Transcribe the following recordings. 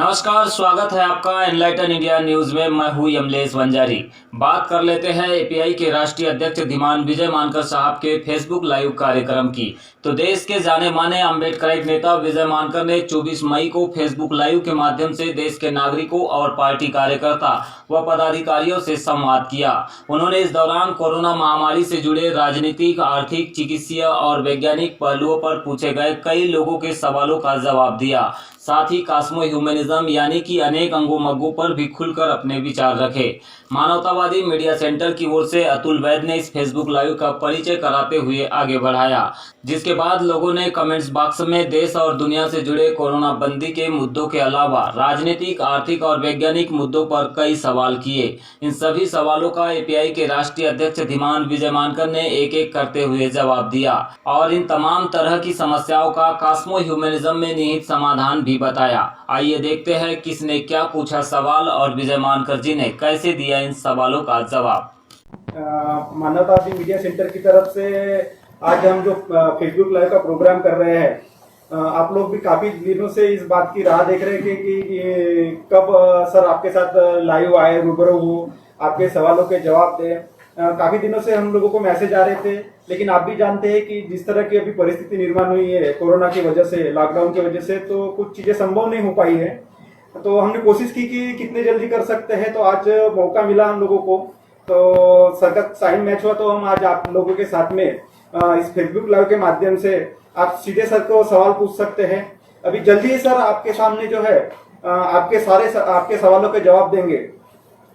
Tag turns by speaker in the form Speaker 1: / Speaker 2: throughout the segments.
Speaker 1: नमस्कार, स्वागत है आपका एनलाइटन इंडिया न्यूज में। मैं हूं यमलेश वंजारी। बात कर लेते हैं एपीआई के राष्ट्रीय अध्यक्ष धीमान विजय मानकर साहब के फेसबुक लाइव कार्यक्रम की। तो देश के जाने माने अम्बेडकराइट नेता विजय मानकर ने 24 मई को फेसबुक लाइव के माध्यम से देश के नागरिकों और पार्टी कार्यकर्ता व पदाधिकारियों से संवाद किया। उन्होंने इस दौरान कोरोना महामारी से जुड़े राजनीतिक, आर्थिक, चिकित्सीय और वैज्ञानिक पहलुओं पर पूछे गए कई लोगों के सवालों का जवाब दिया। साथ ही कास्मो ह्यूमनिज्म यानी कि अनेक अंगों मग्गों पर भी खुलकर अपने विचार रखे। मानवतावादी मीडिया सेंटर की ओर से अतुल वैद ने इस फेसबुक लाइव का परिचय कराते हुए आगे बढ़ाया, जिसके बाद लोगों ने कमेंट्स बॉक्स में देश और दुनिया से जुड़े कोरोना बंदी के मुद्दों के अलावा राजनीतिक, आर्थिक और वैज्ञानिक मुद्दों पर कई सवाल किए। इन सभी सवालों का एपीआई के राष्ट्रीय अध्यक्ष धीमान विजय मानकर ने एक एक करते हुए जवाब दिया और इन तमाम तरह की समस्याओं का कास्मो ह्यूमनिज्म में निहित समाधान भी बताया। आइए देखते हैं किसने क्या पूछा सवाल और विजय मानकर जी ने कैसे दिया इन सवालों का जवाब।
Speaker 2: मानवतावादी मीडिया सेंटर की तरफ से आज हम जो फेसबुक लाइव का प्रोग्राम कर रहे हैं, आप लोग भी काफी दिनों से इस बात की राह देख रहे हैं कि कब सर आपके साथ लाइव आए, रूबरू हो, आपके सवालों के जवाब दें। काफी दिनों से हम लोगों को मैसेज आ रहे थे, लेकिन आप भी जानते हैं कि जिस तरह की अभी परिस्थिति निर्माण हुई है कोरोना की वजह से, लॉकडाउन की वजह से, तो कुछ चीजें संभव नहीं हो पाई है। तो हमने कोशिश की कि कितने जल्दी कर सकते हैं, तो आज मौका मिला हम लोगों को। तो सर का साइन मैच हुआ, तो हम आज आप लोगों के साथ में इस फेसबुक लाइव के माध्यम से आप सीधे सर को सवाल पूछ सकते हैं। अभी जल्दी ही सर आपके सामने जो है आपके सवालों के जवाब देंगे।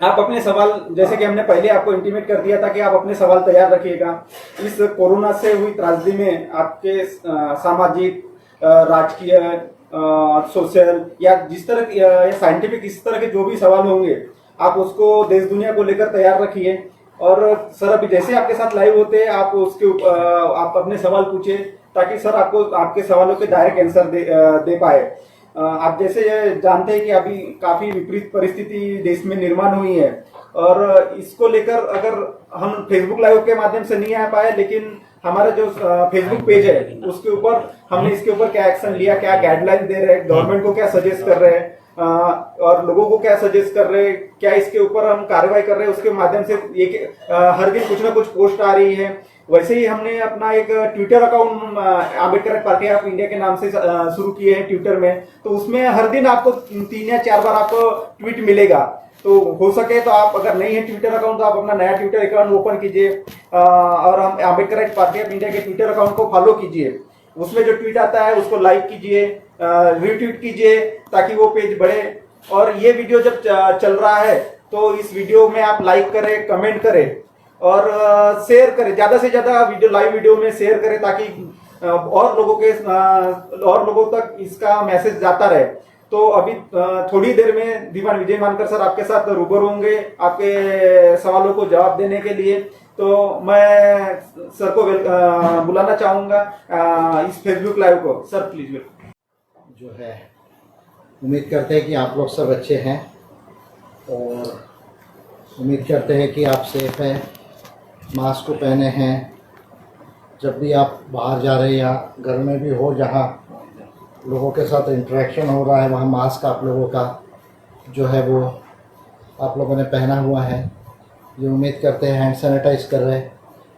Speaker 2: आप अपने सवाल, जैसे कि हमने पहले आपको इंटीमेट कर दिया था कि आप अपने सवाल तैयार रखिएगा। इस कोरोना से हुई त्रासदी में आपके सामाजिक, राजकीय, सोशल या जिस तरह या साइंटिफिक, इस तरह के जो भी सवाल होंगे, आप उसको देश दुनिया को लेकर तैयार रखिए। और सर अभी जैसे आपके साथ लाइव होते हैं, आप उसके आप अपने सवाल पूछिए, ताकि सर आपको आपके सवालों के डायरेक्ट आंसर दे पाए। आप जैसे जानते हैं कि अभी काफी विपरीत परिस्थिति देश में निर्माण हुई है, और इसको लेकर अगर हम फेसबुक लाइव के माध्यम से नहीं आ पाए, लेकिन हमारा जो फेसबुक पेज है उसके ऊपर हमने इसके ऊपर क्या एक्शन लिया, क्या गाइडलाइन दे रहे हैं, गवर्नमेंट को क्या सजेस्ट कर रहे हैं, और लोगों को क्या सजेस्ट कर रहे हैं, क्या इसके ऊपर हम कार्रवाई कर रहे हैं, उसके माध्यम से हर दिन कुछ ना कुछ पोस्ट आ रही है। वैसे ही हमने अपना एक Twitter account Ambedkar party of India के नाम से शुरू किए हैं ट्विटर में। तो उसमें हर दिन आपको 3 या 4 बार आपको ट्वीट मिलेगा। तो हो सके तो आप, अगर नहीं है ट्विटर अकाउंट, तो आप अपना नया ट्विटर अकाउंट ओपन कीजिए और हम अम्बेडकर पार्टी ऑफ इंडिया के ट्विटर अकाउंट को फॉलो कीजिए। उसमें जो ट्वीट आता है उसको लाइक कीजिए, रीट्वीट कीजिए, ताकि वो पेज बढ़े। और ये वीडियो जब चल रहा है तो इस वीडियो में आप लाइक करें, कमेंट करें और शेयर करें, ज्यादा से ज्यादा लाइव वीडियो में शेयर करें, ताकि और लोगों तक इसका मैसेज जाता रहे। तो अभी थोड़ी देर में धीमान विजय मानकर सर आपके साथ रूबरू होंगे आपके सवालों को जवाब देने के लिए। तो मैं सर को बुलाना चाहूंगा इस फेसबुक लाइव को। Sir please.
Speaker 3: जो है, उम्मीद करते हैं कि आप लोग सब अच्छे हैं और उम्मीद करते हैं कि आप सेफ हैं, मास्क को पहने हैं। जब भी आप बाहर जा रहे हैं या घर में भी हो, जहाँ लोगों के साथ इंटरेक्शन हो रहा है, वहाँ मास्क आप लोगों का जो है वो आप लोगों ने पहना हुआ है। ये उम्मीद करते हैं हैंड सैनिटाइज कर रहे हैं,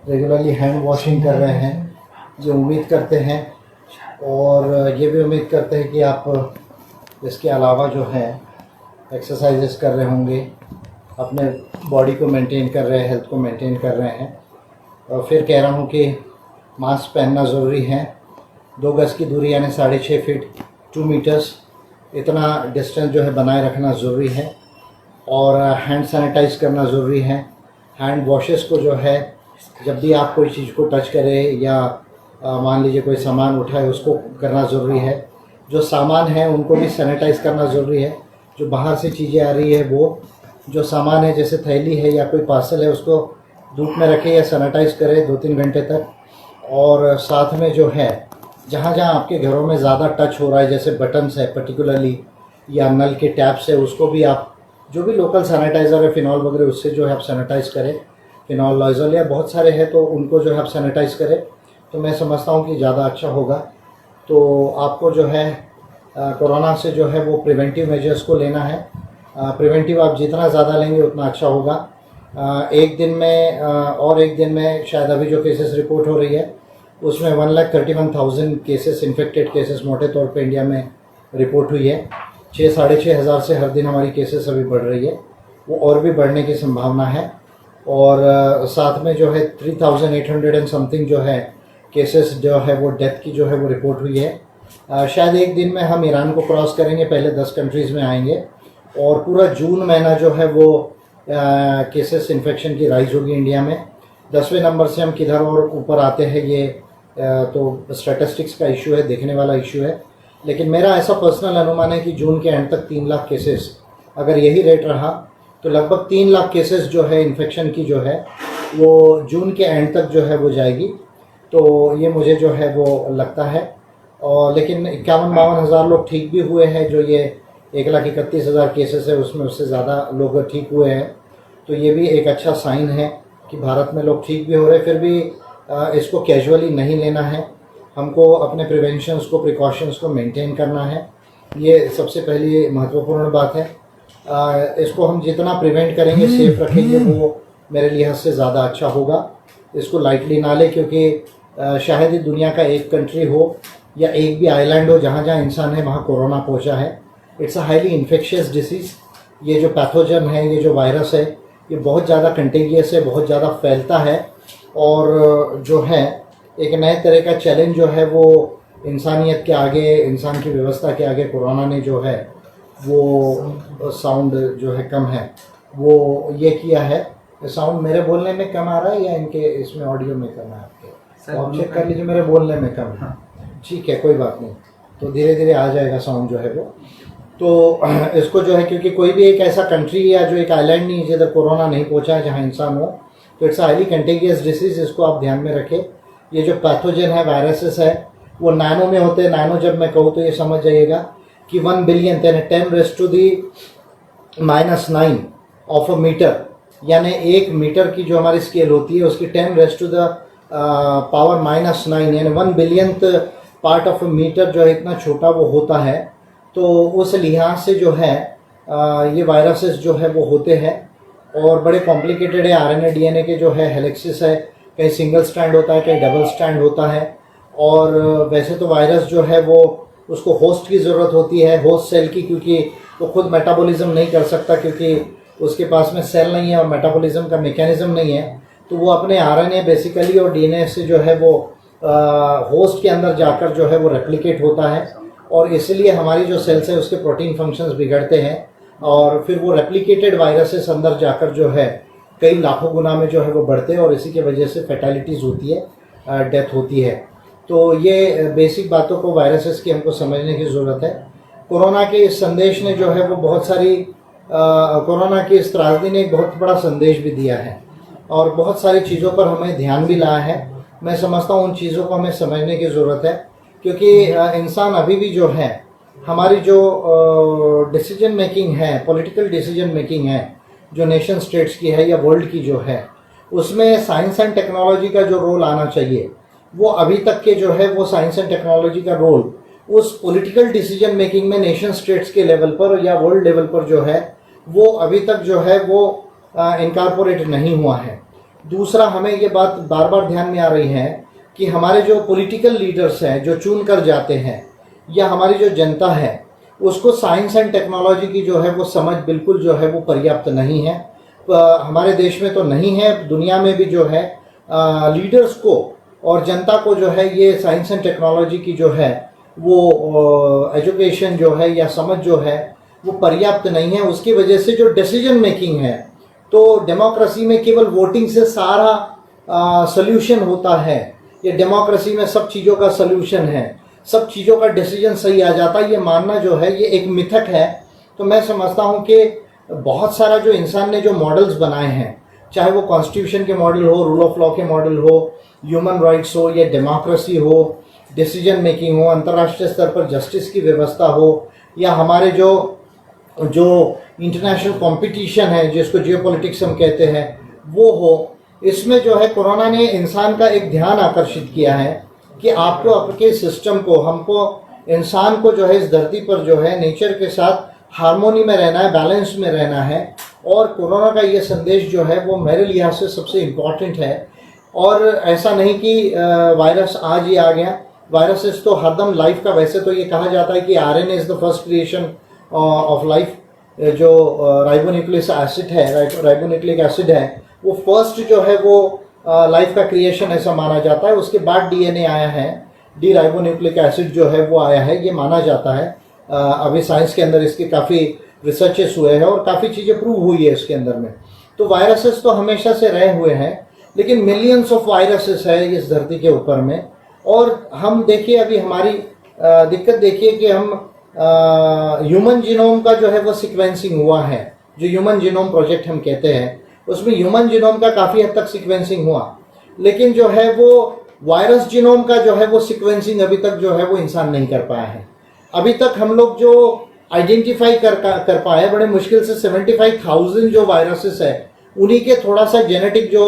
Speaker 3: रेगुलरली हैंड वॉशिंग कर रहे हैं, ये उम्मीद करते हैं। और ये भी उम्मीद करते हैं कि आप इसके अलावा जो है एक्सरसाइजेस कर रहे होंगे, अपने बॉडी को मेंटेन कर रहे हैं, हेल्थ को मेंटेन कर रहे हैं। और फिर कह रहा हूँ कि मास्क पहनना ज़रूरी है, 2 गज की दूरी यानी 6.5 फीट 2 मीटर्स, इतना डिस्टेंस जो है बनाए रखना ज़रूरी है। और हैंड सैनिटाइज करना ज़रूरी है। हैंड वॉशेस को जो है, जब भी आप कोई चीज़ को टच करें या मान लीजिए कोई सामान उठाए, उसको करना ज़रूरी है। जो सामान है उनको भी सैनिटाइज़ करना ज़रूरी है। जो बाहर से चीज़ें आ रही है, वो जो सामान है जैसे थैली है या कोई पार्सल है, उसको धूप में रखें या सैनिटाइज़ करें 2-3 घंटे तक। और साथ में जो है, जहाँ जहाँ आपके घरों में ज़्यादा टच हो रहा है, जैसे बटन्स है पर्टिकुलरली या नल के टैप्स है, उसको भी आप जो भी लोकल सैनिटाइज़र है, फिनॉल वगैरह, उससे जो है आप सैनिटाइज़ करें। फिनॉल, लॉइजल या बहुत सारे हैं, तो उनको जो है आप सैनिटाइज़ करें। तो मैं समझता हूँ कि ज़्यादा अच्छा होगा। तो आपको जो है कोरोना से जो है वो प्रिवेंटिव मेजर्स को लेना है। प्रिवेंटिव आप जितना ज़्यादा लेंगे उतना अच्छा होगा। एक दिन में और एक दिन में शायद अभी जो केसेस रिपोर्ट हो रही है उसमें 1,31,000 केसेस, इन्फेक्टेड केसेस मोटे तौर पे इंडिया में रिपोर्ट हुई है। 6,500 से हर दिन हमारी केसेस अभी बढ़ रही है, वो और भी बढ़ने की संभावना है। और साथ में जो है 3,800 एंड समथिंग जो है केसेस जो है वो डेथ की जो है वो रिपोर्ट हुई है। शायद एक दिन में हम ईरान को क्रॉस करेंगे, पहले 10 कंट्रीज़ में आएंगे और पूरा जून महीना जो है वो केसेस इन्फेक्शन की राइज होगी इंडिया में। 10वें नंबर से हम किधर और ऊपर आते हैं ये तो स्टैटिस्टिक्स का इशू है, देखने वाला इशू है। लेकिन मेरा ऐसा पर्सनल अनुमान है कि जून के एंड तक 3 लाख केसेस, अगर यही रेट रहा तो लगभग 3 लाख केसेस जो है इन्फेक्शन की जो है वो जून के एंड तक जो है वो जाएगी। तो ये मुझे जो है वो लगता है। और लेकिन 51-52 हज़ार लोग ठीक भी हुए हैं, जो ये 1,31,000 केसेस है उसमें उससे ज़्यादा लोग ठीक हुए हैं। तो ये भी एक अच्छा साइन है कि भारत में लोग ठीक भी हो रहे। फिर भी इसको कैजुअली नहीं लेना है, हमको अपने प्रिवेंशंस को, प्रिकॉशंस को मेंटेन करना है। ये सबसे पहली महत्वपूर्ण बात है। इसको हम जितना प्रिवेंट करेंगे, सेफ रखेंगे, वो मेरे लिहाज से ज़्यादा अच्छा होगा। इसको लाइटली ना ले, क्योंकि शायद ही दुनिया का एक कंट्री हो या एक भी आइलैंड हो जहाँ जहाँ इंसान है वहाँ कोरोना पहुँचा है। It's a highly infectious disease. ये जो पैथोजन है, ये जो वायरस है, ये बहुत ज़्यादा कंटेगियस है, बहुत ज़्यादा फैलता है। और जो है एक नए तरह का चैलेंज जो है वो इंसानियत के आगे, इंसान की व्यवस्था के आगे कोरोना ने जो है वो साउंड जो है कम है वो ये किया है। साउंड मेरे बोलने में कम आ रहा है या इनके इसमें ऑडियो में कम है आपके? तो आप चेक कर लीजिए, मेरे बोलने में कम है। ठीक है, कोई बात नहीं, तो धीरे धीरे आ जाएगा साउंड जो है वो। तो इसको जो है, क्योंकि कोई भी एक ऐसा कंट्री या जो एक आइलैंड नहीं जिधर कोरोना नहीं पहुंचा है, जहां इंसान हो, तो इट्स हाईली कंटेगियस डिसीज। इसको आप ध्यान में रखें। ये जो पैथोजन है, वायरसेस है, वो नैनो में होते हैं। नैनो जब मैं कहूँ तो ये समझ जाइएगा कि 1 बिलियन 10⁻⁹ ऑफ अ मीटर, यानी 1 मीटर की जो हमारी स्केल होती है उसकी 10⁻⁹ यानी 1 billionth part of a meter जो है इतना छोटा वो होता है। तो उस लिहाज से जो है ये वायरसेस जो है वो होते हैं और बड़े कॉम्प्लिकेटेड है। आरएनए डीएनए के जो है हेलिक्सिस है, कहीं सिंगल स्ट्रैंड होता है, कहीं डबल स्ट्रैंड होता है। और वैसे तो वायरस जो है वो उसको होस्ट की ज़रूरत होती है, होस्ट सेल की, क्योंकि वो खुद मेटाबॉलिज्म नहीं कर सकता, क्योंकि उसके पास में सेल नहीं है और मेटाबॉलिज्म का मैकेनिज्म नहीं है। तो वो अपने आरएनए बेसिकली और डीएनए से जो है वो होस्ट के अंदर जाकर जो है वो रेप्लिकेट होता है और इसलिए हमारी जो सेल्स है उसके प्रोटीन फंक्शंस बिगड़ते हैं और फिर वो रेप्लिकेटेड वायरसेस अंदर जाकर जो है कई लाखों गुना में जो है वो बढ़ते हैं और इसी की वजह से फैटेलिटीज़ होती है, डेथ होती है। तो ये बेसिक बातों को वायरसेस की हमको समझने की ज़रूरत है। कोरोना के इस संदेश ने जो है वो बहुत सारी कोरोना की इस त्रासदी ने एक बहुत बड़ा संदेश भी दिया है और बहुत सारी चीज़ों पर हमें ध्यान भी लाया है। मैं समझता हूँ उन चीज़ों को हमें समझने की ज़रूरत है, क्योंकि इंसान अभी भी जो है हमारी जो डिसीजन मेकिंग है, पॉलिटिकल डिसीजन मेकिंग है, जो नेशन स्टेट्स की है या वर्ल्ड की जो है, उसमें साइंस एंड टेक्नोलॉजी का जो रोल आना चाहिए, वो अभी तक के जो है वो साइंस एंड टेक्नोलॉजी का रोल उस पॉलिटिकल डिसीजन मेकिंग में नेशन स्टेट्स के लेवल पर या वर्ल्ड लेवल पर जो है वो अभी तक जो है वो इनकॉर्पोरेट नहीं हुआ है। दूसरा, हमें ये बात बार बार ध्यान में आ रही है कि हमारे जो पॉलिटिकल लीडर्स हैं जो चुन कर जाते हैं या हमारी जो जनता है उसको साइंस एंड टेक्नोलॉजी की जो है वो समझ बिल्कुल जो है वो पर्याप्त नहीं है। हमारे देश में तो नहीं है, दुनिया में भी जो है लीडर्स को और जनता को जो है ये साइंस एंड टेक्नोलॉजी की जो है वो एजुकेशन जो है या समझ जो है वो पर्याप्त नहीं है। उसकी वजह से जो डिसीजन मेकिंग है, तो डेमोक्रेसी में केवल वोटिंग से सारा सल्यूशन होता है, ये डेमोक्रेसी में सब चीज़ों का सल्यूशन है, सब चीज़ों का डिसीजन सही आ जाता है, ये मानना जो है ये एक मिथक है। तो मैं समझता हूँ कि बहुत सारा जो इंसान ने जो मॉडल्स बनाए हैं, चाहे वो कॉन्स्टिट्यूशन के मॉडल हो, रूल ऑफ लॉ के मॉडल हो, ह्यूमन राइट्स हो या डेमोक्रेसी हो, डिसीजन मेकिंग हो, अंतर्राष्ट्रीय स्तर पर जस्टिस की व्यवस्था हो या हमारे जो इंटरनेशनल कंपटीशन है जिसको जियोपॉलिटिक्स हम कहते हैं वो हो, इसमें जो है कोरोना ने इंसान का एक ध्यान आकर्षित किया है कि आपको आपके सिस्टम को, हमको इंसान को जो है इस धरती पर जो है नेचर के साथ हार्मोनी में रहना है, बैलेंस में रहना है। और कोरोना का ये संदेश जो है वो मेरे लिहाज से सबसे इम्पॉर्टेंट है। और ऐसा नहीं कि वायरस आज ही आ गया, वायरसेस तो हरदम लाइफ का, वैसे तो ये कहा जाता है कि RNA is the first creation of life. जो राइबोन्यूक्लिक एसिड है, राइबोन्यूक्लिक एसिड है, वो फर्स्ट जो है वो लाइफ का क्रिएशन ऐसा माना जाता है। उसके बाद डीएनए आया है, डी राइबोन्यूक्लिक एसिड जो है वो आया है, ये माना जाता है। अभी साइंस के अंदर इसके काफ़ी रिसर्चेस हुए हैं और काफ़ी चीज़ें प्रूव हुई है इसके अंदर में। तो वायरसेस तो हमेशा से रहे हुए हैं, लेकिन मिलियंस ऑफ वायरसेस है इस धरती के ऊपर में। और हम देखिए अभी हमारी दिक्कत देखिए कि हम ह्यूमन जीनोम का जो है वो सीक्वेंसिंग हुआ है, जो ह्यूमन जीनोम प्रोजेक्ट हम कहते हैं, उसमें ह्यूमन जीनोम का काफ़ी हद तक सीक्वेंसिंग हुआ, लेकिन जो है वो वायरस जीनोम का जो है वो सीक्वेंसिंग अभी तक जो है वो इंसान नहीं कर पाया है। अभी तक हम लोग जो आइडेंटिफाई कर पाए, बड़े मुश्किल से 75,000 जो वायरसेस है, उन्हीं के थोड़ा सा जेनेटिक जो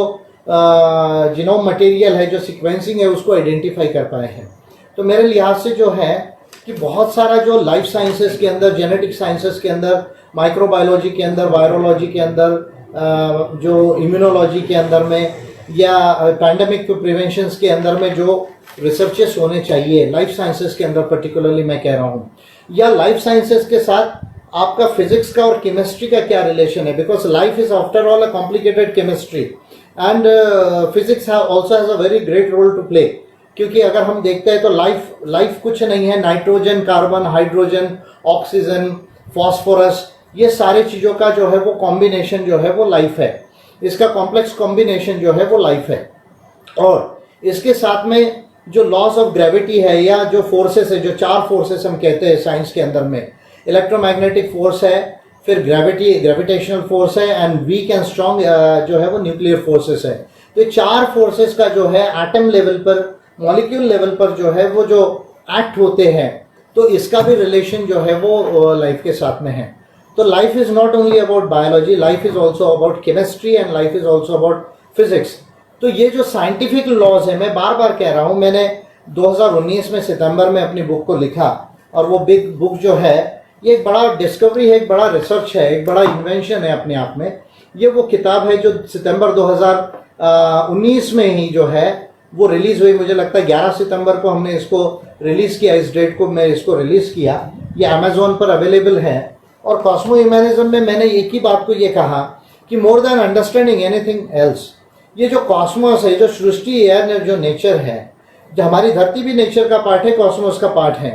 Speaker 3: जीनोम मटेरियल है, जो सीक्वेंसिंग है, उसको आइडेंटिफाई कर पाए हैं। तो मेरे लिहाज से जो है कि बहुत सारा जो लाइफ साइंसेस के अंदर, जेनेटिक साइंसेस के अंदर, माइक्रोबायोलॉजी के अंदर, वायरोलॉजी के अंदर, जो इम्यूनोलॉजी के अंदर में, या पैंडेमिक प्रिवेंशन के अंदर में जो रिसर्चेस होने चाहिए लाइफ साइंसेस के अंदर पर्टिकुलरली मैं कह रहा हूँ, या लाइफ साइंसेस के साथ आपका फिजिक्स का और केमिस्ट्री का क्या रिलेशन है, because life is after all a complicated chemistry and physics also has a very great role to play. क्योंकि अगर हम देखते हैं तो लाइफ कुछ नहीं है, nitrogen, carbon, hydrogen, oxygen, phosphorus, ये सारी चीज़ों का जो है वो कॉम्बिनेशन जो है वो लाइफ है। इसका कॉम्प्लेक्स कॉम्बिनेशन जो है वो लाइफ है। और इसके साथ में जो लॉस ऑफ ग्रेविटी है, या जो फोर्सेस है, जो 4 फोर्सेस हम कहते हैं साइंस के अंदर में, इलेक्ट्रोमैग्नेटिक फोर्स है, फिर ग्रेविटेशनल फोर्स है, एंड वीक एंड स्ट्रॉन्ग जो है वो न्यूक्लियर फोर्सेस है। तो ये 4 फोर्सेस का जो है एटम लेवल पर, मॉलिक्यूल लेवल पर जो है वो जो एक्ट होते हैं, तो इसका भी रिलेशन जो है वो लाइफ के साथ में है। तो life is not only about biology, life is also about chemistry and life is also about physics. तो ये जो साइंटिफिक लॉज है, मैं बार बार कह रहा हूँ, मैंने 2019 में सितंबर में अपनी बुक को लिखा, और वो बिग बुक जो है ये एक बड़ा डिस्कवरी है, एक बड़ा रिसर्च है, एक बड़ा इन्वेंशन है अपने आप में। ये वो किताब है जो सितंबर 2019 में ही जो है वो रिलीज़ हुई। मुझे लगता है 11 सितंबर को हमने इसको रिलीज़ किया, इस डेट को मैं इसको रिलीज़ किया। ये अमेज़ॉन पर अवेलेबल है। और कॉस्मो ह्यूमनिज्म में मैंने एक ही बात को ये कहा कि more than understanding anything else, ये जो कॉस्मोस है, जो सृष्टि है, जो नेचर है, जो हमारी धरती भी नेचर का पार्ट है, कॉस्मोस का पार्ट है,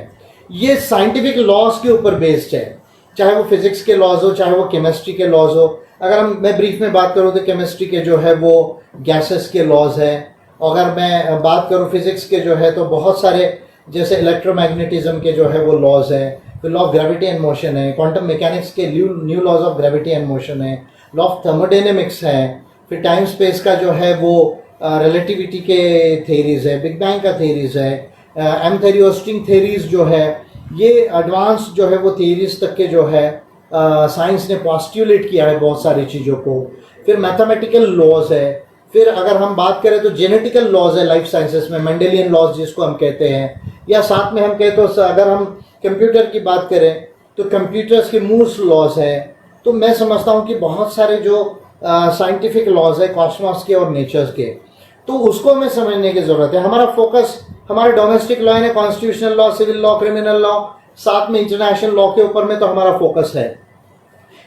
Speaker 3: ये साइंटिफिक लॉज के ऊपर बेस्ड है। चाहे वो फिजिक्स के लॉज हो, चाहे वो केमिस्ट्री के लॉज हो। अगर मैं ब्रीफ में बात करूँ तो केमिस्ट्री के जो है वो गैसेस के लॉज है। अगर मैं बात करूँ फिजिक्स के जो है तो बहुत सारे, जैसे इलेक्ट्रोमैग्नेटिज्म के जो है वो लॉज हैं, फिर law of gravity and motion है, क्वांटम मैकेनिक्स के new laws of gravity and motion है, लॉ ऑफ थर्मोडायनेमिक्स है, फिर टाइम स्पेस का जो है वो रिलेटिविटी के थेरीज है, बिग बैंग का थेरीज है, एम थेरी और स्ट्रिंग थेरीज जो है, ये एडवांस जो है वो थेरीज तक के जो है साइंस ने पॉस्ट्यूलेट किया है बहुत सारी चीज़ों को। फिर मैथमेटिकल लॉज है। फिर अगर हम बात करें तो जेनेटिकल लॉज है लाइफ साइंसेस में, मेंडेलियन लॉज जिसको हम कहते हैं, या साथ में हम कहें तो अगर हम कंप्यूटर की बात करें तो कंप्यूटर्स के मूर्स लॉज है। तो मैं समझता हूँ कि बहुत सारे जो साइंटिफिक लॉज है कॉस्मोस के और नेचर्स के, तो उसको हमें समझने की ज़रूरत है। हमारा फोकस हमारे डोमेस्टिक लॉ है, constitutional law, civil law, criminal law, साथ में इंटरनेशनल लॉ के ऊपर में तो हमारा फोकस है।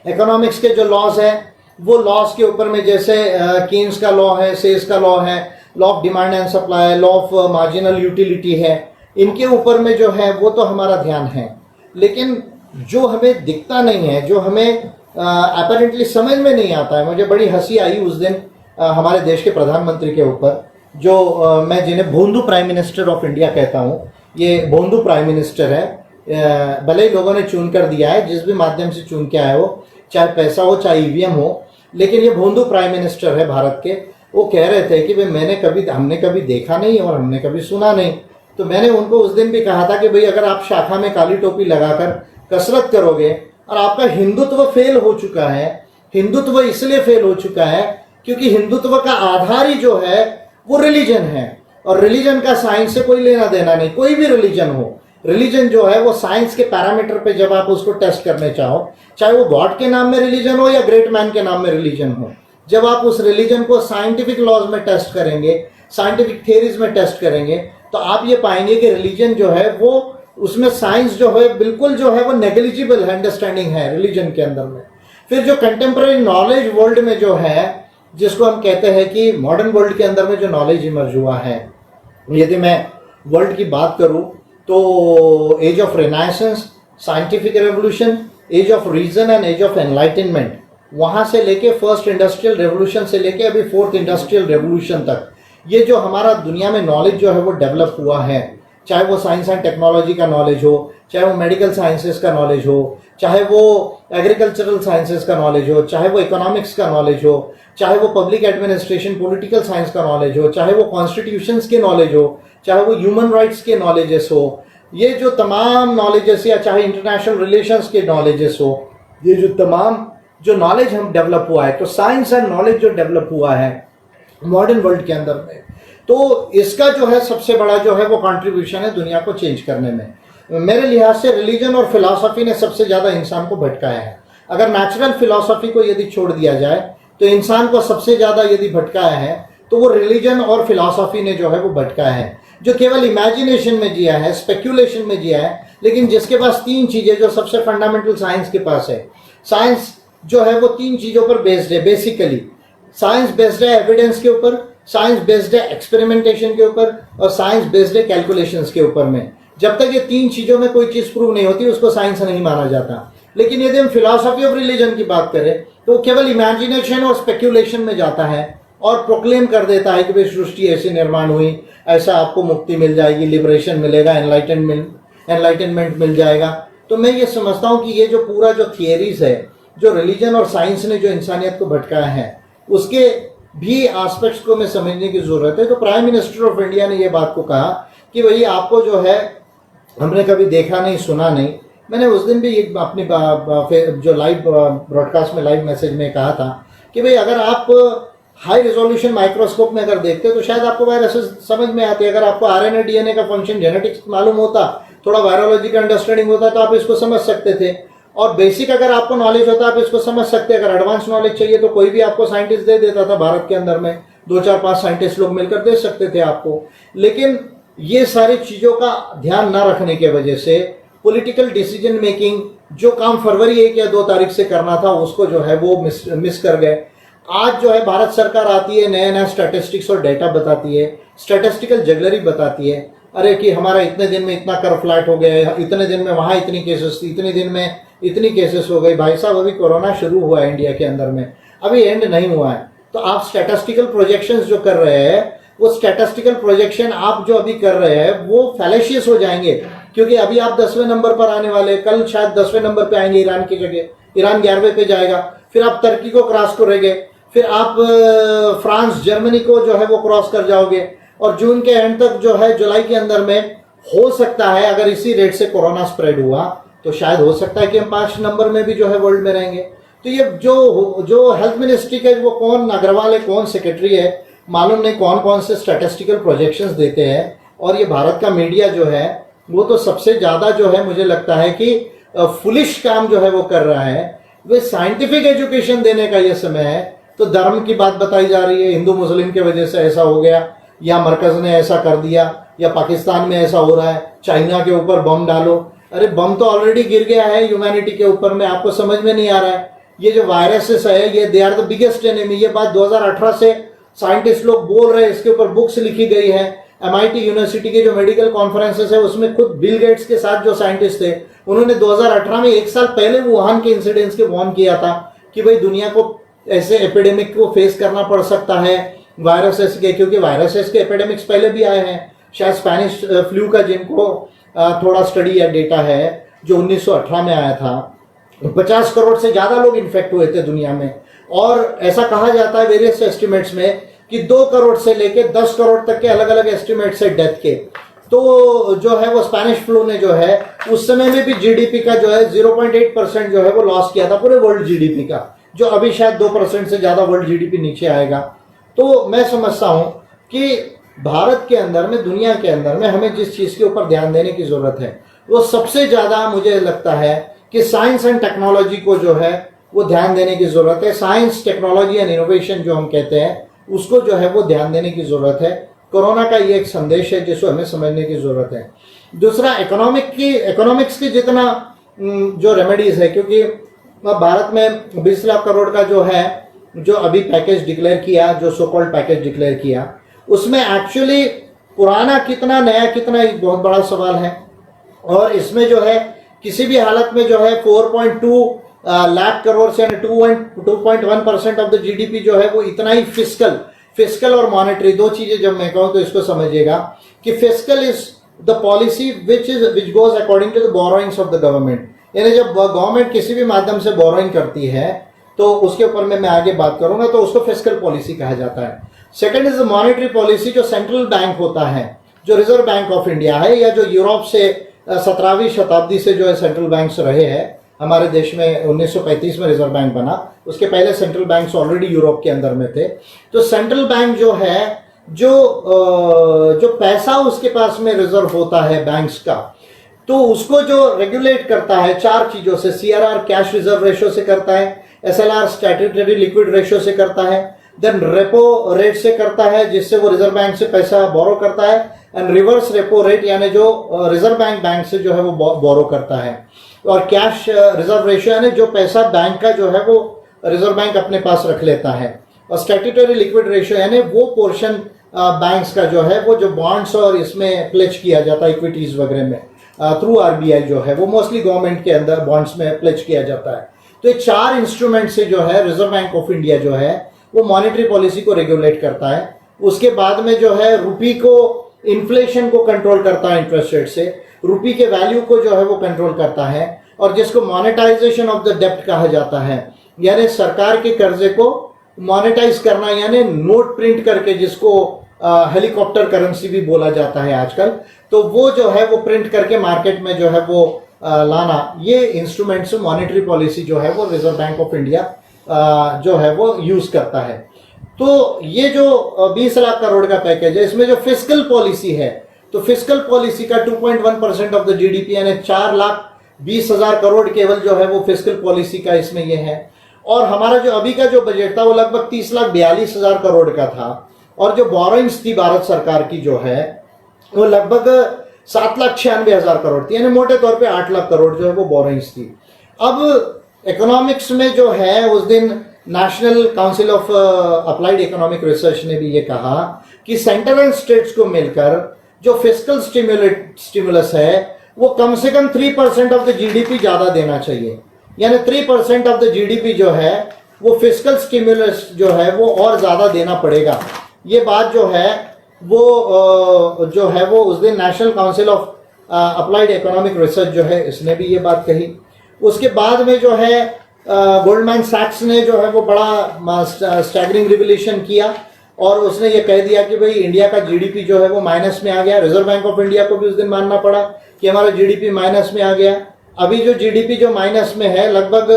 Speaker 3: इकोनॉमिक्स के जो लॉज है वो लॉज के ऊपर में, जैसे कीन्स का लॉ है, सेज का लॉ है, law of demand and supply, law of marginal utility है, इनके ऊपर में जो है वो तो हमारा ध्यान है। लेकिन जो हमें दिखता नहीं है, जो हमें अपैरेंटली समझ में नहीं आता है, मुझे बड़ी हंसी आई उस दिन हमारे देश के प्रधानमंत्री के ऊपर, जो मैं जिन्हें भोंदू प्राइम मिनिस्टर ऑफ इंडिया कहता हूँ, ये भोंदू प्राइम मिनिस्टर है। भले ही लोगों ने चुन कर दिया है, जिस भी माध्यम से चुन के आए हो, चाहे पैसा हो चाहे ईवीएम हो, लेकिन ये भोंदू प्राइम मिनिस्टर है भारत के। वो कह रहे थे कि भाई हमने कभी देखा नहीं और हमने कभी सुना नहीं। तो मैंने उनको उस दिन भी कहा था कि भाई अगर आप शाखा में काली टोपी लगाकर कसरत करोगे और आपका हिंदुत्व फेल हो चुका है, हिंदुत्व इसलिए फेल हो चुका है क्योंकि हिंदुत्व का आधार ही जो है वो रिलीजन है, और रिलीजन का साइंस से कोई लेना देना नहीं। कोई भी रिलीजन हो, रिलीजन जो है वो साइंस के पैरामीटर पे जब आप उसको टेस्ट करने चाहो, चाहे वो गॉड के नाम में रिलीजन हो या ग्रेट मैन के नाम में रिलीजन हो, जब आप उस रिलीजन को साइंटिफिक लॉज में टेस्ट करेंगे, साइंटिफिक थियरीज में टेस्ट करेंगे, तो आप ये पाएंगे कि रिलीजन जो है वो उसमें साइंस जो है बिल्कुल जो है वो नेग्लिजिबल अंडरस्टैंडिंग है रिलीजन के अंदर में। फिर जो कंटेम्प्रेरी नॉलेज वर्ल्ड में जो है, जिसको हम कहते हैं कि मॉडर्न वर्ल्ड के अंदर में जो नॉलेज इमर्ज हुआ है, यदि मैं वर्ल्ड की बात करूं तो age of renaissance, scientific revolution, age of reason and age of enlightenment, वहां से लेके फर्स्ट इंडस्ट्रियल रेवोल्यूशन से लेके अभी फोर्थ इंडस्ट्रियल रेवोल्यूशन तक, ये जो हमारा दुनिया में नॉलेज जो है वो डेवलप हुआ है, चाहे वो साइंस एंड टेक्नोलॉजी का नॉलेज हो, चाहे वो मेडिकल साइंसेस का नॉलेज हो, चाहे वो एग्रीकल्चरल साइंसेस का नॉलेज हो, चाहे वो इकोनॉमिक्स का नॉलेज हो, चाहे वो पब्लिक एडमिनिस्ट्रेशन पॉलिटिकल साइंस का नॉलेज हो, चाहे वो कॉन्स्टिट्यूशंस के नॉलेज हो, चाहे वो ह्यूमन राइट्स के नॉलेजेस हो, ये जो तमाम नॉलेजेस या चाहे इंटरनेशनल रिलेशंस के नॉलेजेस हो, ये जो तमाम जो नॉलेज हम डेवलप हुआ है, तो साइंस एंड नॉलेज जो डेवलप हुआ है मॉडर्न वर्ल्ड के अंदर में, तो इसका जो है सबसे बड़ा जो है वो कंट्रीब्यूशन है दुनिया को चेंज करने में। मेरे लिहाज से रिलीजन और फिलॉसफी ने सबसे ज़्यादा इंसान को भटकाया है। अगर नेचुरल फिलॉसफी को यदि छोड़ दिया जाए तो इंसान को सबसे ज़्यादा यदि भटकाया है तो वो रिलीजन और फिलॉसफी ने जो है वो भटकाया है, जो केवल इमेजिनेशन में जिया है, स्पेक्यूलेशन में जिया है, लेकिन जिसके पास तीन चीज़ें जो सबसे फंडामेंटल साइंस के पास है। साइंस जो है वो तीन चीज़ों पर बेस्ड है बेसिकली। साइंस बेस्ड है एविडेंस के ऊपर, साइंस बेस्ड है एक्सपेरिमेंटेशन के ऊपर, और साइंस बेस्ड है कैलकुलेशंस के ऊपर में। जब तक ये तीन चीज़ों में कोई चीज़ प्रूव नहीं होती उसको साइंस नहीं माना जाता। लेकिन यदि हम फिलॉसफी ऑफ रिलीजन की बात करें तो वो केवल इमेजिनेशन और स्पेक्यूलेशन में जाता है और प्रोक्लेम कर देता है कि भाई सृष्टि ऐसी निर्माण हुई, ऐसा आपको मुक्ति मिल जाएगी, लिबरेशन मिलेगा, एनलाइटनमेंट मिल जाएगा। तो मैं ये समझता हूँ कि ये जो पूरा जो थियरीज है, जो रिलीजन और साइंस ने जो इंसानियत को भटकाया है, उसके भी एस्पेक्ट्स को में समझने की जरूरत है। तो प्राइम मिनिस्टर ऑफ इंडिया ने ये बात को कहा कि भाई आपको जो है हमने कभी देखा नहीं सुना नहीं। मैंने उस दिन भी एक अपनी जो लाइव ब्रॉडकास्ट में लाइव मैसेज में कहा था कि भाई अगर आप हाई रेजोल्यूशन माइक्रोस्कोप में अगर देखते तो शायद आपको वायरसेस समझ में आते। अगर आपको आरएनए डीएनए का फंक्शन जेनेटिक्स मालूम होता, थोड़ा वायरोलॉजी का अंडरस्टैंडिंग होता, तो आप इसको समझ सकते थे। और बेसिक अगर आपको नॉलेज होता आप इसको समझ सकते। अगर एडवांस नॉलेज चाहिए तो कोई भी आपको साइंटिस्ट दे देता था। भारत के अंदर में 2 4 5 साइंटिस्ट लोग मिलकर दे सकते थे आपको। लेकिन ये सारी चीजों का ध्यान न रखने की वजह से पॉलिटिकल डिसीजन मेकिंग, जो काम फरवरी 1 या 2 तारीख से करना था उसको जो है वो मिस कर गए। आज जो है भारत सरकार आती है, नया नया स्टैटिस्टिक्स और डेटा बताती है, स्टैटिस्टिकल जगलरी बताती है। अरे कि हमारा इतने दिन में इतना कर फ्लैट हो गया, इतने दिन में वहाँ इतनी केसेस थी, इतने दिन में इतनी केसेस हो गई। भाई साहब अभी कोरोना शुरू हुआ है इंडिया के अंदर में, अभी एंड नहीं हुआ है। तो आप स्टैटिस्टिकल प्रोजेक्शंस जो कर रहे हैं, वो स्टैटिस्टिकल प्रोजेक्शन आप जो अभी कर रहे हैं वो फैलेशियस हो जाएंगे, क्योंकि अभी आप 10वें नंबर पर आने वाले, कल शायद 10वें नंबर पे आएंगे ईरान की जगह, ईरान 11वें पे जाएगा, फिर आप तुर्की को क्रॉस करेंगे, फिर आप फ्रांस जर्मनी को जो है वो क्रॉस कर जाओगे, और जून के एंड तक जो है जुलाई के अंदर में हो सकता है अगर इसी रेट से कोरोना स्प्रेड हुआ तो शायद हो सकता है कि हम 5 नंबर में भी जो है वर्ल्ड में रहेंगे। तो ये जो हेल्थ मिनिस्ट्री के वो कौन अग्रवाल है, कौन सेक्रेटरी है, मालूम नहीं कौन कौन से स्टैटिस्टिकल प्रोजेक्शंस देते हैं। और ये भारत का मीडिया जो है वो तो सबसे ज़्यादा जो है मुझे लगता है कि फुलिश काम जो है वो कर रहा है। वे साइंटिफिक एजुकेशन देने का ये समय है तो धर्म की बात बताई जा रही है, हिंदू मुस्लिम की वजह से ऐसा हो गया, या मरकज ने ऐसा कर दिया, या पाकिस्तान में ऐसा हो रहा है, चाइना के ऊपर बम डालो। अरे बम तो ऑलरेडी गिर गया है ह्यूमैनिटी के ऊपर में, आपको समझ में नहीं आ रहा है। ये जो वायरसेस है ये they are the biggest enemy. ये बात 2018 से साइंटिस्ट लोग बोल रहे हैं, इसके ऊपर बुक्स लिखी गई है। MIT यूनिवर्सिटी के जो मेडिकल कॉन्फ्रेंसेस है उसमें खुद बिल गेट्स के साथ जो साइंटिस्ट थे उन्होंने 2018 में 1 साल पहले वुहान के इंसिडेंट्स के वार्न किया था कि भाई दुनिया को ऐसे एपिडेमिक को फेस करना पड़ सकता है वायरसेस के, क्योंकि वायरसेस के एपिडेमिक्स पहले भी आए हैं। शायद स्पेनिश फ्लू का जिनको थोड़ा स्टडी या डेटा है जो 1918 में आया था, 50 करोड़ से ज़्यादा लोग इन्फेक्ट हुए थे दुनिया में। और ऐसा कहा जाता है वेरियस एस्टिमेट्स में कि 2 करोड़ से लेके 10 करोड़ तक के अलग अलग एस्टिमेट्स है डेथ के। तो जो है वो स्पेनिश फ्लू ने जो है उस समय में भी जीडीपी का जो है 0.8% जो है वो लॉस किया था पूरे वर्ल्ड जीडीपी का, जो अभी शायद 2% से ज़्यादा वर्ल्ड जीडीपी नीचे आएगा। तो मैं समझता हूँ कि भारत के अंदर में, दुनिया के अंदर में हमें जिस चीज़ के ऊपर ध्यान देने की ज़रूरत है वो सबसे ज़्यादा मुझे लगता है कि साइंस एंड टेक्नोलॉजी को जो है वो ध्यान देने की ज़रूरत है। साइंस, टेक्नोलॉजी एंड इनोवेशन जो हम कहते हैं उसको जो है वो ध्यान देने की ज़रूरत है। कोरोना का ये एक संदेश है जिसको हमें समझने की ज़रूरत है। दूसरा, इकोनॉमिक्स की जितना जो रेमेडीज़ है, क्योंकि भारत में 20 लाख करोड़ का जो है जो अभी पैकेज डिक्लेयर किया, जो सो कॉल्ड पैकेज डिक्लेयर किया, उसमें एक्चुअली पुराना कितना नया कितना एक बहुत बड़ा सवाल है। और इसमें जो है किसी भी हालत में जो है 4.2 लाख करोड़ से 2.1% ऑफ द जीडीपी जो है वो इतना ही फिस्कल और मॉनेटरी, दो चीजें जब मैं कहूँ तो इसको समझिएगा कि fiscal is the policy which goes according to the borrowings of the government. यानी जब गवर्नमेंट किसी भी माध्यम से बोरोइंग करती है तो उसके ऊपर में मैं आगे बात करूंगा, तो उसको फिस्कल पॉलिसी कहा जाता है। Second is the monetary policy, जो सेंट्रल बैंक होता है, जो रिजर्व बैंक ऑफ इंडिया है, या जो यूरोप से 17वीं शताब्दी से जो है सेंट्रल बैंक्स रहे हैं। हमारे देश में 1935 में रिजर्व बैंक बना, उसके पहले सेंट्रल बैंक्स ऑलरेडी यूरोप के अंदर में थे। तो सेंट्रल बैंक जो है जो पैसा उसके पास में रिजर्व होता है बैंक्स का, तो उसको जो रेगुलेट करता है चार चीजों से, सीआरआर कैश रिजर्व रेशो से करता है, एसएलआर स्टैट्यूटरी लिक्विड रेशो से करता है, देन रेपो रेट से करता है जिससे वो रिजर्व बैंक से पैसा बोरो करता है, एंड रिवर्स रेपो रेट यानी जो रिजर्व बैंक से जो है वो बोरो करता है, और कैश रिजर्व रेशियो यानी जो पैसा बैंक का जो है वो रिजर्व बैंक अपने पास रख लेता है, और स्टैट्यूटरी लिक्विड रेशियो यानी वो पोर्शन बैंक्स का जो है वो जो बॉन्ड्स और इसमें प्लेज किया जाता है इक्विटीज वगैरह में थ्रू आरबीआई जो है वो मोस्टली गवर्नमेंट के अंदर बॉन्ड्स में प्लेज किया जाता है। तो ये चार इंस्ट्रूमेंट से जो है रिजर्व बैंक ऑफ इंडिया जो है वो मॉनेटरी पॉलिसी को रेगुलेट करता है। उसके बाद में जो है रुपी को, इन्फ्लेशन को कंट्रोल करता है इंटरेस्ट रेट से, रुपी के वैल्यू को जो है वो कंट्रोल करता है, और जिसको मॉनेटाइजेशन ऑफ द डेप्ट कहा जाता है, यानी सरकार के कर्जे को मॉनेटाइज करना, यानी नोट प्रिंट करके, जिसको हेलीकॉप्टर करेंसी भी बोला जाता है आजकल, तो वो जो है वो प्रिंट करके मार्केट में जो है वो लाना, ये इंस्ट्रूमेंट्स मॉनेटरी पॉलिसी जो है वो रिजर्व बैंक ऑफ इंडिया जो है वो यूज करता है। तो ये जो 20 लाख करोड़ का पैकेज है, इसमें जो फिस्कल पॉलिसी है, तो फिस्कल पॉलिसी का 2.1% ऑफ द जीडीपी यानी 4,20,000 करोड़ केवल जो है वो फिस्कल पॉलिसी का इसमें ये है। और हमारा जो अभी का जो बजट था वो लगभग 30,42,000 करोड़ का था, और जो बोरोइंग्स थी भारत सरकार की जो है वो लगभग 7,96,000 करोड़ थी, यानी मोटे तौर पे 8 लाख करोड़ जो है वो बोरोइंग्स थी। अब इकोनॉमिक्स में जो है उस दिन national council of applied economic research ने भी ये कहा कि सेंटर एंड स्टेट्स को मिलकर जो फिस्कल स्टिमुलस है वो कम से कम 3% ऑफ द जीडीपी ज्यादा देना चाहिए, यानी 3% ऑफ द जीडीपी जो है वो फिस्कल स्टिमुलस जो है वो और ज्यादा देना पड़ेगा। ये बात जो है वो उस दिन national council of applied economic research जो है इसने भी ये बात कही। उसके बाद में जो है गोल्डमैन सैक्स ने जो है वो बड़ा स्टैगरिंग रिवोल्यूशन किया, और उसने ये कह दिया कि भाई इंडिया का जीडीपी जो है वो माइनस में आ गया। रिजर्व बैंक ऑफ इंडिया को भी उस दिन मानना पड़ा कि हमारा जीडीपी माइनस में आ गया। अभी जो जीडीपी जो माइनस में है लगभग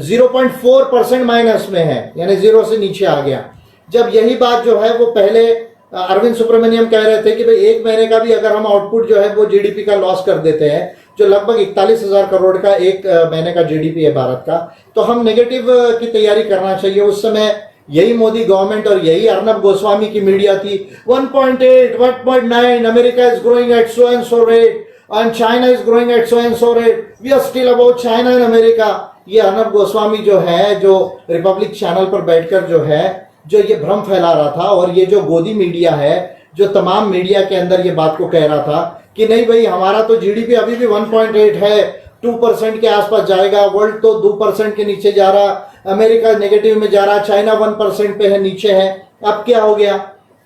Speaker 3: 0.4% माइनस में है, यानी जीरो से नीचे आ गया। जब यही बात जो है वो पहले अरविंद सुब्रमण्यम कह रहे थे कि भाई एक महीने का भी अगर हम आउटपुट जो है वो जीडीपी का लॉस कर देते हैं, जो लगभग 41,000 करोड़ का एक महीने का जीडीपी है भारत का, तो हम नेगेटिव की तैयारी करना चाहिए। उस समय यही मोदी गवर्नमेंट और यही अर्नब गोस्वामी की मीडिया थी, 1.8, 1.9, America is growing at so and so rate and China is growing at so and so rate, we are still about China and America. ये अर्नब गोस्वामी जो है, जो रिपब्लिक चैनल पर बैठकर जो है जो ये भ्रम फैला रहा था, और ये जो गोदी मीडिया है जो तमाम मीडिया के अंदर ये बात को कह रहा था कि नहीं भाई हमारा तो जीडीपी अभी भी 1.8 है, 2% के आसपास जाएगा, वर्ल्ड तो 2% के नीचे जा रहा, अमेरिका नेगेटिव में जा रहा, चाइना 1% पे है, नीचे है, अब क्या हो गया?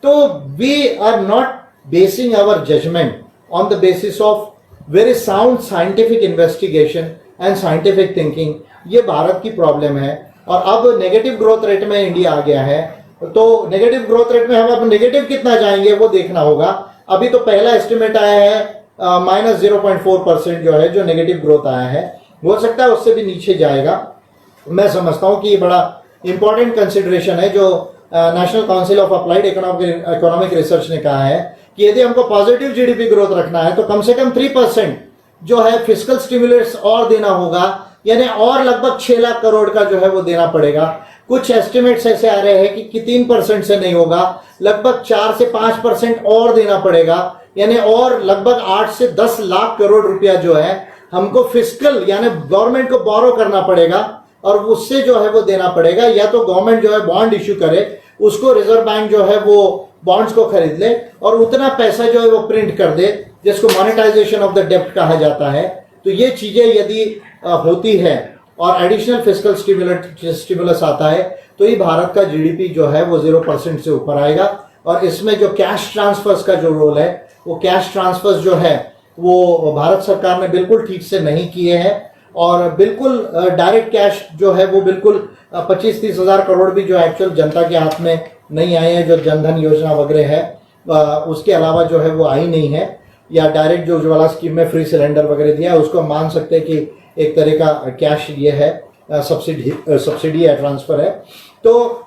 Speaker 3: तो we are not basing our judgement on the basis of very sound scientific investigation and scientific thinking. ये भारत की प्रॉब्लम है। और अब नेगेटिव ग्रोथ रेट में इंडिया आ गया है, तो नेगेटिव ग्रोथ रेट में हम अब नेगेटिव कितना जाएंगे वो देखना होगा। अभी तो पहला एस्टिमेट आया है -0.4% जो है जो नेगेटिव ग्रोथ आया है, हो सकता है उससे भी नीचे जाएगा। मैं समझता हूं कि ये बड़ा इंपॉर्टेंट कंसिडरेशन है जो national council of applied economic research ने कहा है कि यदि हमको पॉजिटिव जीडीपी ग्रोथ रखना है तो कम से कम 3% जो है फिस्कल स्टिमुलस और देना होगा, यानी और लगभग 6 लाख करोड़ का जो है वो देना पड़ेगा। कुछ एस्टिमेट्स ऐसे आ रहे हैं कि 3% से नहीं होगा, लगभग 4 से 5% और देना पड़ेगा, यानी और लगभग 8 से 10 लाख करोड़ रुपया जो है हमको फिस्कल यानी गवर्नमेंट को बोरो करना पड़ेगा और उससे जो है वो देना पड़ेगा। या तो गवर्नमेंट जो है बॉन्ड इश्यू करे, उसको रिजर्व बैंक जो है वो बॉन्ड्स को खरीद ले और उतना पैसा जो है वो प्रिंट कर दे, जिसको मॉनेटाइजेशन ऑफ द डेब्ट कहा जाता है। तो ये चीजें यदि होती है और एडिशनल फिस्कल स्टिमुलस आता है तो ये भारत का जीडीपी जो है वो 0% से ऊपर आएगा। और इसमें जो कैश ट्रांसफर्स का जो रोल है, वो कैश ट्रांसफर्स जो है वो भारत सरकार ने बिल्कुल ठीक से नहीं किए हैं और बिल्कुल डायरेक्ट कैश जो है वो बिल्कुल 25-30 हज़ार करोड़ भी जो एक्चुअल जनता के हाथ में नहीं आए हैं। जो जनधन योजना वगैरह है उसके अलावा जो है वो आई नहीं है, या डायरेक्ट जो उज्ज्वला स्कीम में फ्री सिलेंडर वगैरह दिया है उसको मान सकते हैं कि एक तरह का कैश ये है, सब्सिडी या ट्रांसफर है। तो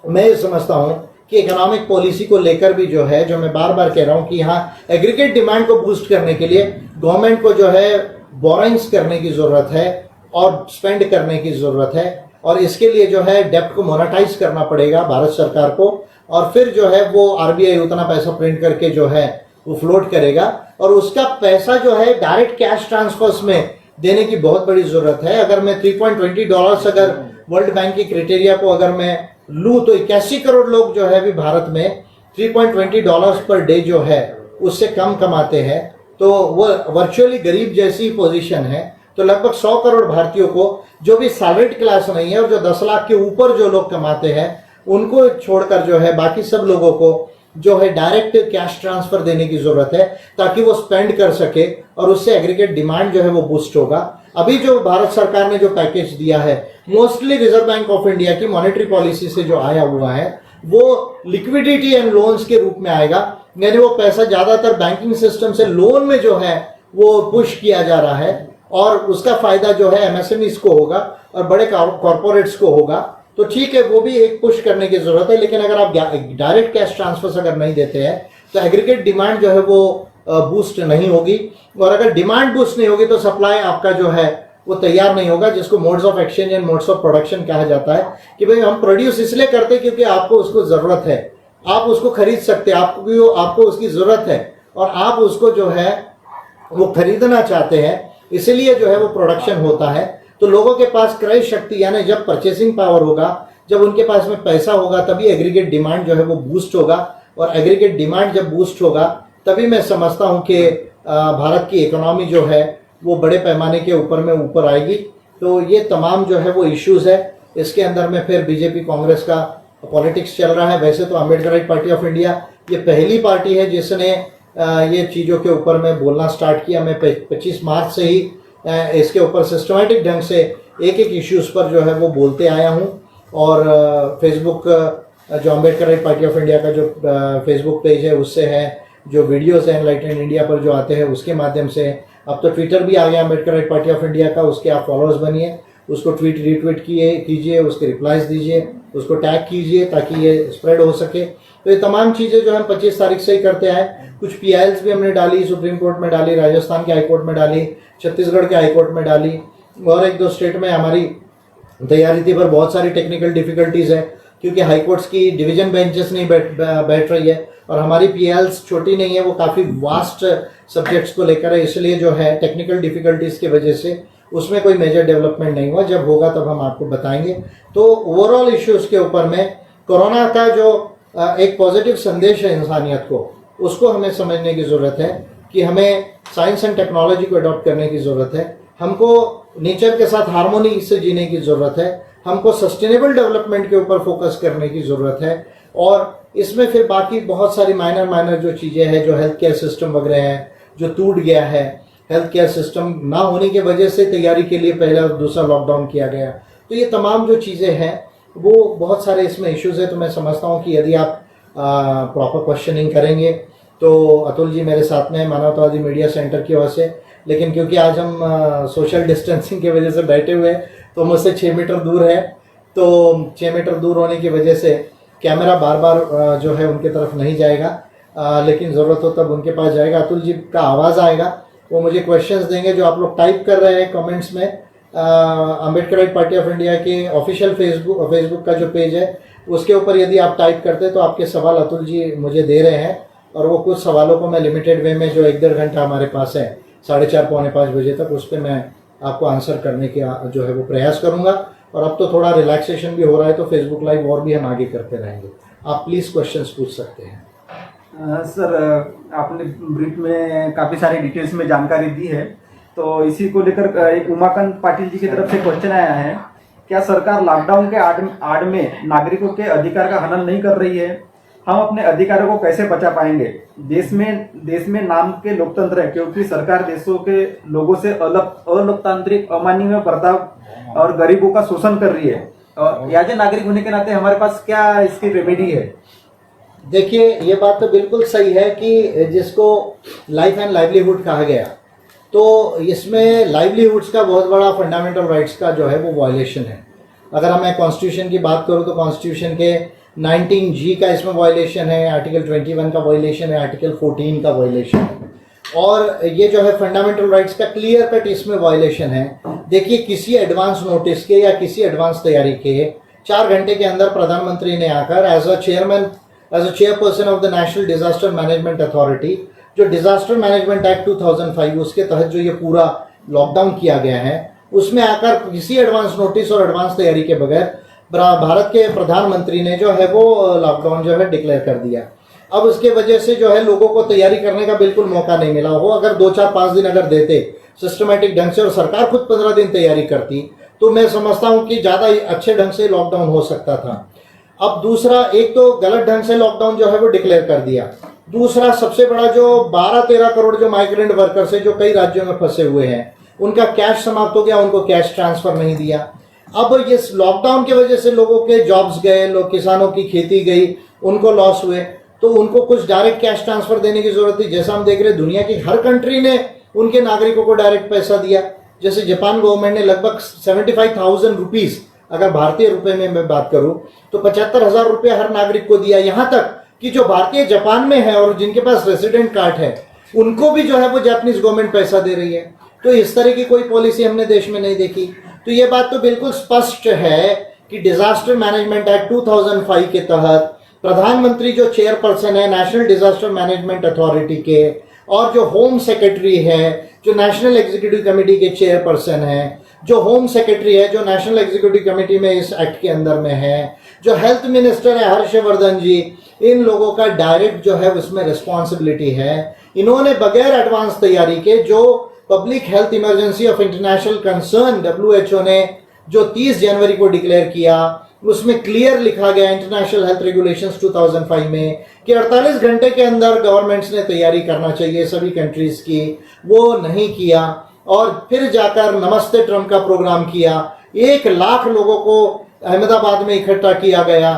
Speaker 3: मैं ये समझता हूँ कि इकोनॉमिक पॉलिसी को लेकर भी जो है, जो मैं बार बार कह रहा हूँ कि यहाँ एग्रीगेट डिमांड को बूस्ट करने के लिए गवर्नमेंट को जो है बोरिंग्स करने की ज़रूरत है और स्पेंड करने की ज़रूरत है, और इसके लिए जो है डेब्ट को मोनेटाइज करना पड़ेगा भारत सरकार को, और फिर जो है वो आरबीआई उतना पैसा प्रिंट करके जो है वो फ्लोट करेगा और उसका पैसा जो है डायरेक्ट कैश ट्रांसफर्स में देने की बहुत बड़ी ज़रूरत है। अगर मैं $3.20 अगर वर्ल्ड बैंक की क्राइटेरिया को अगर मैं लूँ तो 81 करोड़ लोग जो है अभी भारत में $3.20 पर डे जो है उससे कम कमाते हैं, तो वो वर्चुअली गरीब जैसी पोजीशन है। तो लगभग 100 करोड़ भारतीयों को जो भी सैलरीड क्लास नहीं है और जो 10 लाख के ऊपर जो लोग कमाते हैं उनको छोड़कर जो है बाकी सब लोगों को जो है डायरेक्ट कैश ट्रांसफर देने की जरूरत है ताकि वो स्पेंड कर सके और उससे एग्रीगेट डिमांड जो है वो बूस्ट होगा। अभी जो भारत सरकार ने जो पैकेज दिया है mostly reserve bank of India की मॉनेटरी पॉलिसी से जो आया हुआ है वो लिक्विडिटी एंड लोन्स के रूप में आएगा, यानी वो पैसा ज्यादातर बैंकिंग सिस्टम से लोन में जो है वो पुश किया जा रहा है और उसका फायदा जो है एमएसएमईज को होगा और बड़े कॉर्पोरेट्स को होगा। तो ठीक है, वो भी एक पुश करने की जरूरत है, लेकिन अगर आप डायरेक्ट कैश ट्रांसफर्स अगर नहीं देते हैं तो एग्रीगेट डिमांड जो है वो बूस्ट नहीं होगी, और अगर डिमांड बूस्ट नहीं होगी तो सप्लाई आपका जो है वो तैयार नहीं होगा, जिसको modes of exchange and modes of production कहा जाता है कि भाई हम प्रोड्यूस इसलिए करते हैं क्योंकि आपको उसको जरूरत है, आप उसको खरीद सकते हैं, आपको उसकी जरूरत है और आप उसको जो है वो खरीदना चाहते हैं, इसलिए जो है वो प्रोडक्शन होता है। तो लोगों के पास क्रय शक्ति यानी जब परचेसिंग पावर होगा, जब उनके पास में पैसा होगा तभी एग्रीगेट डिमांड जो है वो बूस्ट होगा, और एग्रीगेट डिमांड जब बूस्ट होगा तभी मैं समझता हूं कि भारत की इकोनॉमी जो है वो बड़े पैमाने के ऊपर आएगी। तो ये तमाम जो है वो इश्यूज है, इसके अंदर में फिर बीजेपी कांग्रेस का पॉलिटिक्स चल रहा है। वैसे तो अम्बेडकराइट पार्टी ऑफ इंडिया ये पहली पार्टी है जिसने ये चीज़ों के ऊपर में बोलना स्टार्ट किया। मैं 25 मार्च से ही इसके ऊपर सिस्टमेटिक ढंग से एक इश्यूज़ पर जो है वो बोलते आया हूँ, और फेसबुक जो अम्बेडकराइट पार्टी ऑफ इंडिया का जो फेसबुक पेज है उससे है, जो वीडियोस हैं एनलाइटन इंडिया पर जो आते हैं उसके माध्यम से, अब तो ट्विटर भी आ गया अम्बेडकराइट पार्टी ऑफ इंडिया का, उसके आप फॉलोअर्स बनिए, उसको रीट्वीट कीजिए, उसके रिप्लाइज दीजिए, उसको टैग कीजिए ताकि ये स्प्रेड हो सके। तो ये तमाम चीज़ें जो हम 25 तारीख से ही करते आए। कुछ PILs भी हमने डाली, सुप्रीम कोर्ट में डाली, राजस्थान के हाई कोर्ट में डाली, छत्तीसगढ़ के हाई कोर्ट में डाली, और एक दो स्टेट में हमारी तैयारी थी, पर बहुत सारी टेक्निकल डिफिकल्टीज़ है क्योंकि हाई कोर्ट्स की डिवीजन बेंचेस नहीं बैठ रही है, और हमारी PILs छोटी नहीं है, वो काफ़ी वास्ट सब्जेक्ट्स को लेकर है, इसलिए जो है टेक्निकल डिफिकल्टीज़ की वजह से उसमें कोई मेजर डेवलपमेंट नहीं हुआ। जब होगा तब हम आपको बताएंगे। तो ओवरऑल इश्यूज़ के ऊपर में कोरोना का जो एक पॉजिटिव संदेश है इंसानियत को, उसको हमें समझने की ज़रूरत है कि हमें साइंस एंड टेक्नोलॉजी को अडॉप्ट करने की ज़रूरत है, हमको नेचर के साथ हार्मोनी से जीने की ज़रूरत है, हमको सस्टेनेबल डेवलपमेंट के ऊपर फोकस करने की ज़रूरत है, और इसमें फिर बाकी बहुत सारी माइनर जो चीज़ें हैं, जो हेल्थ केयर सिस्टम वगैरह है जो टूट गया है, हेल्थ केयर सिस्टम ना होने की वजह से तैयारी के लिए पहला और दूसरा लॉकडाउन किया गया। तो ये तमाम जो चीज़ें हैं वो बहुत सारे इसमें इश्यूज़ है। तो मैं समझता हूँ कि यदि आप प्रॉपर क्वेश्चनिंग करेंगे तो अतुल जी मेरे साथ में मानवतावादी मीडिया सेंटर की ओर से, लेकिन क्योंकि आज हम सोशल डिस्टेंसिंग की वजह से बैठे हुए हैं तो मुझसे 6 मीटर दूर है, तो 6 मीटर दूर होने की वजह से कैमरा बार बार जो है उनके तरफ नहीं जाएगा, लेकिन ज़रूरत हो तब उनके पास जाएगा। अतुल जी का आवाज़ आएगा, वो मुझे क्वेश्चंस देंगे जो आप लोग टाइप कर रहे हैं कमेंट्स में। अम्बेडकराइट पार्टी ऑफ इंडिया के ऑफिशियल फेसबुक का जो पेज है उसके ऊपर यदि आप टाइप करते हैं तो आपके सवाल अतुल जी मुझे दे रहे हैं, और वो कुछ सवालों को मैं लिमिटेड वे में जो 1-1.5 घंटा हमारे पास है 4:30 पौने 5 बजे तक, उस पर मैं आपको आंसर करने की जो है वो प्रयास करूंगा। और अब तो थोड़ा रिलैक्सेशन भी हो रहा है तो फेसबुक लाइव और भी हम आगे करते रहेंगे। आप प्लीज़ क्वेश्चंस पूछ सकते हैं।
Speaker 2: सर, आपने ब्रीफ में काफ़ी सारी डिटेल्स में जानकारी दी है, तो इसी को लेकर एक उमाकांत पाटिल जी की तरफ से क्वेश्चन आया है, क्या सरकार लॉकडाउन के आड़ में नागरिकों के अधिकार का हनन नहीं कर रही है? हम अपने अधिकारों को कैसे बचा पाएंगे? देश में नाम के लोकतंत्र है, क्योंकि सरकार देशों के लोगों से अलोकतांत्रिक अमानवीय बर्ताव और गरीबों का शोषण कर रही है, और एज ए नागरिक होने के नाते हमारे पास क्या इसकी रेमेडी है?
Speaker 3: देखिए, ये बात तो बिल्कुल सही है कि जिसको लाइफ एंड लाइवलीहुड कहा गया, तो इसमें लाइवलीहुड्स का बहुत बड़ा फंडामेंटल राइट्स का जो है वो वायलेशन है। अगर मैं कॉन्स्टिट्यूशन की बात करूँ तो कॉन्स्टिट्यूशन के 19G का इसमें वायलेशन है, आर्टिकल 21 का वायलेशन है, आर्टिकल 14 का वायलेशन है, और ये जो है फंडामेंटल राइट्स का क्लियर कट इसमें वायलेशन है। देखिए, किसी एडवांस नोटिस के या किसी एडवांस तैयारी के 4 घंटे के अंदर प्रधानमंत्री ने आकर as a chairperson of the national disaster management authority, जो डिजास्टर मैनेजमेंट एक्ट 2005 उसके तहत जो ये पूरा लॉकडाउन किया गया है, उसमें आकर किसी एडवांस नोटिस और एडवांस तैयारी के बगैर भारत के प्रधानमंत्री ने जो है वो लॉकडाउन जो है डिक्लेयर कर दिया। अब उसके वजह से जो है लोगों को तैयारी करने का बिल्कुल मौका नहीं मिला हो। अगर 2-4-5 दिन अगर देते सिस्टमेटिक ढंग से और सरकार खुद 15 दिन तैयारी करती, तो मैं समझता हूं कि ज़्यादा अच्छे ढंग से लॉकडाउन हो सकता था। अब दूसरा, एक तो गलत ढंग से लॉकडाउन जो है वो डिक्लेयर कर दिया, दूसरा सबसे बड़ा जो 12-13 करोड़ जो माइग्रेंट वर्कर्स है जो कई राज्यों में फंसे हुए हैं, उनका कैश समाप्त हो गया, उनको कैश ट्रांसफर नहीं दिया। अब ये लॉकडाउन की वजह से लोगों के जॉब्स गए, लोग किसानों की खेती गई, उनको लॉस हुए, तो उनको कुछ डायरेक्ट कैश ट्रांसफर देने की जरूरत थी। जैसा हम देख रहे हैं दुनिया की हर कंट्री ने उनके नागरिकों को डायरेक्ट पैसा दिया। जैसे जापान गवर्नमेंट ने लगभग 75,000 रुपीज, अगर भारतीय रुपए में मैं बात करूं तो 75,000 रुपये हर नागरिक को दिया। यहाँ तक कि जो भारतीय जापान में है और जिनके पास रेसिडेंट कार्ड है उनको भी जो है वो जापानीज गवर्नमेंट पैसा दे रही है। तो इस तरह की कोई पॉलिसी हमने देश में नहीं देखी। तो ये बात तो बिल्कुल स्पष्ट है कि डिजास्टर मैनेजमेंट एक्ट 2005 के तहत प्रधानमंत्री जो चेयरपर्सन है नेशनल डिजास्टर मैनेजमेंट अथॉरिटी के, और जो होम सेक्रेटरी है जो नेशनल एग्जीक्यूटिव कमेटी के चेयरपर्सन है, जो होम सेक्रेटरी है जो नेशनल एग्जीक्यूटिव कमेटी में इस एक्ट के अंदर में है, जो हेल्थ मिनिस्टर है हर्षवर्धन जी, इन लोगों का डायरेक्ट जो है उसमें रिस्पॉन्सिबिलिटी है। इन्होंने बगैर एडवांस तैयारी के जो public health emergency of international concern WHO ने जो 30 जनवरी को डिक्लेयर किया, उसमें क्लियर लिखा गया इंटरनेशनल हेल्थ रेगुलेशंस 2005 में कि 48 घंटे के अंदर गवर्नमेंट्स ने तैयारी करना चाहिए सभी कंट्रीज की, वो नहीं किया। और फिर जाकर नमस्ते ट्रम्प का प्रोग्राम किया, 1 लाख लोगों को अहमदाबाद में इकट्ठा किया गया,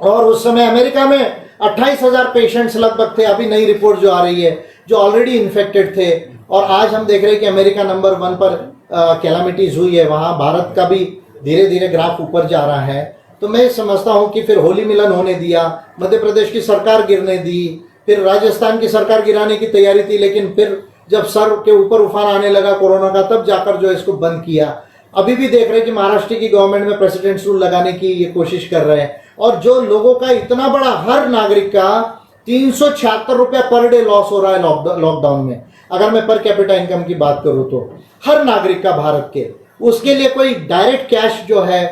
Speaker 3: और उस समय अमेरिका में 28,000 पेशेंट्स लगभग थे, अभी नई रिपोर्ट जो आ रही है, जो ऑलरेडी इन्फेक्टेड थे। और आज हम देख रहे हैं कि अमेरिका नंबर 1 पर कैलामिटीज हुई है, वहाँ भारत का भी धीरे धीरे ग्राफ ऊपर जा रहा है। तो मैं समझता हूँ कि फिर होली मिलन होने दिया, मध्य प्रदेश की सरकार गिरने दी, फिर राजस्थान की सरकार गिराने की तैयारी थी, लेकिन फिर जब सर के ऊपर उफान आने लगा कोरोना का, तब जाकर जो इसको बंद किया। अभी भी देख रहे हैं कि महाराष्ट्र की गवर्नमेंट में प्रेसिडेंट्स रूल लगाने की ये कोशिश कर रहे हैं, और जो लोगों का इतना बड़ा हर नागरिक का 376 रुपया पर डे लॉस हो रहा है लॉकडाउन में। अगर मैं पर कैपिटा इनकम की बात करूं तो हर नागरिक का भारत के, उसके लिए कोई डायरेक्ट कैश जो है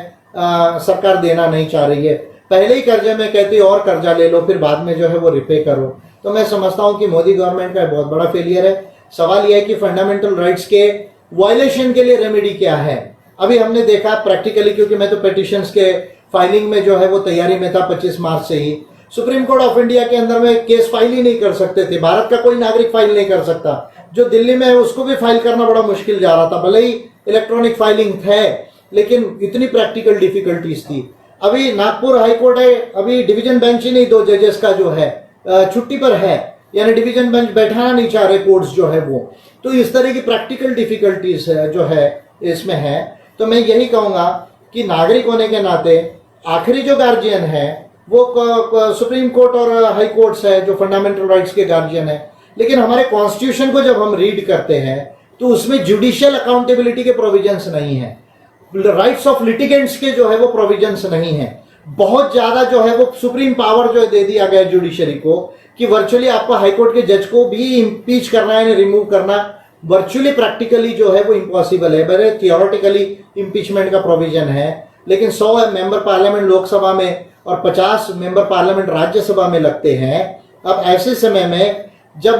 Speaker 3: सरकार देना नहीं चाह रही है। पहले ही कर्जे में कहती है और कर्जा ले लो, फिर बाद में जो है वो रिपे करो। तो मैं समझता हूं कि मोदी गवर्नमेंट का बहुत बड़ा फेलियर है। सवाल यह है कि फंडामेंटल राइट्स के वायलेशन के लिए रेमेडी क्या है। अभी हमने देखा प्रैक्टिकली, क्योंकि मैं तो पेटिशंस के फाइलिंग में जो है वो तैयारी में था 25 मार्च से ही। सुप्रीम कोर्ट ऑफ इंडिया के अंदर में केस फाइल ही नहीं कर सकते थे, भारत का कोई नागरिक फाइल नहीं कर सकता। जो दिल्ली में है उसको भी फाइल करना बड़ा मुश्किल जा रहा था, भले ही इलेक्ट्रॉनिक फाइलिंग है, लेकिन इतनी प्रैक्टिकल डिफिकल्टीज थी। अभी नागपुर हाईकोर्ट है, अभी डिवीजन बेंच ही नहीं 2 जजेस का जो है छुट्टी पर है, यानी डिवीजन बेंच बैठाना नहीं चाह रहे कोर्ट्स जो है वो। तो इस तरह की प्रैक्टिकल डिफिकल्टीज जो है इसमें है। तो मैं यही कहूंगा कि नागरिक होने के नाते आखिरी जो गार्जियन है वो सुप्रीम कोर्ट और हाई कोर्ट्स है जो फंडामेंटल राइट्स के गार्जियन है। लेकिन हमारे कॉन्स्टिट्यूशन को जब हम रीड करते हैं तो उसमें जुडिशियल अकाउंटेबिलिटी के प्रोविजंस नहीं है, राइट्स ऑफ लिटिगेंट्स के जो है वो प्रोविजंस नहीं है। बहुत ज्यादा जो है वो सुप्रीम पावर जो दे दिया गया जुडिशरी को कि वर्चुअली आपको हाईकोर्ट के जज को भी इम्पीच करना है, रिमूव करना वर्चुअली प्रैक्टिकली जो है वो इम्पॉसिबल है। बड़े थियोरेटिकली इम्पीचमेंट का प्रोविजन है, लेकिन 100 मेंबर पार्लियामेंट लोकसभा में और 50 मेंबर पार्लियामेंट राज्यसभा में लगते हैं। अब ऐसे समय में जब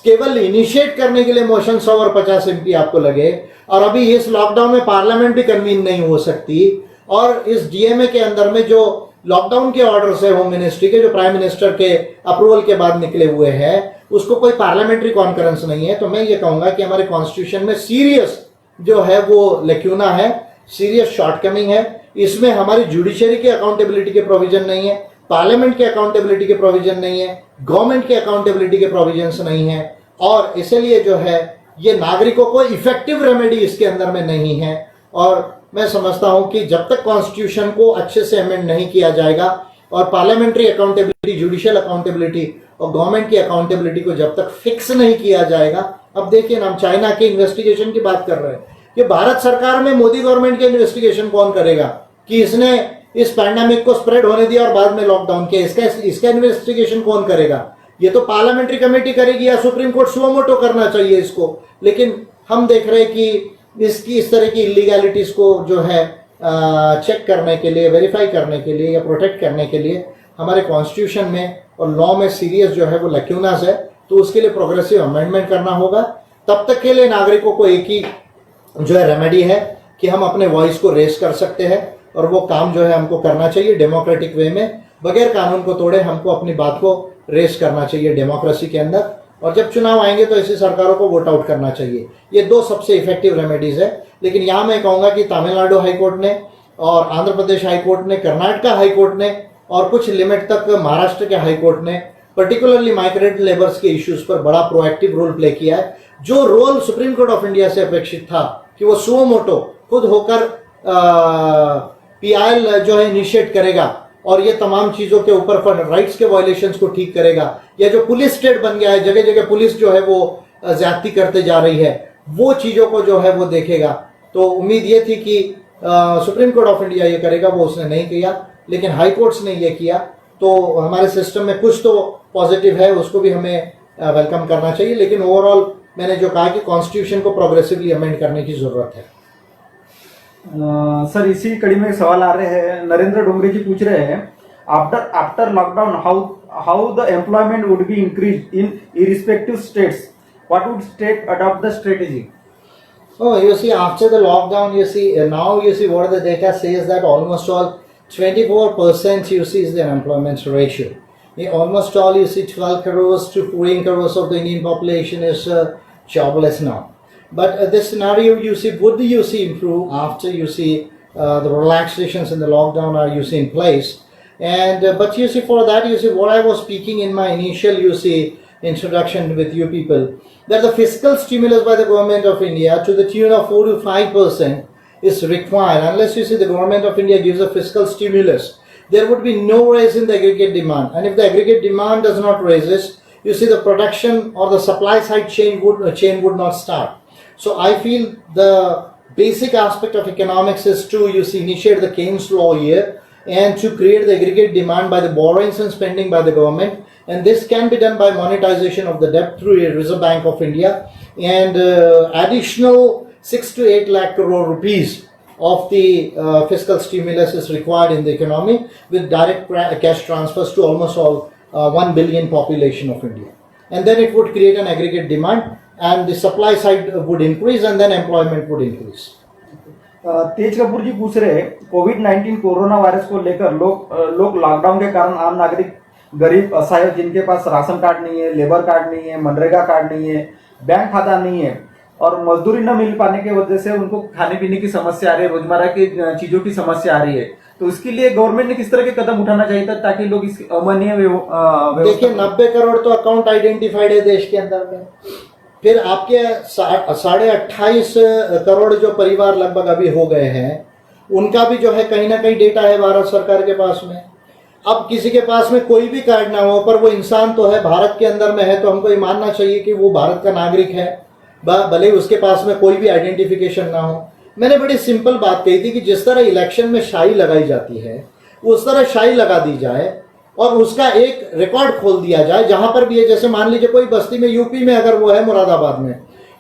Speaker 3: केवल इनिशिएट करने के लिए मोशन 100 और 50 एमपी आपको लगे, और अभी इस लॉकडाउन में पार्लियामेंट भी कन्वीन नहीं हो सकती, और इस डीएमए के अंदर में जो लॉकडाउन के ऑर्डर्स है होम मिनिस्ट्री के जो प्राइम मिनिस्टर के अप्रूवल के बाद निकले हुए हैं, उसको कोई पार्लियामेंट्री कॉन्फ्रेंस नहीं है। तो मैं ये कहूंगा कि हमारे कॉन्स्टिट्यूशन में सीरियस जो है वो लेक्यूना है, सीरियस शॉर्टकमिंग है। इसमें हमारी जुडिशरी के अकाउंटेबिलिटी के प्रोविजन नहीं है, पार्लियामेंट के अकाउंटेबिलिटी के प्रोविजन नहीं है, गवर्नमेंट के अकाउंटेबिलिटी के प्रोविजंस नहीं है, और इसलिए जो है ये नागरिकों को इफेक्टिव रेमेडी इसके अंदर में नहीं है। और मैं समझता हूं कि जब तक कॉन्स्टिट्यूशन को अच्छे से अमेंड नहीं किया जाएगा और पार्लियामेंटरी अकाउंटेबिलिटी, जुडिशियल अकाउंटेबिलिटी और गवर्नमेंट की अकाउंटेबिलिटी को जब तक फिक्स नहीं किया जाएगा। अब देखिए ना, हम चाइना के इन्वेस्टिगेशन की बात कर रहे हैं कि भारत सरकार में मोदी गवर्नमेंट के इन्वेस्टिगेशन कौन करेगा कि इसने इस पैंडेमिक को स्प्रेड होने दिया और बाद में लॉकडाउन किया, इसका इन्वेस्टिगेशन कौन करेगा? ये तो पार्लियामेंट्री कमेटी करेगी या सुप्रीम कोर्ट सुओ मोटो करना चाहिए इसको। लेकिन हम देख रहे हैं कि इसकी इस तरह की इलीगैलिटीज को जो है चेक करने के लिए, वेरीफाई करने के लिए या प्रोटेक्ट करने के लिए हमारे कॉन्स्टिट्यूशन में और लॉ में सीरियस जो है वो लैक्यूनास है। तो उसके लिए प्रोग्रेसिव अमेंडमेंट करना होगा। तब तक के लिए नागरिकों को एक ही जो है रेमेडी है कि हम अपने वॉइस को रेस कर सकते हैं, और वो काम जो है हमको करना चाहिए डेमोक्रेटिक वे में, बगैर कानून को तोड़े हमको अपनी बात को रेस करना चाहिए डेमोक्रेसी के अंदर। और जब चुनाव आएंगे तो ऐसी सरकारों को वोट आउट करना चाहिए। ये दो सबसे इफेक्टिव रेमेडीज है। लेकिन यहाँ मैं कहूँगा कि तमिलनाडु हाईकोर्ट ने और आंध्र प्रदेश हाईकोर्ट ने, कर्नाटका हाईकोर्ट ने और कुछ लिमिट तक महाराष्ट्र के हाईकोर्ट ने पर्टिकुलरली माइग्रेंट लेबर्स के इश्यूज पर बड़ा प्रोएक्टिव रोल प्ले किया है। जो role supreme court of India से अपेक्षित था कि वो सुओ मोटो खुद होकर पीआईएल जो है इनिशिएट करेगा और ये तमाम चीजों के ऊपर राइट्स के वायलेशंस को ठीक करेगा, या जो पुलिस स्टेट बन गया है, जगह जगह पुलिस जो है वो ज्यादती करते जा रही है, वो चीजों को जो है वो देखेगा। तो उम्मीद ये थी कि सुप्रीम कोर्ट ऑफ इंडिया ये करेगा, वो उसने नहीं किया, लेकिन हाई कोर्ट्स ने ये किया। तो हमारे सिस्टम में कुछ तो पॉजिटिव है, उसको भी हमें वेलकम करना चाहिए। लेकिन ओवरऑल मैंने जो कहा कि कॉन्स्टिट्यूशन को प्रोग्रेसिवली अमेंड करने की जरूरत है।
Speaker 2: सर, इसी कड़ी में सवाल आ रहे हैं, नरेंद्र डोंगरे जी पूछ रहे हैं, after lockdown how the employment would be increase in irrespective states, what would state adopt the strategy?
Speaker 3: Oh, you see, after the lockdown, you see, now you see what the data says that almost all 24% you see is the unemployment ratio. Almost all you see 12 crores to 14 crores of the Indian population is jobless now. But this scenario you see, would you see improve after you see the relaxations in the lockdown are you see in place? And but you see for that you see what I was speaking in my initial you see introduction with you people, that the fiscal stimulus by the government of India to the tune of 4 to 5% is required. Unless you see the government of India gives a fiscal stimulus, there would be no rise in the aggregate demand. And if the aggregate demand does not rises, you see the production or the supply side chain would not start. So I feel the basic aspect of economics is to you see initiate the Keynes law here and to create the aggregate demand by the borrowings and spending by the government. And this can be done by monetization of the debt through the Reserve Bank of India, and additional 6 to 8 lakh crore rupees of the fiscal stimulus is required in the economy, with direct cash transfers to almost all 1 billion population of India. And then it would create an aggregate demand, and the supply side would increase, and then employment would increase.
Speaker 2: तेज कपूर जी पूछ रहे हैं, कोविड-19 corona virus को लेकर लोग lockdown के कारण आम नागरिक, गरीब असहाय जिनके पास राशन कार्ड नहीं है, लेबर कार्ड नहीं है, मनरेगा कार्ड नहीं है, बैंक खाता नहीं है और मजदूरी न मिल पाने की वजह से उनको खाने पीने की समस्या आ रही है, रोजमर्रा की चीजों की समस्या आ रही है, तो इसके लिए गवर्नमेंट ने किस तरह के कदम उठाना चाहिए था ताकि लोग इस अमान्य
Speaker 3: देखिए 90 करोड़ तो अकाउंट आइडेंटिफाइड है देश के अंदर में, फिर आपके 28.5 करोड़ जो परिवार लगभग अभी हो गए हैं, उनका भी जो है कहीं ना कहीं डेटा है भारत सरकार के पास में। अब किसी के पास में कोई भी कार्ड ना हो पर वो इंसान तो है, भारत के अंदर में है, तो हमको ये मानना चाहिए कि वो भारत का नागरिक है, भले उसके पास में कोई भी आइडेंटिफिकेशन ना हो। मैंने बड़ी सिंपल बात कही थी कि जिस तरह इलेक्शन में शाई लगाई जाती है उस तरह शाई लगा दी जाए और उसका एक रिकॉर्ड खोल दिया जाए। जहां पर भी है, जैसे मान लीजिए कोई बस्ती में, यूपी में अगर वो है मुरादाबाद में,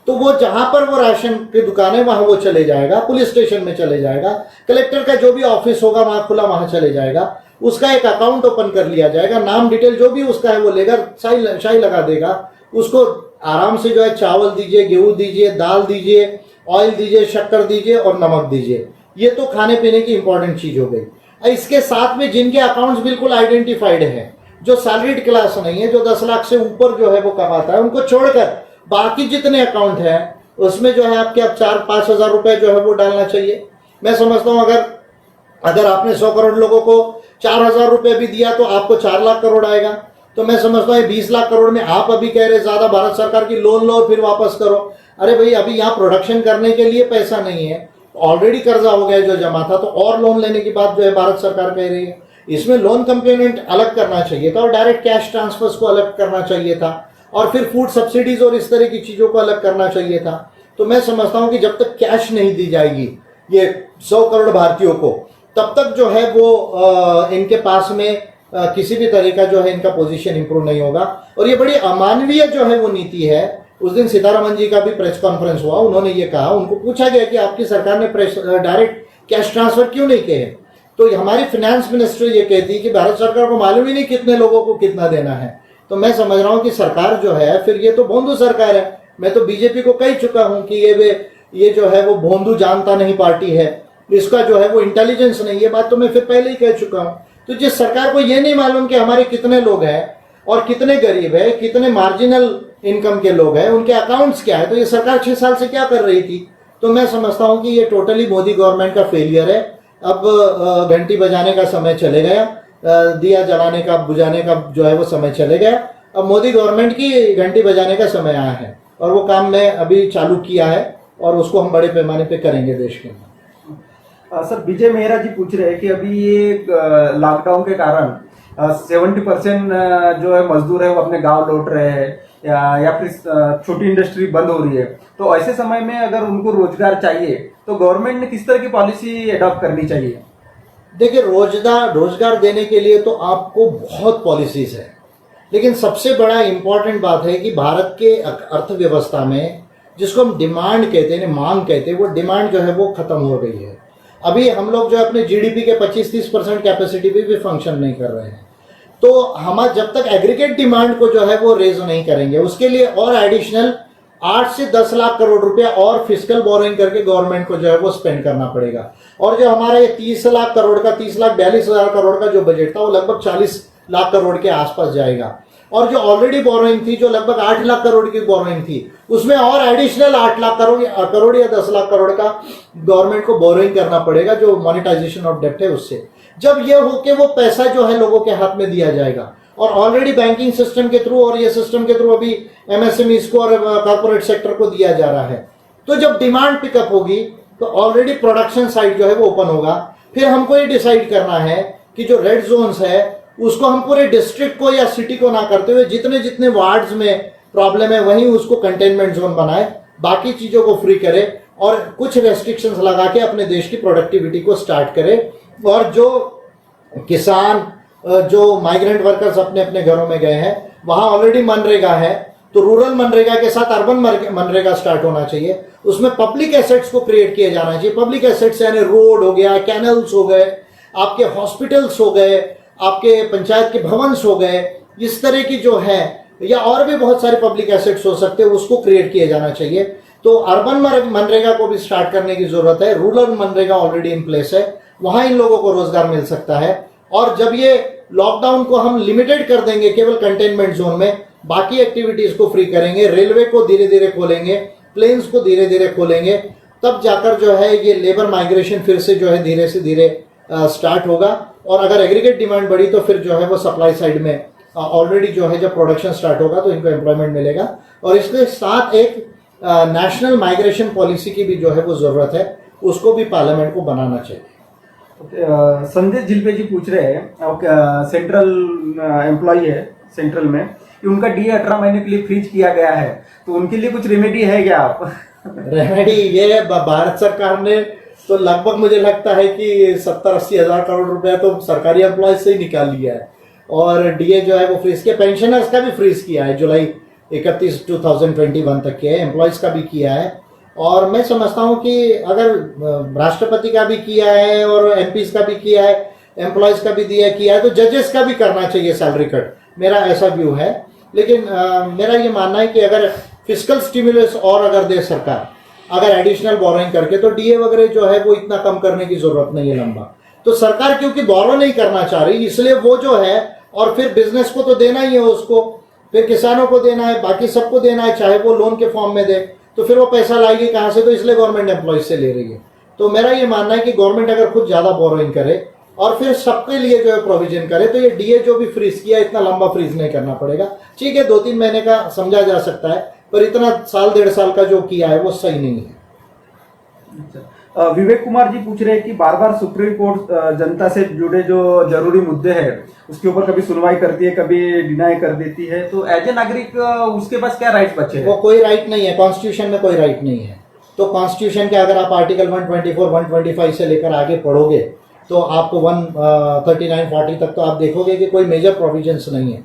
Speaker 3: तो वो जहां पर वो राशन की दुकान है वहां वो चले जाएगा, पुलिस स्टेशन में चले जाएगा, कलेक्टर का जो भी ऑफिस होगा वहां खुला वहां चले जाएगा, उसका एक अकाउंट ओपन कर लिया जाएगा, नाम डिटेल जो भी उसका है वो लेकर शाई लगा देगा। उसको आराम से जो है चावल दीजिए, गेहूं दीजिए, दाल दीजिए, ऑयल दीजिए, शक्कर दीजिए और नमक दीजिए। ये तो खाने पीने की इंपॉर्टेंट चीज हो गई। इसके साथ में जिनके अकाउंट्स बिल्कुल आइडेंटिफाइड हैं, जो सैलरीड क्लास नहीं है, जो 10 लाख से ऊपर जो है वो कमाता है, उनको छोड़कर बाकी जितने अकाउंट हैं उसमें जो है आपके अब 4-5 हजार रुपए जो है वो डालना चाहिए। मैं समझता हूं अगर आपने 100 करोड़ लोगों को 4,000 रुपए भी दिया तो आपको 4 लाख करोड़ आएगा। तो मैं समझता हूँ 20 लाख करोड़ में आप अभी कह रहे ज्यादा भारत सरकार की लोन लो और फिर वापस करो। अरे भाई, अभी यहाँ प्रोडक्शन करने के लिए पैसा नहीं है, ऑलरेडी कर्जा हो गया जो जमा था, तो और लोन लेने की बात जो है भारत सरकार कह रही है। इसमें लोन कंपोनेंट अलग करना चाहिए था और डायरेक्ट कैश ट्रांसफर्स को अलग करना चाहिए था और फिर फूड सब्सिडीज और इस तरह की चीजों को अलग करना चाहिए था। तो मैं समझता हूं कि जब तक कैश नहीं दी जाएगी ये 100 करोड़ भारतीयों को, तब तक जो है वो इनके पास में किसी भी तरह का जो है इनका पोजीशन इंप्रूव नहीं होगा। और ये बड़ी अमानवीय जो है वो नीति है। उस दिन सीतारमन जी का भी प्रेस कॉन्फ्रेंस हुआ, उन्होंने ये कहा, उनको पूछा गया कि आपकी सरकार ने डायरेक्ट कैश ट्रांसफर क्यों नहीं किए, तो हमारी फाइनेंस मिनिस्टर ये कहती है कि भारत सरकार को मालूम ही नहीं कितने लोगों को कितना देना है। तो मैं समझ रहा हूं कि सरकार जो है फिर ये तो भोंदू सरकार है। मैं तो बीजेपी को कह चुका हूं कि ये जो है वो भोंदू जानता नहीं पार्टी है, इसका जो है वो इंटेलिजेंस नहीं, ये बात तो मैं फिर पहले ही कह चुका हूं। तो जिस सरकार को ये नहीं मालूम कि हमारे कितने लोग हैं और कितने गरीब है, कितने मार्जिनल इनकम के लोग हैं, उनके अकाउंट्स क्या है, तो ये सरकार 6 साल से क्या कर रही थी। तो मैं समझता हूं कि ये टोटली मोदी गवर्नमेंट का फेलियर है। अब घंटी बजाने का समय चले गया, दिया जलाने का बुझाने का जो है वो समय चले गया। अब मोदी गवर्नमेंट की घंटी बजाने का समय आया है और वो काम मैं अभी चालू किया है और उसको हम बड़े पैमाने पे करेंगे देश के अंदर।
Speaker 2: सर, विजय मेहरा जी पूछ रहे हैं कि अभी ये लॉकडाउन के कारण 70% जो है मजदूर है वो अपने गांव लौट रहे हैं या फिर छोटी इंडस्ट्री बंद हो रही है, तो ऐसे समय में अगर उनको रोजगार चाहिए तो गवर्नमेंट ने किस तरह की पॉलिसी अडॉप्ट करनी चाहिए?
Speaker 3: देखिए, रोजगार देने के लिए तो आपको बहुत पॉलिसीज है, लेकिन सबसे बड़ा इंपॉर्टेंट बात है कि भारत के अर्थव्यवस्था में जिसको हम डिमांड कहते हैं, मांग कहते हैं, वो डिमांड जो है वो खत्म हो गई है। अभी हम लोग जो अपने जीडीपी के 25-30% कैपेसिटी पे भी फंक्शन नहीं कर रहे हैं। तो हम जब तक एग्रीगेट डिमांड को जो है वो रेज नहीं करेंगे, उसके लिए और एडिशनल 8 से 10 लाख करोड़ रुपया और फिस्कल बोरिंग करके गवर्नमेंट को जो है वो स्पेंड करना पड़ेगा। और जो हमारा ये 30 लाख करोड़ का 30,42,000 करोड़ का जो बजट था वो लगभग 40 लाख करोड़ के आसपास जाएगा। और जो ऑलरेडी बोरिंग थी, जो लगभग 8 लाख करोड़ की बोरिंग थी, उसमें और एडिशनल 8 लाख करोड़ या 10 लाख करोड़ का गवर्नमेंट को बोरिंग करना पड़ेगा, जो मोनेटाइजेशन ऑफ डेब्ट है उससे। जब ये हो के वो पैसा जो है लोगों के हाथ में दिया जाएगा, और ऑलरेडी बैंकिंग सिस्टम के थ्रू और ये सिस्टम के थ्रू अभी एमएसएमईज को और कॉर्पोरेट सेक्टर को दिया जा रहा है, तो जब डिमांड पिकअप होगी तो ऑलरेडी प्रोडक्शन साइड जो है वो ओपन होगा। फिर हमको ये डिसाइड करना है कि जो रेड जोन्स है उसको हम पूरे डिस्ट्रिक्ट को या सिटी को ना करते हुए जितने जितने वार्ड्स में प्रॉब्लम है वहीं उसको कंटेनमेंट जोन बनाए, बाकी चीजों को फ्री करे और कुछ रेस्ट्रिक्शंस लगा के अपने देश की प्रोडक्टिविटी को स्टार्ट करे। और जो किसान, जो माइग्रेंट वर्कर्स अपने अपने घरों में गए हैं, वहां ऑलरेडी मनरेगा है, तो रूरल मनरेगा के साथ अर्बन मनरेगा स्टार्ट होना चाहिए। उसमें पब्लिक एसेट्स को क्रिएट किया जाना चाहिए। पब्लिक एसेट्स यानी रोड हो गया, कैनल्स हो गए, आपके हॉस्पिटल्स हो गए, आपके पंचायत के भवन्स हो गए, इस तरह की जो है, या और भी बहुत सारे पब्लिक एसेट्स हो सकते हैं, उसको क्रिएट किया जाना चाहिए। तो अर्बन मनरेगा को भी स्टार्ट करने की जरूरत है। Rural MNREGA already in place है, वहां इन लोगों को रोजगार मिल सकता है। और जब ये लॉकडाउन को हम लिमिटेड कर देंगे केवल कंटेनमेंट जोन में, बाकी एक्टिविटीज को फ्री करेंगे, रेलवे को धीरे धीरे खोलेंगे, प्लेन्स को धीरे धीरे खोलेंगे, तब जाकर जो है ये लेबर माइग्रेशन फिर से जो है धीरे से धीरे स्टार्ट होगा। और अगर एग्रीगेट डिमांड बढ़ी तो फिर जो है वो सप्लाई साइड में ऑलरेडी जो है जब प्रोडक्शन स्टार्ट होगा तो इनको एम्प्लॉयमेंट मिलेगा। और इसके साथ एक नेशनल माइग्रेशन पॉलिसी की भी जो है वो जरूरत है, उसको भी पार्लियामेंट को बनाना चाहिए।
Speaker 2: संदेश जिलपे जी पूछ रहे हैं, सेंट्रल एम्प्लॉय है सेंट्रल में, कि उनका डीए 18 महीने के लिए फ्रीज किया गया है, तो उनके लिए कुछ रेमेडी है क्या आप?
Speaker 3: रेमेडी ये भारत सरकार ने तो लगभग मुझे लगता है कि 70-80 हज़ार करोड़ रुपया तो सरकारी एम्प्लॉय से ही निकाल लिया है, और डीए जो है वो फ्रीज किया, पेंशनर्स का भी फ्रीज किया है जुलाई 31, 2021 तक के, एम्प्लॉयज़ का भी किया है। और मैं समझता हूँ कि अगर राष्ट्रपति का भी किया है और एमपीज का भी किया है, एम्प्लॉयज़ का भी किया है, तो जजेस का भी करना चाहिए सैलरी कट, मेरा ऐसा व्यू है। लेकिन मेरा ये मानना है कि अगर फिस्कल स्टिमुलस और अगर दे सरकार, अगर एडिशनल बोरोइंग करके, तो डीए वगैरह जो है वो इतना कम करने की जरूरत नहीं है लंबा। तो सरकार क्योंकि बोरो नहीं करना चाह रही, इसलिए वो जो है, और फिर बिजनेस को तो देना ही है उसको, फिर किसानों को देना है, बाकी सबको देना है, चाहे वो लोन के फॉर्म में दे, तो फिर वो पैसा लाएगी कहाँ से? तो इसलिए गवर्नमेंट एम्प्लॉयज से ले रही है। तो मेरा ये मानना है कि गवर्नमेंट अगर खुद ज़्यादा बोरोइंग करे और फिर सबके लिए जो है प्रोविजन करे, तो ये डीए जो भी फ्रीज किया इतना लंबा फ्रीज नहीं करना पड़ेगा। ठीक है, 2-3 महीने का समझा जा सकता है, पर इतना साल 1.5 साल का जो किया है वो सही नहीं है।
Speaker 2: विवेक कुमार जी पूछ रहे हैं कि बार बार सुप्रीम कोर्ट जनता से जुड़े जो जरूरी मुद्दे हैं उसके ऊपर कभी सुनवाई करती है, कभी डिनाई कर देती है, तो एज ए नागरिक उसके पास क्या राइट्स बचे हैं?
Speaker 3: वो कोई राइट नहीं है, कॉन्स्टिट्यूशन में कोई राइट नहीं है। तो कॉन्स्टिट्यूशन के अगर आप आर्टिकल 124, 125 से लेकर आगे पढ़ोगे तो आपको 139, 40 तक तो आप देखोगे कि कोई मेजर प्रोविजंस नहीं है।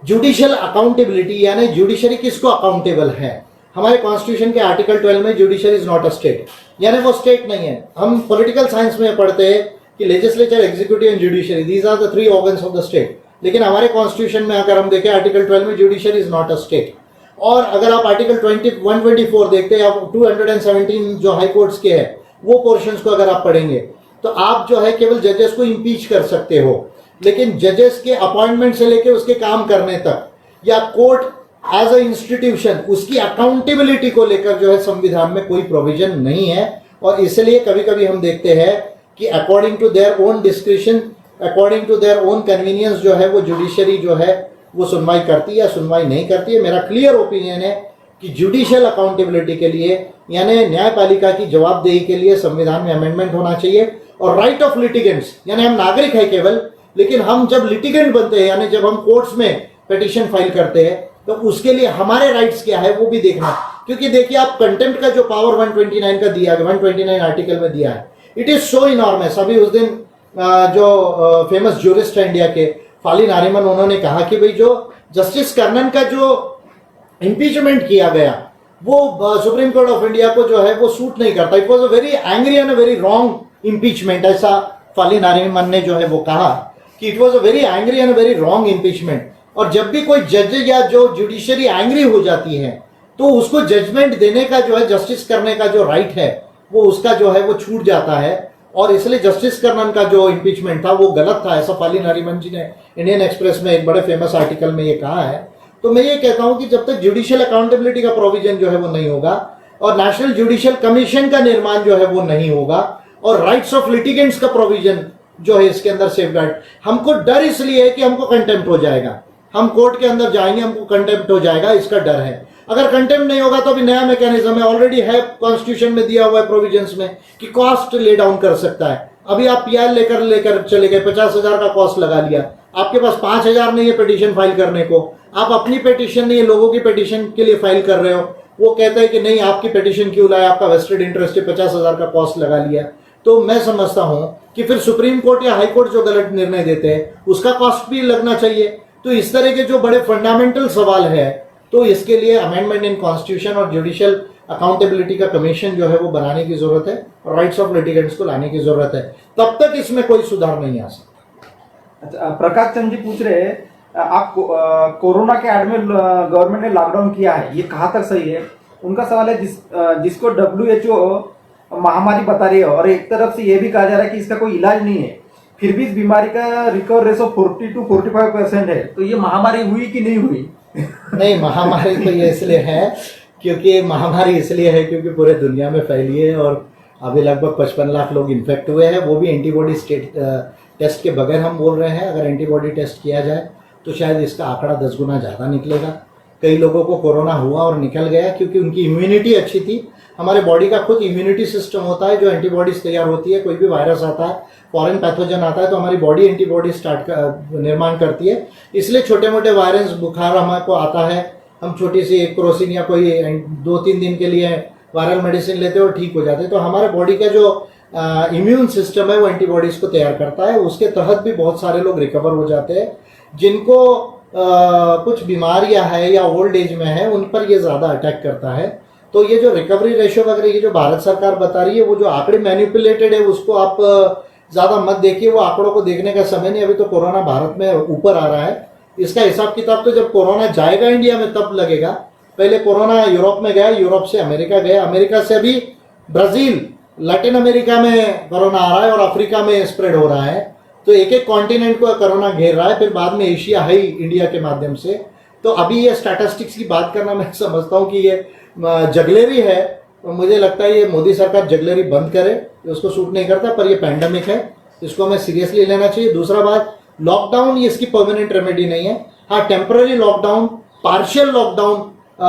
Speaker 3: जुडिशियल अकाउंटेबिलिटी, यानी जुडिशरी किसको अकाउंटेबल है, हमारे कॉन्स्टिट्यूशन के आर्टिकल 12 में judiciary is not a state, यानी वो स्टेट नहीं है। हम पॉलिटिकल साइंस में पढ़ते हैं कि legislature, executive and judiciary, these are the 3 organs of the state, लेकिन हमारे कॉन्स्टिट्यूशन में अगर हम देखें आर्टिकल 12 में judiciary is not a state. और अगर आप आर्टिकल 124 देखते हैं, आप 217 जो हाई कोर्ट्स के हैं वो पोर्शंस को अगर आप पढ़ेंगे तो आप जो है केवल जजेस को इम्पीच कर सकते हो, लेकिन जजेस के अपॉइंटमेंट से लेकर उसके काम करने तक, या कोर्ट एज अ इंस्टीट्यूशन उसकी अकाउंटेबिलिटी को लेकर जो है संविधान में कोई प्रोविजन नहीं है। और इसलिए कभी कभी हम देखते हैं कि according to their own discretion, according to their own convenience जो है वो जुडिशरी जो है वो सुनवाई करती है या सुनवाई नहीं करती है। मेरा क्लियर ओपिनियन है कि जुडिशियल अकाउंटेबिलिटी के लिए, यानी न्यायपालिका की जवाबदेही के लिए संविधान में अमेंडमेंट होना चाहिए। और राइट ऑफ लिटिगेंट्स, यानी हम नागरिक है केवल, लेकिन हम जब लिटिगेंट बनते हैं, यानी जब हम कोर्ट्स में पिटीशन फाइल करते हैं, तो उसके लिए हमारे राइट्स क्या है वो भी देखना। क्योंकि देखिए, आप कंटेम्प्ट का जो पावर 129 का दिया है, 129 आर्टिकल में दिया है, इट इज सो इनॉर्मस। अभी उस दिन जो फेमस ज्यूरिस्ट है इंडिया के फाली नारिमन, उन्होंने कहा कि भाई जो जस्टिस कर्नन का जो इम्पीचमेंट किया गया वो सुप्रीम कोर्ट ऑफ इंडिया को जो है वो सूट नहीं करता। It was a very angry and a very wrong impeachment, ऐसा फाली नारिमन ने जो है वो कहा कि it was a very angry and very wrong impeachment. और जब भी कोई जज या जो जुडिशरी एंग्री हो जाती है तो उसको जजमेंट देने का जो है, जस्टिस करने का जो राइट है वो उसका जो है वो छूट जाता है। और इसलिए जस्टिस कर्नन का जो इम्पीचमेंट था वो गलत था, ऐसा फाली नारिमन जी ने इंडियन एक्सप्रेस में एक बड़े फेमस आर्टिकल में ये कहा है। तो मैं ये कहता हूं कि जब तक जुडिशियल अकाउंटेबिलिटी का प्रोविजन जो है वो नहीं होगा और नेशनल जुडिशियल कमीशन का निर्माण जो है वो नहीं होगा और राइट्स ऑफ लिटिगेंट्स का प्रोविजन जो है इसके अंदर सेफगार्ड, हमको डर इसलिए है कि हमको कंटेम्प्ट हो जाएगा, हम कोर्ट के अंदर जाएंगे हमको कंटेम्प्ट हो जाएगा, इसका डर है। अगर कंटेम्प्ट नहीं होगा तो अभी नया मैकेनिज्म है, ऑलरेडी है कॉन्स्टिट्यूशन में दिया हुआ है प्रोविजंस में कि कॉस्ट ले डाउन कर सकता है। अभी आप पीआर लेकर चले गए, 50,000 का कॉस्ट लगा लिया, आपके पास 5,000 नहीं है पिटीशन फाइल करने को, आप अपनी पिटीशन नहीं है लोगों की पिटीशन के लिए फाइल कर रहे हो, वो कहता है कि नहीं आपकी पिटीशन क्यों लाए, आपका वेस्टेड इंटरेस्ट है, 50,000 का कॉस्ट लगा लिया। तो मैं समझता हूं कि फिर सुप्रीम कोर्ट या हाई कोर्ट जो गलत निर्णय देते हैं उसका कॉस्ट भी लगना चाहिए। तो इस तरह के जो बड़े फंडामेंटल सवाल है, तो इसके लिए अमेंडमेंट इन कॉन्स्टिट्यूशन और जुडिशियल अकाउंटेबिलिटी का कमीशन जो है वो बनाने की जरूरत है और राइट्स ऑफ लिटिगेंट्स को लाने की जरूरत है, तब तक इसमें कोई सुधार नहीं आ सकता।
Speaker 2: अच्छा, प्रकाश चंद जी पूछ रहे हैं, आप कोरोना के आड़ में गवर्नमेंट ने लॉकडाउन किया है, ये कहाँ तक सही है? उनका सवाल है जिसको WHO महामारी बता रही है और एक तरफ से ये भी कहा जा रहा है कि इसका कोई इलाज नहीं है, फिर भी इस बीमारी का रिकवर रेशो 40 to 45% है, तो ये महामारी हुई कि नहीं हुई?
Speaker 3: नहीं, महामारी तो ये इसलिए है क्योंकि पूरे दुनिया में फैली है और अभी लगभग 55 लाख लोग इन्फेक्ट हुए हैं, वो भी एंटीबॉडी टेस्ट के बगैर हम बोल रहे हैं। अगर एंटीबॉडी टेस्ट किया जाए तो शायद इसका आंकड़ा 10 गुना ज़्यादा निकलेगा। कई लोगों को कोरोना हुआ और निकल गया क्योंकि उनकी इम्यूनिटी अच्छी थी, हमारे बॉडी का खुद इम्यूनिटी सिस्टम होता है, जो एंटीबॉडीज तैयार होती है। कोई भी वायरस आता है, फॉरेन पैथोजन आता है, तो हमारी बॉडी एंटीबॉडी निर्माण करती है। इसलिए छोटे मोटे वायरस बुखार हमारे आता है, हम छोटी सी एक क्रोसिन या कोई 2-3 दिन के लिए वायरल मेडिसिन लेते हैं और ठीक हो जाते हैं। तो हमारे बॉडी का जो इम्यून सिस्टम है वो एंटीबॉडीज को तैयार करता है। उसके तहत भी बहुत सारे लोग रिकवर हो जाते हैं। जिनको कुछ बीमारियां है या ओल्ड एज में है, उन पर ये ज़्यादा अटैक करता है। तो ये जो रिकवरी रेशियो वगैरह ये जो भारत सरकार बता रही है, वो जो आंकड़े मैनिपुलेटेड है उसको आप ज़्यादा मत देखिए। वो आंकड़ों को देखने का समय नहीं। अभी तो कोरोना भारत में ऊपर आ रहा है। इसका हिसाब किताब तो जब कोरोना जाएगा इंडिया में तब लगेगा। पहले कोरोना यूरोप में गया, यूरोप से अमेरिका गया, अमेरिका से अभी ब्राज़ील, लैटिन अमेरिका में कोरोना आ रहा है और अफ्रीका में स्प्रेड हो रहा है। तो एक एक कॉन्टिनेंट को कोरोना घेर रहा है। फिर बाद में एशिया है ही इंडिया के माध्यम से। तो अभी ये स्टैटिस्टिक्स की बात करना मैं समझता हूँ कि ये जगलेरी है। मुझे लगता है ये मोदी सरकार जगलेरी बंद करे, उसको सूट नहीं करता। पर ये पैंडेमिक है, इसको हमें सीरियसली लेना चाहिए। दूसरा बात, लॉकडाउन ये इसकी परमानेंट रेमेडी नहीं है। हाँ, टेम्पररी लॉकडाउन, पार्शियल लॉकडाउन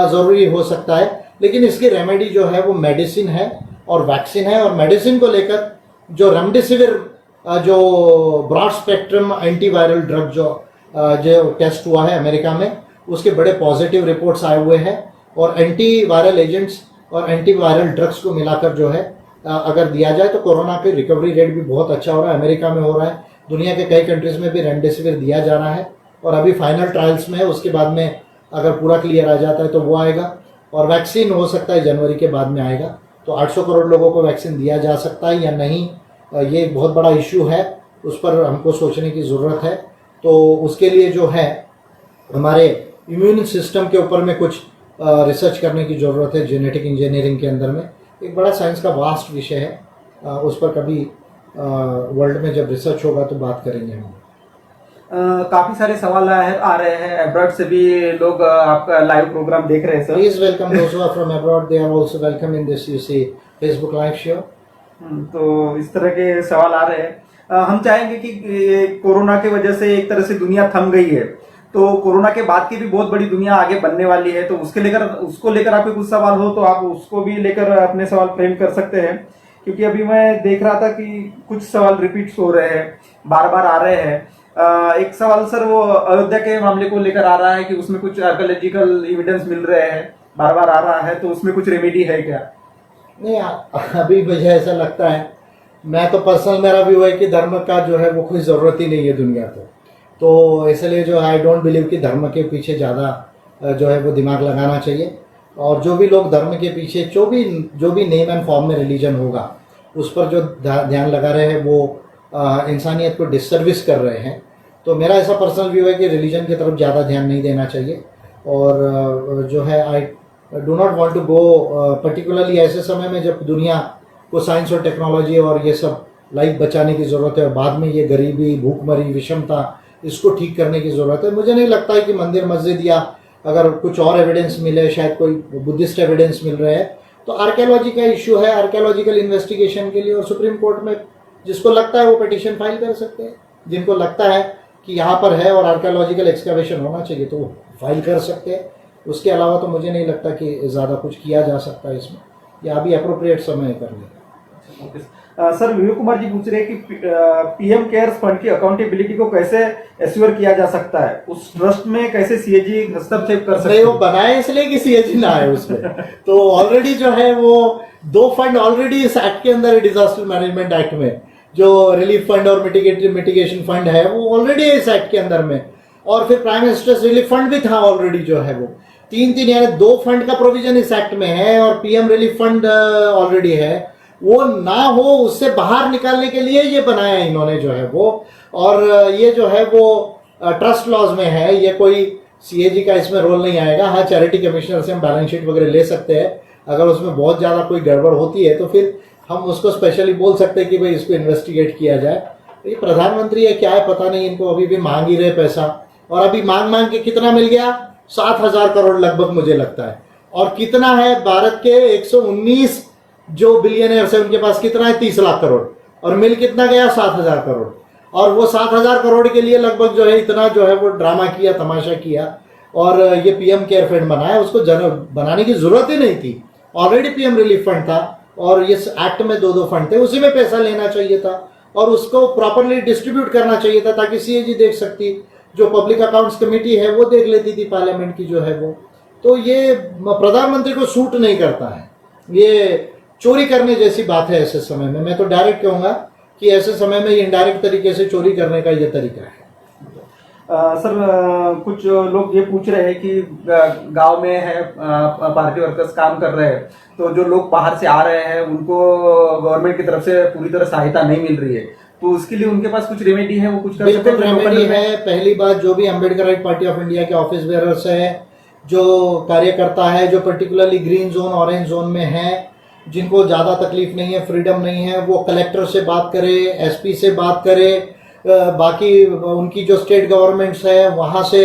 Speaker 3: ज़रूरी हो सकता है, लेकिन इसकी रेमेडी जो है वो मेडिसिन है और वैक्सीन है। और मेडिसिन को लेकर जो रेमडेसिविर जो ब्रॉड स्पेक्ट्रम एंटीवायरल ड्रग जो टेस्ट हुआ है अमेरिका में, उसके बड़े पॉजिटिव रिपोर्ट्स आए हुए हैं। और एंटीवायरल एजेंट्स और एंटीवायरल ड्रग्स को मिलाकर जो है अगर दिया जाए तो कोरोना की रिकवरी रेट भी बहुत अच्छा हो रहा है। अमेरिका में हो रहा है, दुनिया के कई कंट्रीज में भी रेमडेसिविर दिया जा रहा है और अभी फाइनल ट्रायल्स में है। उसके बाद में अगर पूरा क्लियर आ जाता है तो वो आएगा। और वैक्सीन हो सकता है जनवरी के बाद में आएगा। तो 800 करोड़ लोगों को वैक्सीन दिया जा सकता है या नहीं, ये एक बहुत बड़ा इशू है। उस पर हमको सोचने की ज़रूरत है। तो उसके लिए जो है हमारे इम्यून सिस्टम के ऊपर में कुछ रिसर्च करने की ज़रूरत है। जेनेटिक इंजीनियरिंग के अंदर में एक बड़ा साइंस का वास्ट विषय है। उस पर कभी वर्ल्ड में जब रिसर्च होगा तो बात करेंगे हम।
Speaker 2: काफी सारे सवाल आ रहे हैं अब्रॉड से भी। लोग आपका लाइव प्रोग्राम देख रहे हैं सर।
Speaker 3: प्लीज वेलकम दोस्त who are from abroad, they are also welcome in this you see Facebook live show.
Speaker 2: तो इस तरह के सवाल आ रहे हैं। हम चाहेंगे कि कोरोना की वजह से एक तरह से दुनिया थम गई है, तो कोरोना के बाद की भी बहुत बड़ी दुनिया आगे बनने वाली है। तो उसको लेकर आपके कुछ सवाल हो तो आप उसको भी लेकर अपने सवाल फ्रेम कर सकते हैं। क्योंकि अभी मैं देख रहा था कि कुछ सवाल रिपीट्स हो रहे हैं, बार बार आ रहे हैं। एक सवाल सर वो अयोध्या के मामले को लेकर आ रहा है कि उसमें कुछ आर्कियोलॉजिकल एविडेंस मिल रहे हैं, बार बार आ रहा है। तो उसमें कुछ रेमेडी है क्या?
Speaker 3: नहीं, अभी मुझे ऐसा लगता है, मैं तो पर्सनल मेरा व्यू है कि धर्म का जो है वो कोई ज़रूरत ही नहीं है दुनिया को। तो इसलिए जो आई डोंट बिलीव कि धर्म के पीछे ज़्यादा जो है वो दिमाग लगाना चाहिए। और जो भी लोग धर्म के पीछे जो भी नेम एंड फॉर्म में रिलीजन होगा उस पर जो ध्यान लगा रहे हैं वो इंसानियत को डिसर्विस कर रहे हैं। तो मेरा ऐसा पर्सनल व्यू है कि रिलीजन की तरफ ज़्यादा ध्यान नहीं देना चाहिए। और जो है I do not want to go particularly ऐसे समय में जब दुनिया को साइंस और टेक्नोलॉजी और ये सब लाइफ बचाने की ज़रूरत है और बाद में ये गरीबी, भूखमरी, विषमता इसको ठीक करने की ज़रूरत है। मुझे नहीं लगता है कि मंदिर मस्जिद या अगर कुछ और एविडेंस मिले, शायद कोई बुद्धिस्ट एविडेंस मिल रहे हैं, तो आर्कियोलॉजी का इशू है, आर्कियोलॉजिकल इन्वेस्टिगेशन के लिए। और सुप्रीम कोर्ट में जिसको लगता है वो पिटीशन फाइल कर सकते हैं। जिनको लगता है कि यहाँ पर है और आर्कियोलॉजिकल एक्सकवेशन होना चाहिए तो वो फाइल कर सकते हैं। उसके अलावा तो मुझे नहीं लगता कि ज़्यादा कुछ किया जा सकता है इसमें, या अभी अप्रोप्रिएट समय है करने का।
Speaker 2: सर विवेक कुमार जी पूछ रहे हैं कि पीएम केयर्स फंड की अकाउंटेबिलिटी को कैसे एश्योर किया जा सकता है, उस ट्रस्ट में कैसे सीएजी हस्तक्षेप कर सकते हैं?
Speaker 3: वो बनाए इसलिए कि सीएजी ना आए उसमें। तो ऑलरेडी जो है वो 2 फंड ऑलरेडी इस एक्ट के अंदर, डिजास्टर मैनेजमेंट एक्ट में, जो रिलीफ फंड और मिटिगेशन फंड है वो ऑलरेडी है इस एक्ट के अंदर में। और फिर प्राइम मिनिस्टर्स रिलीफ फंड भी था ऑलरेडी, जो है वो 3 यानी 2 फंड का प्रोविजन इस एक्ट में है। और पीएम रिलीफ फंड ऑलरेडी है। वो ना हो उससे बाहर निकालने के लिए ये बनाया है इन्होंने जो है वो। और ये जो है वो ट्रस्ट लॉज में है, ये कोई सीएजी का इसमें रोल नहीं आएगा। हाँ, चैरिटी कमिश्नर से हम बैलेंस शीट वगैरह ले सकते हैं। अगर उसमें बहुत ज़्यादा कोई गड़बड़ होती है तो फिर हम उसको स्पेशली बोल सकते हैं कि भाई इसको इन्वेस्टिगेट किया जाए। ये प्रधानमंत्री है, क्या है पता नहीं, इनको अभी भी मांग ही रहे पैसा। और अभी मांग के कितना मिल गया? 7,000 करोड़ लगभग मुझे लगता है। और कितना है भारत के 119 जो बिलियनर्स है उनके पास कितना है? 30 लाख करोड़। और मिल कितना गया? 7,000 करोड़। और वो 7,000 करोड़ के लिए लगभग जो है इतना जो है वो ड्रामा किया, तमाशा किया। और ये पीएम केयर फंड बनाया, उसको बनाने की जरूरत ही नहीं थी। ऑलरेडी पीएम रिलीफ फंड था और इस एक्ट में 2 फंड थे, उसी में पैसा लेना चाहिए था और उसको प्रॉपरली डिस्ट्रीब्यूट करना चाहिए था ताकि सीएजी देख सकती, जो पब्लिक अकाउंट्स कमेटी है वो देख लेती थी पार्लियामेंट की जो है वो। तो ये प्रधानमंत्री को सूट नहीं करता है, ये चोरी करने जैसी बात है ऐसे समय में। मैं तो डायरेक्ट कहूंगा कि ऐसे समय में इनडायरेक्ट तरीके से चोरी करने का ये तरीका है।
Speaker 2: सर कुछ लोग ये पूछ रहे हैं कि गांव में है पार्टी वर्कर्स काम कर रहे हैं, तो जो लोग बाहर से आ रहे हैं उनको गवर्नमेंट की तरफ से पूरी तरह सहायता नहीं मिल रही है, तो उसके लिए उनके पास कुछ रेमेडी है, वो कुछ कर सकते हैं?
Speaker 3: बिल्कुल रेमेडी है। पहली बात, जो भी अम्बेडकराइट पार्टी ऑफ इंडिया के ऑफिस बेयरर्स है, जो कार्यकर्ता है, जो particularly green zone orange zone में है, जिनको ज़्यादा तकलीफ नहीं है, फ्रीडम नहीं है, वो कलेक्टर से बात करे, एसपी से बात करे, बाकी उनकी जो स्टेट गवर्नमेंट्स है वहाँ से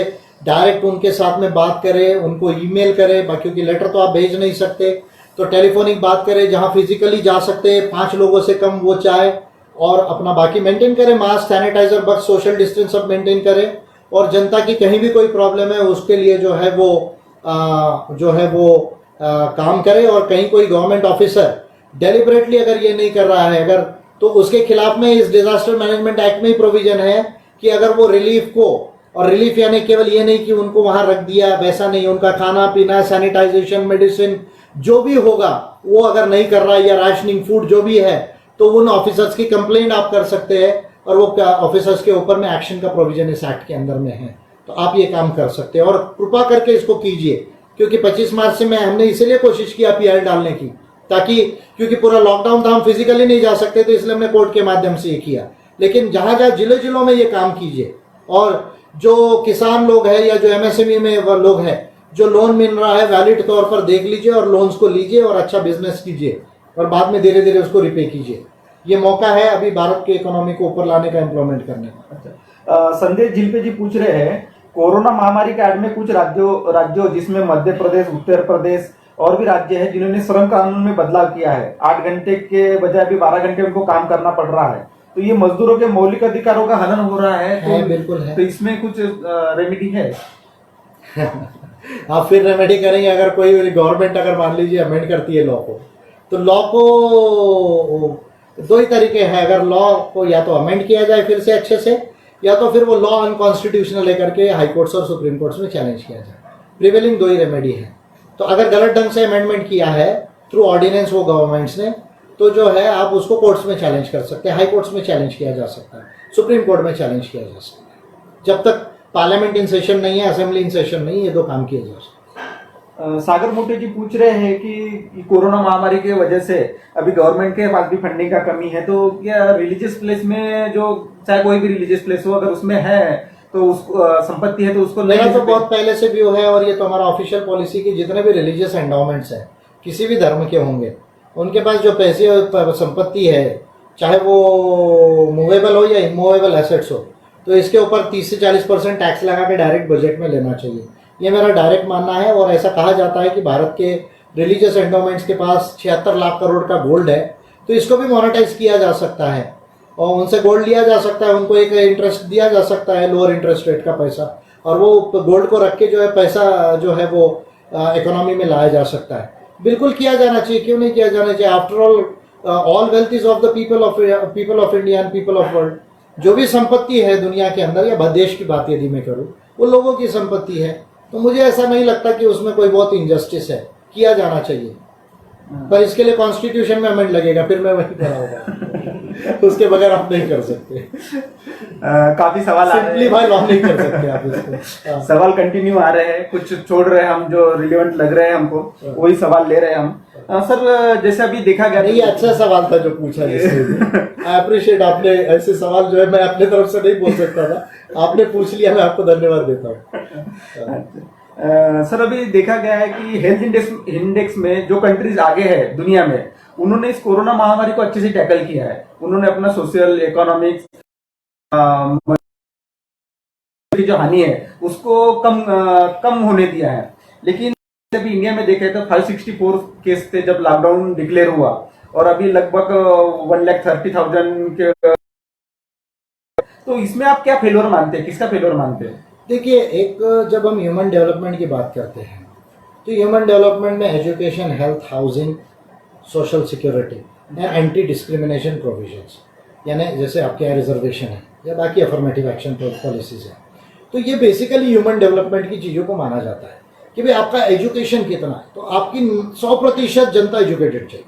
Speaker 3: डायरेक्ट उनके साथ में बात करे, उनको ईमेल करे, क्योंकि लेटर तो आप भेज नहीं सकते, तो टेलीफोनिक बात करे, जहाँ फिजिकली जा सकते हैं 5 लोगों से कम वो चाहे, और अपना बाकी मेंटेन करे, मास्क, सैनिटाइजर, बस सोशल डिस्टेंस सब मेंटेन करे, और जनता की कहीं भी कोई प्रॉब्लम है उसके लिए जो है वो काम करे। और कहीं कोई गवर्नमेंट ऑफिसर डेलिबरेटली अगर ये नहीं कर रहा है अगर, तो उसके खिलाफ में इस डिजास्टर मैनेजमेंट एक्ट में ही प्रोविजन है कि अगर वो रिलीफ को, और रिलीफ यानी केवल ये नहीं कि उनको वहां रख दिया, वैसा नहीं, उनका खाना पीना, सैनिटाइजेशन, मेडिसिन जो भी होगा वो अगर नहीं कर रहा है, या राशनिंग फूड जो भी है, तो उन ऑफिसर्स की कंप्लेंट आप कर सकते हैं और वो ऑफिसर्स के ऊपर में एक्शन का प्रोविजन इस एक्ट के अंदर में है। तो आप ये काम कर सकते हैं और कृपा करके इसको कीजिए, क्योंकि 25 मार्च से हमने इसीलिए कोशिश किया पीआर डालने की, ताकि क्योंकि पूरा लॉकडाउन था, हम फिजिकली नहीं जा सकते, तो इसलिए हमने कोर्ट के माध्यम से ये किया। लेकिन जहाँ जहाँ जिले जिलों में ये काम कीजिए, और जो किसान लोग हैं या जो एमएसएमई में वो लोग हैं, जो लोन मिल रहा है वैलिड तौर पर देख लीजिए और लोन्स को लीजिए और अच्छा बिजनेस कीजिए और बाद में धीरे धीरे उसको रिपे कीजिए। ये मौका है अभी भारत की इकोनॉमी को ऊपर लाने का, इम्प्लीमेंट करने का।
Speaker 2: अच्छा, संदेश झिलपे जी पूछ रहे हैं, कोरोना महामारी के आड़ में कुछ राज्यों जिसमें मध्य प्रदेश, उत्तर प्रदेश और भी राज्य है जिन्होंने श्रम कानून में बदलाव किया है, 8 घंटे के बजाय अभी 12 घंटे उनको काम करना पड़ रहा है, तो ये मजदूरों के मौलिक अधिकारों का हनन हो रहा है, तो
Speaker 3: बिल्कुल है।
Speaker 2: तो इसमें कुछ रेमेडी है?
Speaker 3: आप फिर रेमेडी करेंगे अगर कोई गवर्नमेंट अगर मान लीजिए अमेंड करती है लॉ को, तो लॉ को 2 ही तरीके हैं, अगर लॉ को या तो अमेंड किया जाए फिर से अच्छे से, या तो फिर वो लॉ अनकॉन्स्टिट्यूशनल लेकर के हाई कोर्ट्स और सुप्रीम कोर्ट्स में चैलेंज किया जाए। प्रिवेलिंग 2 ही रेमेडी है। तो अगर गलत ढंग से अमेंडमेंट किया है थ्रू ऑर्डिनेंस वो गवर्नमेंट्स ने, तो जो है आप उसको कोर्ट्स में चैलेंज कर सकते हैं, हाई कोर्ट्स में चैलेंज किया जा सकता है, सुप्रीम कोर्ट में चैलेंज किया जा सकता है। जब तक पार्लियामेंट इन सेशन नहीं है, असेंबली इन सेशन नहीं है, ये 2 काम किए जा सकते हैं।
Speaker 2: सागर मोटे जी पूछ रहे हैं कि कोरोना महामारी की वजह से अभी गवर्नमेंट के पास भी फंडिंग का कमी है, तो क्या रिलीजियस प्लेस में, जो चाहे कोई भी रिलीजियस प्लेस हो, अगर उसमें है तो उसको संपत्ति है तो उसको
Speaker 3: मेरा तो बहुत पहले से व्यू है, और ये तो हमारा ऑफिशियल पॉलिसी की, जितने भी रिलीजियस एंडाउमेंट्स हैं किसी भी धर्म के होंगे, उनके पास जो पैसे और संपत्ति है, चाहे वो मूवेबल हो या इमूवेबल एसेट्स हो, तो इसके ऊपर 30 से 40% टैक्स लगा के डायरेक्ट बजट में लेना चाहिए। ये मेरा डायरेक्ट मानना है। और ऐसा कहा जाता है कि भारत के रिलीजियस एंडोमेंट्स के पास 76 लाख करोड़ का गोल्ड है, तो इसको भी मोनेटाइज किया जा सकता है और उनसे गोल्ड लिया जा सकता है, उनको एक इंटरेस्ट दिया जा सकता है, लोअर इंटरेस्ट रेट का पैसा, और वो गोल्ड को रख के जो है पैसा जो है वो इकोनॉमी में लाया जा सकता है। बिल्कुल किया जाना चाहिए, क्यों नहीं किया जाना चाहिए? After all wealth is of the people of India and people of world. जो भी संपत्ति है दुनिया के अंदर या देश की बात यदि मैं करूँ, वो लोगों की संपत्ति है, तो मुझे ऐसा नहीं लगता कि उसमें कोई बहुत इनजस्टिस है, किया जाना चाहिए। पर इसके लिए कॉन्स्टिट्यूशन में अमेंड लगेगा, फिर मैं वही करा होगा उसके बगैर आप नहीं कर सकते।
Speaker 2: काफी सवाल
Speaker 3: सिंपली भाई लॉ नहीं कर सकते आप इसको।
Speaker 2: सवाल कंटिन्यू आ रहे हैं, कुछ छोड़ रहे हैं हम, जो रिलेवेंट लग रहे हैं हमको वही सवाल ले रहे हैं हम। सर जैसे अभी देखा गया,
Speaker 3: ये अच्छा सवाल था जो पूछा, आई अप्रिशिएट। आपने ऐसे सवाल जो है मैं अपने तरफ से नहीं बोल सकता था, आपने पूछ लिया, मैं आपको धन्यवाद देता हूँ।
Speaker 2: सर अभी देखा गया है कि हेल्थ इंडेक्स में जो कंट्रीज आगे है दुनिया में, उन्होंने इस कोरोना महामारी को अच्छे से टैकल किया है। उन्होंने अपना सोशल इकोनॉमिक्स की जो हानि है उसको कम होने दिया है। लेकिन अभी इंडिया में देखे तो 564 केस थे जब लॉकडाउन डिक्लेयर हुआ, और अभी लगभग 1,30,000 के। तो इसमें आप क्या फेल्योर मानते हैं, किसका फेल्योर मानते हैं?
Speaker 3: देखिए, एक जब हम ह्यूमन डेवलपमेंट की बात करते हैं तो ह्यूमन डेवलपमेंट में education, health, housing, social security and anti discrimination provisions, यानी जैसे आपके यहाँ रिजर्वेशन है या बाकी अफर्मेटिव एक्शन पॉलिसीज है, तो ये बेसिकली ह्यूमन डेवलपमेंट की चीज़ों को माना जाता है कि भाई आपका एजुकेशन कितना है, तो आपकी 100% जनता एजुकेटेड चाहिए,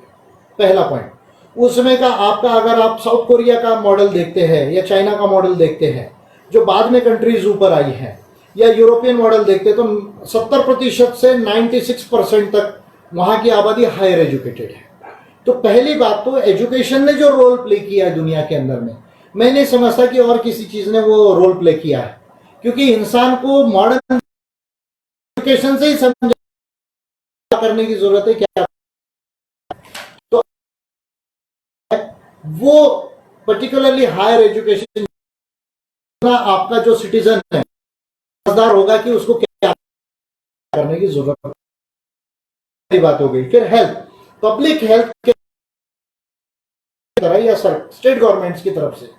Speaker 3: पहला पॉइंट। उस समय का आपका, अगर आप साउथ कोरिया का मॉडल देखते हैं या चाइना का मॉडल देखते हैं जो बाद में कंट्रीज ऊपर आई हैं, या यूरोपियन मॉडल देखते हैं, तो 70% से 96% तक वहाँ की आबादी हायर एजुकेटेड है। तो पहली बात तो एजुकेशन ने जो रोल प्ले किया है दुनिया के अंदर में, मैं नहीं समझता कि और किसी चीज़ ने वो रोल प्ले किया है, क्योंकि इंसान को मॉडर्न एजुकेशन से ही समझ करने की जरूरत है क्या, तो वो पर्टिकुलरली हायर एजुकेशन आपका जो सिटीजन है समझदार होगा कि उसको क्या करने की जरूरत है। बात हो गई। फिर हेल्थ, पब्लिक हेल्थ के तरह या स्टेट गवर्नमेंट्स की तरफ से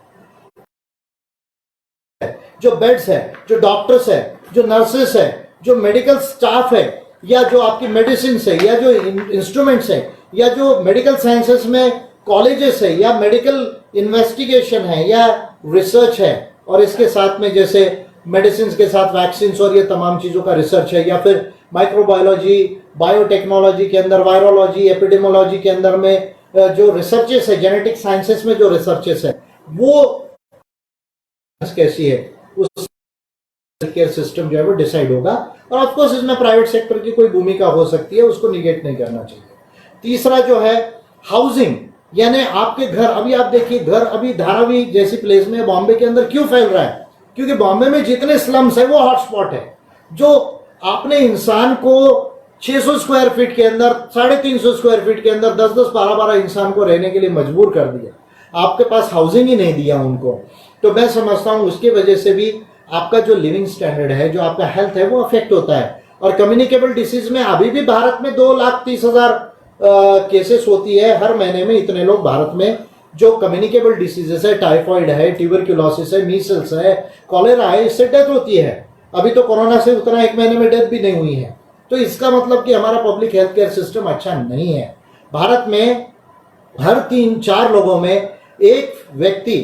Speaker 3: जो बेड्स है, जो डॉक्टर्स है, जो नर्सेस है, जो मेडिकल स्टाफ है, या जो आपकी मेडिसिन है, या जो इंस्ट्रूमेंट्स है, या जो मेडिकल साइंसेस में कॉलेजेस है, या मेडिकल इन्वेस्टिगेशन है, या रिसर्च है, और इसके साथ में जैसे मेडिसिन के साथ वैक्सीन और ये तमाम चीज़ों का रिसर्च है, या फिर माइक्रोबायोलॉजी, बायोटेक्नोलॉजी के अंदर, वायरोलॉजी, एपिडेमोलॉजी के अंदर में जो रिसर्चेस है, जेनेटिक साइंसेस में जो रिसर्चेस है, वो कैसी है, उस केयर सिस्टम जो है वो डिसाइड होगा। और ऑफ कोर्स इसमें प्राइवेट सेक्टर की कोई भूमिका हो सकती है, उसको निगेट नहीं करना चाहिए। तीसरा जो है हाउसिंग, यानी आपके घर, अभी आप देखिए घर अभी धारावी जैसी प्लेस में बॉम्बे के अंदर क्यों फैल रहा है, क्योंकि बॉम्बे में जितने स्लम्स है वो हॉटस्पॉट है, जो आपने इंसान को 600 स्क्वायर फीट के अंदर, 350 स्क्वायर फीट के अंदर 10-10, 12-12 इंसान को रहने के लिए मजबूर कर दिया, आपके पास हाउसिंग ही नहीं दिया उनको। तो मैं समझता हूं उसकी वजह से भी आपका जो लिविंग स्टैंडर्ड है, जो आपका हेल्थ है, वो अफेक्ट होता है। और कम्युनिकेबल डिसीज में अभी भी भारत में 2,30,000 केसेस होती है हर महीने में। इतने लोग भारत में जो कम्युनिकेबल डिसीजेस है, टाइफॉइड है, ट्यूबरक्यूलोसिस है, मीसल्स है, कॉलेरा है, इससे डेथ होती है। अभी तो कोरोना से उतना एक महीने में डेथ भी नहीं हुई है। तो इसका मतलब कि हमारा पब्लिक हेल्थ केयर सिस्टम अच्छा नहीं है। भारत में हर 3-4 लोगों में एक व्यक्ति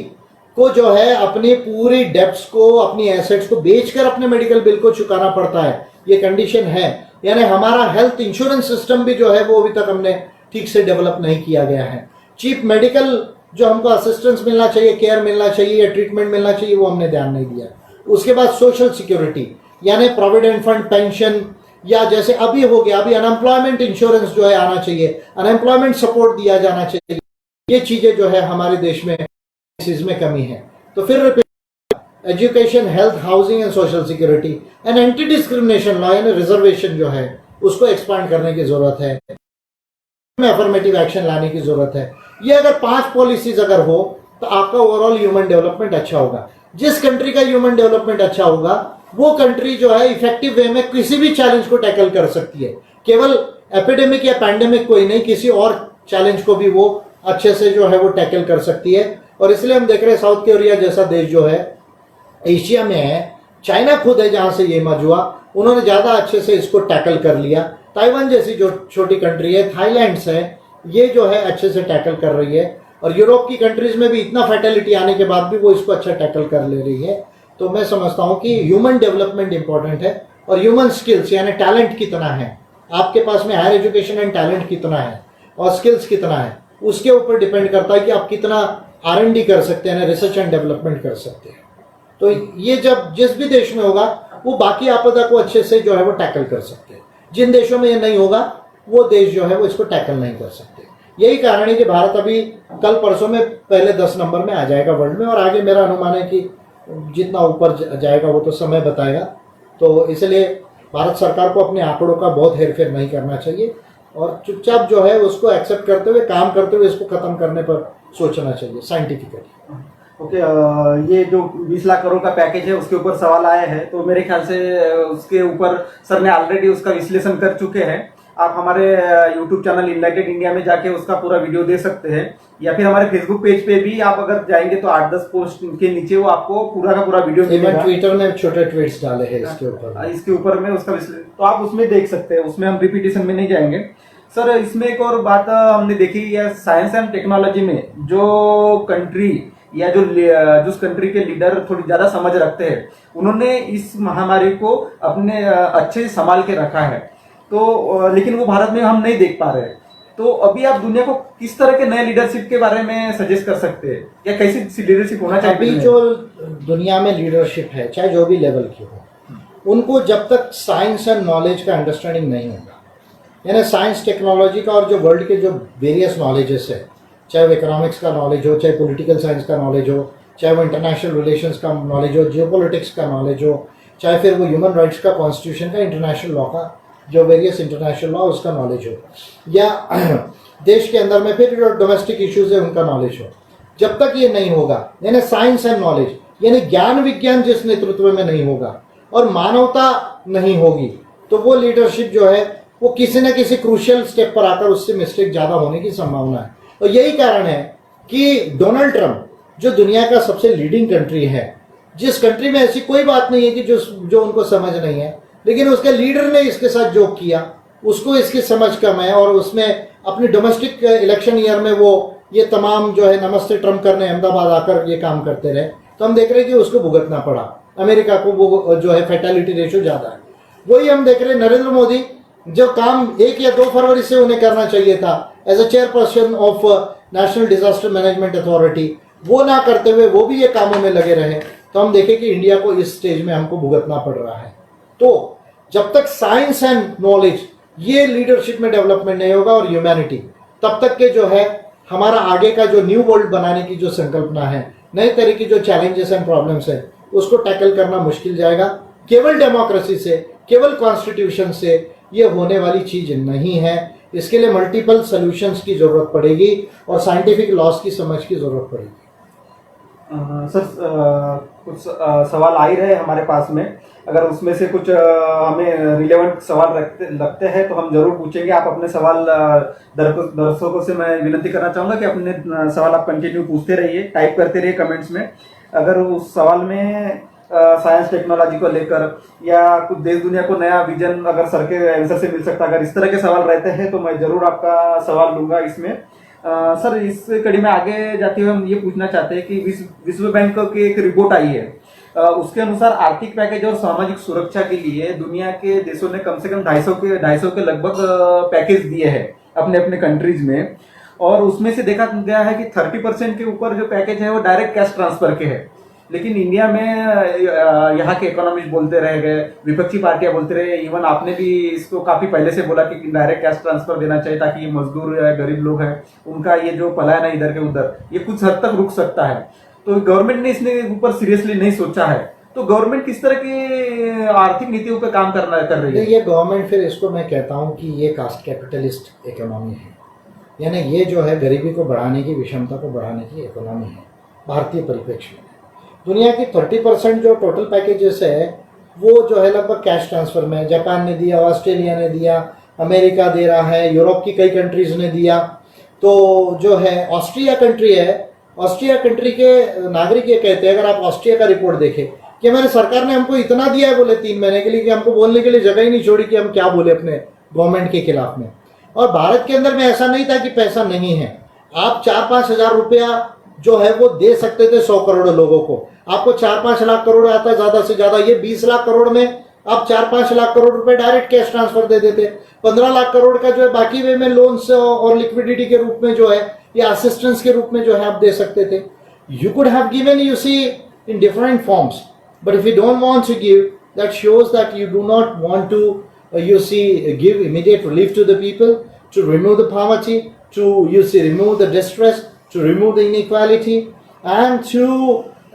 Speaker 3: को जो है अपनी पूरी डेब्ट्स को, अपनी एसेट्स को बेचकर अपने मेडिकल बिल को चुकाना पड़ता है, ये कंडीशन है। यानी हमारा हेल्थ इंश्योरेंस सिस्टम भी जो है वो अभी तक हमने ठीक से डेवलप नहीं किया गया है। चीप मेडिकल जो हमको असिस्टेंस मिलना चाहिए, केयर मिलना चाहिए या ट्रीटमेंट मिलना चाहिए, वो हमने ध्यान नहीं दिया। उसके बाद सोशल सिक्योरिटी, यानी प्रोविडेंट फंड, पेंशन, या जैसे अभी हो गया, अभी अनएम्प्लॉयमेंट इंश्योरेंस जो है आना चाहिए, अनएम्प्लॉयमेंट सपोर्ट दिया जाना चाहिए। ये चीजें जो है हमारे देश में इसमें कमी है। तो फिर education, health, housing and social security and anti discrimination law, यानी रिजर्वेशन जो है उसको एक्सपांड करने की जरूरत है, में अफर्मेटिव एक्शन लाने की जरूरत है। ये अगर 5 पॉलिसीज अगर हो तो आपका ओवरऑल ह्यूमन डेवलपमेंट अच्छा होगा। जिस कंट्री का ह्यूमन डेवलपमेंट अच्छा होगा वो कंट्री जो है इफेक्टिव वे में किसी भी चैलेंज को टैकल कर सकती है। केवल एपिडेमिक या पैंडेमिक को ही नहीं, किसी और चैलेंज को भी वो अच्छे से जो है वो टैकल कर सकती है। और इसलिए हम देख रहे हैं साउथ कोरिया जैसा देश जो है एशिया में है, चाइना खुद है जहां से ये इमर्ज हुआ, उन्होंने ज़्यादा अच्छे से इसको टैकल कर लिया। ताइवान जैसी जो छोटी कंट्री है, थाईलैंड है, ये जो है अच्छे से टैकल कर रही है। और यूरोप की कंट्रीज में भी इतना फैटिलिटी आने के बाद भी वो इसको अच्छा टैकल कर ले रही है। तो मैं समझता हूँ कि ह्यूमन डेवलपमेंट इंपॉर्टेंट है, और ह्यूमन स्किल्स यानी टैलेंट कितना है आपके पास में, हायर एजुकेशन एंड टैलेंट कितना है और स्किल्स कितना है, उसके ऊपर डिपेंड करता है कि आप कितना R&D कर सकते हैं, रिसर्च एंड डेवलपमेंट कर सकते हैं। तो ये जब जिस भी देश में होगा वो बाकी आपदा को अच्छे से जो है वो टैकल कर सकते हैं। जिन देशों में ये नहीं होगा वो देश जो है वो इसको टैकल नहीं कर सकते। यही कारण है कि भारत अभी कल परसों में पहले 10 नंबर में आ जाएगा वर्ल्ड में, और आगे मेरा अनुमान है कि जितना ऊपर जाएगा वो तो समय बताएगा। तो इसलिए भारत सरकार को अपने आंकड़ों का बहुत हेरफेर नहीं करना चाहिए और चुपचाप जो है उसको एक्सेप्ट करते हुए, काम करते हुए इसको खत्म करने पर सोचना चाहिए साइंटिफिकली।
Speaker 2: ओके, ये जो 20 लाख करोड़ का पैकेज है उसके ऊपर सवाल आए हैं, तो मेरे ख्याल से उसके ऊपर सर ने ऑलरेडी उसका विश्लेषण कर चुके हैं। आप हमारे यूट्यूब चैनल इनलाइटेड इंडिया में जाके उसका पूरा वीडियो दे सकते हैं, या फिर हमारे फेसबुक पेज पे भी आप अगर जाएंगे तो 8-10 पोस्ट के नीचे वो आपको पूरा का पूरा वीडियो मिलेगा।
Speaker 3: ट्विटर में छोटे ट्वीट्स डाले हैं इसके ऊपर
Speaker 2: में उसका तो आप उसमें देख सकते हैं, उसमें हम रिपीटेशन में नहीं जाएंगे। सर इसमें एक और बात हमने देखी है, साइंस एंड टेक्नोलॉजी में जो कंट्री या जिस कंट्री के लीडर थोड़ी ज्यादा समझ रखते हैं, उन्होंने इस महामारी को अपने अच्छे से संभाल के रखा है। तो लेकिन वो भारत में हम नहीं देख पा रहे। तो अभी आप दुनिया को किस तरह के नए लीडरशिप के बारे में सजेस्ट कर सकते हैं, या कैसी लीडरशिप होना चाहिए?
Speaker 3: अभी जो दुनिया में लीडरशिप है, चाहे जो भी लेवल की हो, उनको जब तक साइंस एंड नॉलेज का अंडरस्टैंडिंग नहीं होगा, यानी साइंस टेक्नोलॉजी का और जो वर्ल्ड के जो वेरियस नॉलेजेस है, चाहे वो इकोनॉमिक्स का नॉलेज हो, चाहे पॉलिटिकल साइंस का नॉलेज हो, चाहे वो इंटरनेशनल रिलेशंस का नॉलेज हो, जियोपॉलिटिक्स का नॉलेज हो, चाहे फिर वो ह्यूमन राइट्स का, कॉन्स्टिट्यूशन का, इंटरनेशनल लॉ का, जो वेरियस इंटरनेशनल लॉ उसका नॉलेज हो, या देश के अंदर में फिर जो डोमेस्टिक इश्यूज है उनका नॉलेज हो, जब तक ये नहीं होगा, यानी साइंस एंड नॉलेज यानी ज्ञान विज्ञान जिस नेतृत्व में नहीं होगा और मानवता नहीं होगी, तो वो लीडरशिप जो है वो किसी न किसी क्रूशियल स्टेप पर आकर उससे मिस्टेक ज़्यादा होने की संभावना है। और यही कारण है कि डोनाल्ड ट्रंप जो दुनिया का सबसे लीडिंग कंट्री है, जिस कंट्री में ऐसी कोई बात नहीं है कि जो उनको समझ नहीं है, लेकिन उसके लीडर ने इसके साथ जो किया, उसको इसकी समझ कम है, और उसमें अपनी डोमेस्टिक इलेक्शन ईयर में वो ये तमाम जो है नमस्ते ट्रंप करने अहमदाबाद आकर ये काम करते रहे, तो हम देख रहे हैं कि उसको भुगतना पड़ा। अमेरिका को वो जो है फैटेलिटी रेशो ज़्यादा है। वही हम देख रहे हैं नरेंद्र मोदी, जो काम 1 या 2 फरवरी से उन्हें करना चाहिए था as a chairperson of national disaster management authority, वो ना करते हुए वो भी ये कामों में लगे रहे, तो हम देखें कि इंडिया को इस स्टेज में हमको भुगतना पड़ रहा है। तो जब तक साइंस एंड नॉलेज ये लीडरशिप में डेवलपमेंट नहीं होगा और ह्यूमैनिटी, तब तक के जो है हमारा आगे का जो न्यू वर्ल्ड बनाने की जो संकल्पना है, नए तरह की जो चैलेंजेस एंड प्रॉब्लम्स है, उसको टैकल करना मुश्किल जाएगा। केवल डेमोक्रेसी से, केवल कॉन्स्टिट्यूशन से ये होने वाली चीज नहीं है। इसके लिए मल्टीपल सॉल्यूशंस की जरूरत पड़ेगी और साइंटिफिक लॉस की समझ की जरूरत पड़ेगी।
Speaker 2: सर कुछ सवाल आ ही रहे हमारे पास में, अगर उसमें से कुछ हमें रिलेवेंट सवाल लगते हैं तो हम जरूर पूछेंगे। आप अपने सवाल दर्शकों से मैं विनती करना चाहूँगा कि अपने सवाल आप कंटिन्यू पूछते रहिए, टाइप करते रहिए कमेंट्स में। अगर उस सवाल में साइंस टेक्नोलॉजी को लेकर या कुछ देश दुनिया को नया विजन अगर सर के आंसर से मिल सकता, अगर इस तरह के सवाल रहते हैं तो मैं जरूर आपका सवाल लूंगा इसमें। सर इस कड़ी में आगे जाते हुए हम ये पूछना चाहते हैं कि विश्व बैंक की एक रिपोर्ट आई है, उसके अनुसार आर्थिक पैकेज और सामाजिक सुरक्षा के लिए दुनिया के देशों ने कम से कम 250 के लगभग पैकेज दिए हैं अपने अपने कंट्रीज में, और उसमें से देखा गया है कि 30% के ऊपर जो पैकेज है वो डायरेक्ट कैश ट्रांसफर के है। लेकिन इंडिया में यहाँ के इकोनॉमिस्ट बोलते रह गए, विपक्षी पार्टियां बोलते रहे, इवन आपने भी इसको काफी पहले से बोला कि डायरेक्ट कैश ट्रांसफर देना चाहिए ताकि ये मजदूर या गरीब लोग हैं उनका ये जो पलायन है इधर के उधर ये कुछ हद तक रुक सकता है। तो गवर्नमेंट ने इसने ऊपर सीरियसली नहीं सोचा है, तो गवर्नमेंट किस तरह की आर्थिक नीतियों पर काम कर रही है?
Speaker 3: ये गवर्नमेंट, फिर इसको मैं कहता हूँ कि ये कास्ट कैपिटलिस्ट इकोनॉमी है, यानी ये जो है गरीबी को बढ़ाने की, विषमता को बढ़ाने की इकोनॉमी है भारतीय परिप्रेक्ष्य में। दुनिया की 30% जो टोटल पैकेजेस है वो जो है लगभग कैश ट्रांसफर में, जापान ने दिया, ऑस्ट्रेलिया ने दिया, अमेरिका दे रहा है, यूरोप की कई कंट्रीज ने दिया। तो जो है ऑस्ट्रिया कंट्री है, ऑस्ट्रिया कंट्री के नागरिक ये कहते हैं, अगर आप ऑस्ट्रिया का रिपोर्ट देखें कि हमारे सरकार ने हमको इतना दिया है बोले 3 महीने के लिए कि हमको बोलने के लिए जगह ही नहीं छोड़ी कि हम क्या बोले अपने गवर्नमेंट के खिलाफ में। और भारत के अंदर में ऐसा नहीं था कि पैसा नहीं है, आप 4-5 हज़ार रुपया जो है वो दे सकते थे 100 करोड़ लोगों को। आपको 4-5 लाख करोड़ आता है ज्यादा से ज्यादा, ये 20 लाख करोड़ में आप 4-5 लाख करोड़ रुपए डायरेक्ट कैश ट्रांसफर दे देते। 15 लाख करोड़ का जो है बाकी वे में लोन्स और लिक्विडिटी के रूप में जो है या असिस्टेंस के रूप में जो है आप दे सकते थे। You could have given, you see, in different forms, but if you don't want to give, that shows that you do not want to you see give immediate relief to the people, to remove the poverty, to remove the distress, to remove the inequality, and to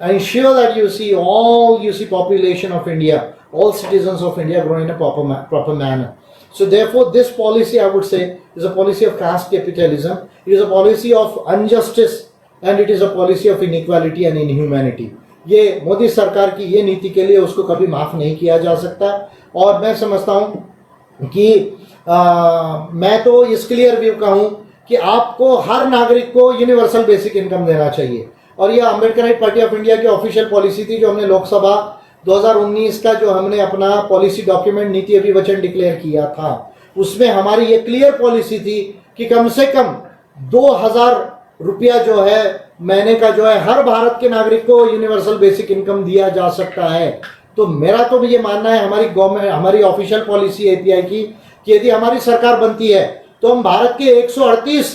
Speaker 3: ensure that all population of India, all citizens of India grow in a proper manner. So therefore this policy, I would say, is a policy of caste capitalism. It is a policy of injustice and it is a policy of inequality and inhumanity. ये मोदी सरकार की ये नीति के लिए उसको कभी माफ नहीं किया जा सकता। और मैं समझता हूँ कि मैं तो इस क्लियर व्यू का हूं कि आपको हर नागरिक को यूनिवर्सल बेसिक इनकम देना चाहिए। और यह अम्बेडकराइट पार्टी ऑफ इंडिया की ऑफिशियल पॉलिसी थी, जो हमने लोकसभा 2019 का जो हमने अपना पॉलिसी डॉक्यूमेंट नीति अभिवचन डिक्लेयर किया था, उसमें हमारी ये क्लियर पॉलिसी थी कि कम से कम 2000 रुपया जो है महीने का जो है हर भारत के नागरिक को यूनिवर्सल बेसिक इनकम दिया जा सकता है। तो मेरा तो ये मानना है, हमारी गवर्नमेंट, हमारी ऑफिशियल पॉलिसी एपीआई की, कि यदि हमारी सरकार बनती है तो हम भारत के 138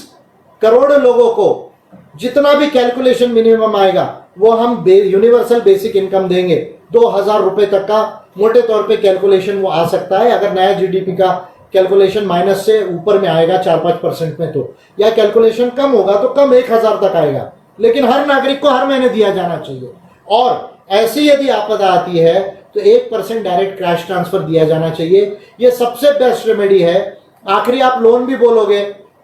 Speaker 3: करोड़ लोगों को जितना भी कैलकुलेशन मिनिमम आएगा वो हम यूनिवर्सल बेसिक इनकम देंगे। 2000 रुपए तक का मोटे तौर पे कैलकुलेशन वो आ सकता है। अगर नया जीडीपी का कैलकुलेशन माइनस से ऊपर में आएगा 4-5% में, तो या कैलकुलेशन कम होगा तो कम 1000 तक आएगा, लेकिन हर नागरिक को हर महीने दिया जाना चाहिए। और ऐसी यदि आपदा आती है तो 1% डायरेक्ट कैश ट्रांसफर दिया जाना चाहिए। ये सबसे बेस्ट रेमेडी है। आखिरी आप लोन भी बोलोगे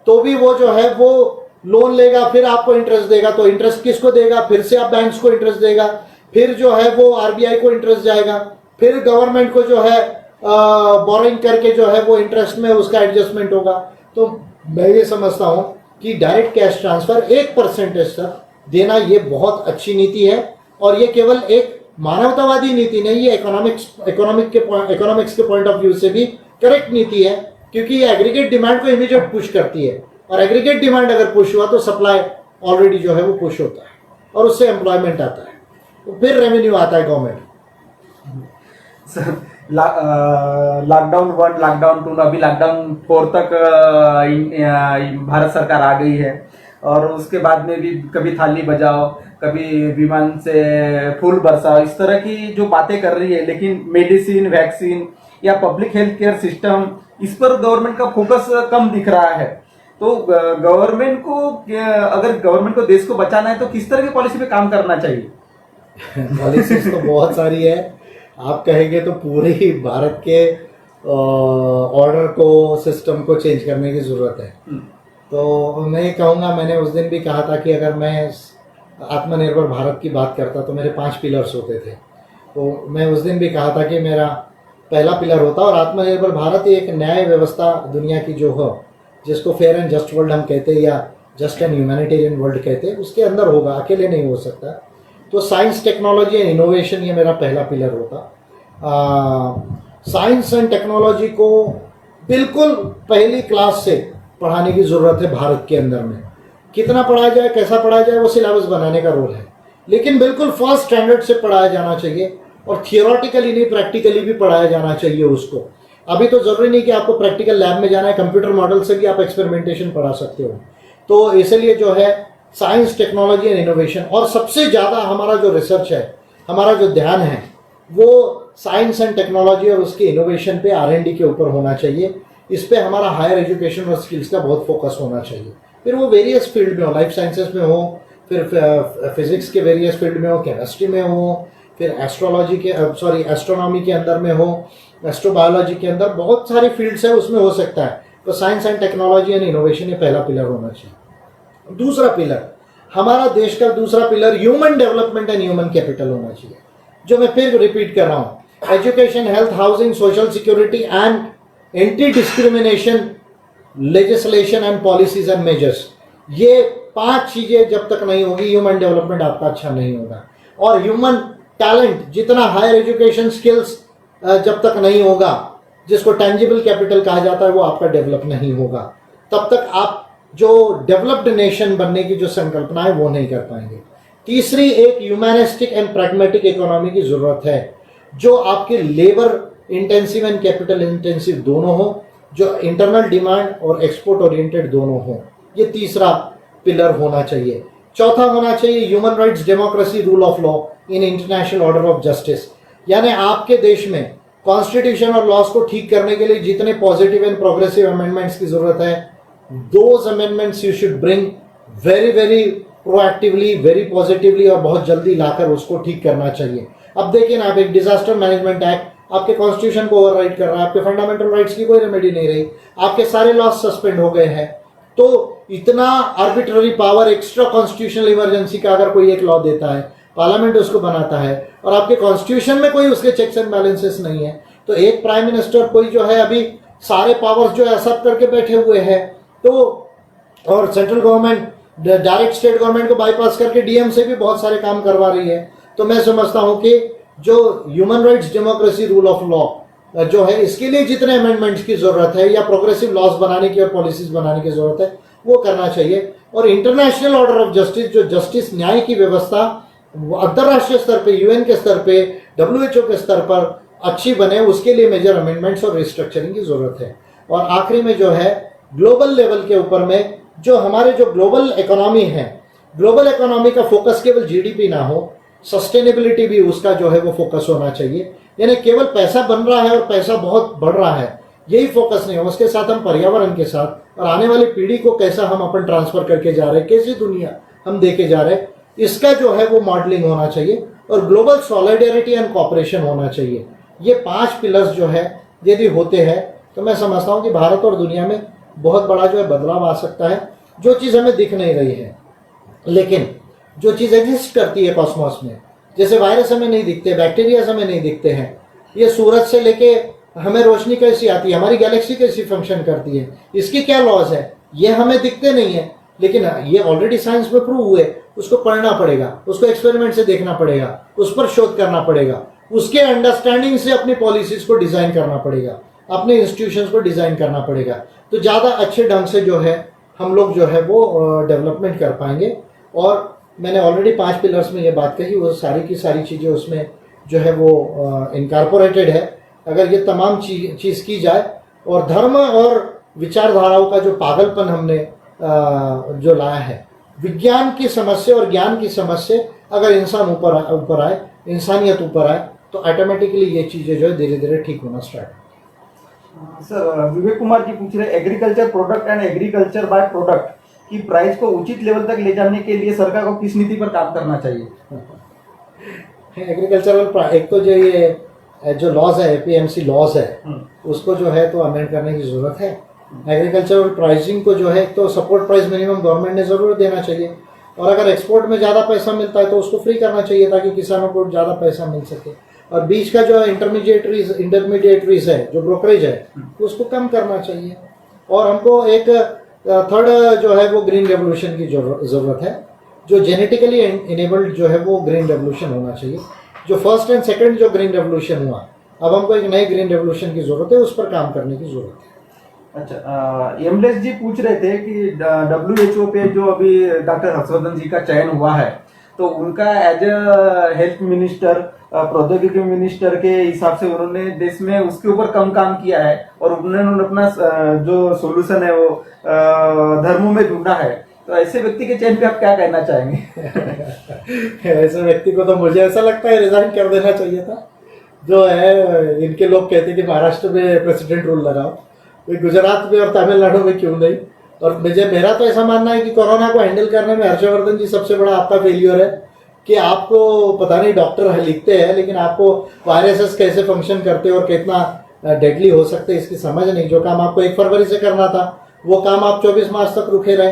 Speaker 3: तो भी वो जो है वो लोन लेगा, फिर आपको इंटरेस्ट देगा, तो इंटरेस्ट किसको देगा? फिर से आप बैंक्स को इंटरेस्ट देगा, फिर जो है वो आरबीआई को इंटरेस्ट जाएगा, फिर गवर्नमेंट को जो है बोरिंग करके जो है वो इंटरेस्ट में उसका एडजस्टमेंट होगा। तो मैं ये समझता हूं कि डायरेक्ट कैश ट्रांसफर 1% तक देना ये बहुत अच्छी नीति है। और ये केवल एक मानवतावादी नीति नहीं, ये इकोनॉमिक्स के पॉइंट ऑफ व्यू से भी करेक्ट नीति है, क्योंकि ये एग्रीगेट डिमांड को इमीडिएट पुश करती है। और एग्रीगेट डिमांड अगर पुश हुआ तो सप्लाई ऑलरेडी जो है वो पुश होता है, और उससे एम्प्लॉयमेंट आता है, तो फिर रेवेन्यू आता है गवर्नमेंट।
Speaker 2: लॉकडाउन 1, लॉकडाउन 2, अभी लॉकडाउन 4 तक भारत सरकार आ गई है, और उसके बाद में भी कभी थाली बजाओ, कभी विमान से फूल बरसाओ, इस तरह की जो बातें कर रही है। लेकिन मेडिसिन, वैक्सीन या पब्लिक हेल्थ केयर सिस्टम, इस पर गवर्नमेंट का फोकस कम दिख रहा है। तो गवर्नमेंट को, अगर गवर्नमेंट को देश को बचाना है तो किस तरह की पॉलिसी पे काम करना चाहिए?
Speaker 3: पॉलिसीज तो बहुत सारी है। आप कहेंगे तो पूरी भारत के ऑर्डर को, सिस्टम को चेंज करने की जरूरत है। तो मैं ये कहूँगा, मैंने उस दिन भी कहा था कि अगर मैं आत्मनिर्भर भारत की बात करता तो मेरे 5 पिलर्स होते थे। तो मैं उस दिन भी कहा था कि मेरा पहला पिलर होता, और आत्मनिर्भर भारत एक न्याय व्यवस्था दुनिया की जो हो, जिसको फेयर एंड जस्ट वर्ल्ड हम कहते हैं, या जस्ट एंड ह्यूमैनिटेरियन वर्ल्ड कहते हैं, उसके अंदर होगा, अकेले नहीं हो सकता। तो साइंस, टेक्नोलॉजी एंड इनोवेशन, ये मेरा पहला पिलर होता। साइंस एंड टेक्नोलॉजी को बिल्कुल पहली क्लास से पढ़ाने की ज़रूरत है भारत के अंदर में। कितना पढ़ाया जाए, कैसा पढ़ाया जाए, वो सिलेबस बनाने का रोल है, लेकिन बिल्कुल फर्स्ट स्टैंडर्ड से पढ़ाया जाना चाहिए, और थियोरटिकली नहीं, प्रैक्टिकली भी पढ़ाया जाना चाहिए उसको। अभी तो ज़रूरी नहीं कि आपको प्रैक्टिकल लैब में जाना है, कंप्यूटर मॉडल से भी आप एक्सपेरिमेंटेशन पढ़ा सकते हो। तो इसलिए जो है साइंस, टेक्नोलॉजी एंड इनोवेशन, और सबसे ज़्यादा हमारा जो रिसर्च है, हमारा जो ध्यान है, वो साइंस एंड टेक्नोलॉजी और उसके इनोवेशन पे, R&D के ऊपर होना चाहिए। इस पे हमारा हायर एजुकेशन और स्किल्स का बहुत फोकस होना चाहिए। फिर वो वेरियस फील्ड में हो, लाइफ साइंसेस में हो, फिर फिजिक्स के वेरियस फील्ड में हो, केमिस्ट्री में हो, फिर एस्ट्रोनॉमी के अंदर में हो, एस्ट्रोबायोलॉजी के अंदर बहुत सारी फील्ड्स है, उसमें हो सकता है। तो science and technology and innovation ये पहला पिलर होना चाहिए। दूसरा पिलर, हमारा देश का दूसरा pillar human development and human capital होना चाहिए, जो मैं फिर रिपीट कर रहा हूँ। Education, health, housing, social security and anti discrimination legislation and policies and measures, ये 5 चीजें जब तक नहीं होगी, ह्यूमन डेवलपमेंट आपका अच्छा नहीं होगा। और ह्यूमन टैलेंट, जितना हायर एजुकेशन स्किल्स जब तक नहीं होगा, जिसको टेंजिबल कैपिटल कहा जाता है, वो आपका डेवलप नहीं होगा। तब तक आप जो डेवलप्ड नेशन बनने की जो संकल्पना है वो नहीं कर पाएंगे। तीसरी, एक ह्यूमैनिस्टिक एंड प्रैग्मेटिक इकोनॉमी की जरूरत है, जो आपके labour intensive and capital intensive दोनों हो, जो इंटरनल डिमांड और एक्सपोर्ट ओरिएंटेड दोनों हो। ये तीसरा पिलर होना चाहिए। चौथा होना चाहिए human rights, democracy, rule of law in international order of justice. यानी आपके देश में कॉन्स्टिट्यूशन और लॉस को ठीक करने के लिए जितने पॉजिटिव एंड प्रोग्रेसिव अमेंडमेंट्स की जरूरत है, those amendments you should bring very very proactively, very positively, और बहुत जल्दी लाकर उसको ठीक करना चाहिए। अब देखिए ना, आप एक डिजास्टर मैनेजमेंट एक्ट आपके कॉन्स्टिट्यूशन को ओवरराइड कर रहा है, आपके फंडामेंटल राइट्स की कोई रेमेडी नहीं रही, आपके सारे लॉस सस्पेंड हो गए हैं। तो इतना arbitrary power, extra constitutional emergency का अगर कोई एक लॉ देता है, पार्लियामेंट उसको बनाता है, और आपके कॉन्स्टिट्यूशन में कोई उसके चेक्स एंड बैलेंसेस नहीं है, तो एक प्राइम मिनिस्टर, कोई जो है अभी सारे पावर्स जो है असर करके बैठे हुए हैं। तो और central government direct state government को बाईपास करके डीएम से भी बहुत सारे काम करवा रही है। तो मैं समझता हूं कि जो human rights, democracy, rule of law जो है, इसके लिए जितने अमेंडमेंट्स की जरूरत है या प्रोग्रेसिव लॉज बनाने की और पॉलिसीज बनाने की जरूरत है, वो करना चाहिए। और इंटरनेशनल ऑर्डर ऑफ जस्टिस, जो जस्टिस न्याय की व्यवस्था अंतर्राष्ट्रीय स्तर पे, यूएन के स्तर पे, डब्ल्यूएचओ के स्तर पर अच्छी बने, उसके लिए मेजर अमेंडमेंट्स और रिस्ट्रक्चरिंग की जरूरत है। और आखिरी में जो है, ग्लोबल लेवल के ऊपर में जो हमारे जो ग्लोबल इकोनॉमी है, ग्लोबल इकोनॉमी का फोकस केवल जीडीपी ना हो, सस्टेनेबिलिटी भी उसका जो है वो फोकस होना चाहिए। यानी केवल पैसा बन रहा है और पैसा बहुत बढ़ रहा है, यही फोकस नहीं हो, उसके साथ हम पर्यावरण के साथ और आने वाली पीढ़ी को कैसा हम अपन ट्रांसफर करके जा रहे हैं, कैसी दुनिया हम देके जा रहे हैं, इसका जो है वो मॉडलिंग होना चाहिए। और ग्लोबल सॉलिडेरिटी एंड कॉपरेशन होना चाहिए। ये 5 पिलर्स जो है यदि होते हैं तो मैं समझता हूँ कि भारत और दुनिया में बहुत बड़ा जो है बदलाव आ सकता है। जो चीज़ हमें दिख नहीं रही है, लेकिन जो चीज़ एग्जिस्ट करती है कॉस्मोस में, जैसे वायरस हमें नहीं दिखते, बैक्टीरिया हमें नहीं दिखते हैं, ये सूरज से लेके हमें रोशनी कैसी आती है, हमारी गैलेक्सी कैसी फंक्शन करती है, इसकी क्या लॉज है, ये हमें दिखते नहीं है, लेकिन ये ऑलरेडी साइंस में प्रूव हुए। उसको पढ़ना पड़ेगा, उसको एक्सपेरिमेंट से देखना पड़ेगा, उस पर शोध करना पड़ेगा, उसके अंडरस्टैंडिंग से अपनी पॉलिसीज को डिजाइन करना पड़ेगा, अपने इंस्टीट्यूशंस को डिजाइन करना पड़ेगा। तो ज़्यादा अच्छे ढंग से जो है हम लोग जो है वो डेवलपमेंट कर पाएंगे। और मैंने ऑलरेडी 5 पिलर्स में ये बात कही, वो सारी की सारी चीज़ें उसमें जो है वो इनकॉर्पोरेटेड है। अगर ये तमाम चीज़ की जाए और धर्म और विचारधाराओं का जो पागलपन हमने जो लाया है, विज्ञान की समस्या और ज्ञान की समस्या, अगर इंसान ऊपर आए, इंसानियत ऊपर आए, तो ऑटोमेटिकली ये चीज़ें जो है धीरे धीरे ठीक होना स्टार्ट।
Speaker 2: सर, विवेक कुमार जी पूछ रहे, agriculture product and agriculture by product की प्राइस को उचित लेवल तक ले जाने के लिए सरकार को किस नीति पर काम करना चाहिए?
Speaker 3: एग्रीकल्चरल, एक तो जो ये जो लॉज है, एपीएमसी लॉज है, उसको जो है तो अमेंड करने की जरूरत है। एग्रीकल्चरल प्राइसिंग को जो है तो सपोर्ट प्राइस मिनिमम गवर्नमेंट ने जरूर देना चाहिए, और अगर एक्सपोर्ट में ज़्यादा पैसा मिलता है तो उसको फ्री करना चाहिए ताकि किसानों को ज़्यादा पैसा मिल सके। और बीच का जो इंटरमीडिएटरीज है, जो ब्रोकरेज है, उसको कम करना चाहिए। और हमको एक थर्ड जो है वो ग्रीन रेवोल्यूशन की ज़रूरत है, जो जेनेटिकली इनेबल्ड जो है वो ग्रीन रेवोल्यूशन होना चाहिए। जो फर्स्ट एंड सेकंड जो ग्रीन रेवोल्यूशन हुआ, अब हमको एक नई ग्रीन रेवोल्यूशन की ज़रूरत है, उस पर काम करने की ज़रूरत है।
Speaker 2: अच्छा, यमलेश जी पूछ रहे थे कि डब्ल्यूएचओ पे जो अभी डॉक्टर हर्षवर्धन जी का चयन हुआ है, तो उनका एज अ हेल्थ मिनिस्टर, प्रौद्योगिकी मिनिस्टर के हिसाब से उन्होंने देश में उसके ऊपर कम काम किया है, और उन्होंने अपना जो सोल्यूशन है वो धर्मों में ढूंढा है। तो ऐसे व्यक्ति के चयन पे आप क्या कहना चाहेंगे?
Speaker 3: ऐसे व्यक्ति को तो मुझे ऐसा लगता है रिजाइन कर देना चाहिए था। जो है, इनके लोग कहते हैं कि महाराष्ट्र में प्रेसिडेंट रूल लगाओ, गुजरात में और तमिलनाडु में क्यों नहीं। और मेरा तो ऐसा मानना है कि कोरोना को हैंडल करने में हर्षवर्धन जी सबसे बड़ा आपका फेलियर है कि आपको पता नहीं, डॉक्टर लिखते हैं लेकिन आपको वायरसेस कैसे फंक्शन करते हैं और कितना डेडली हो सकते हैं इसकी समझ नहीं। जो काम आपको 1 फरवरी से करना था, वो काम आप 24 मार्च तक रुके रहे।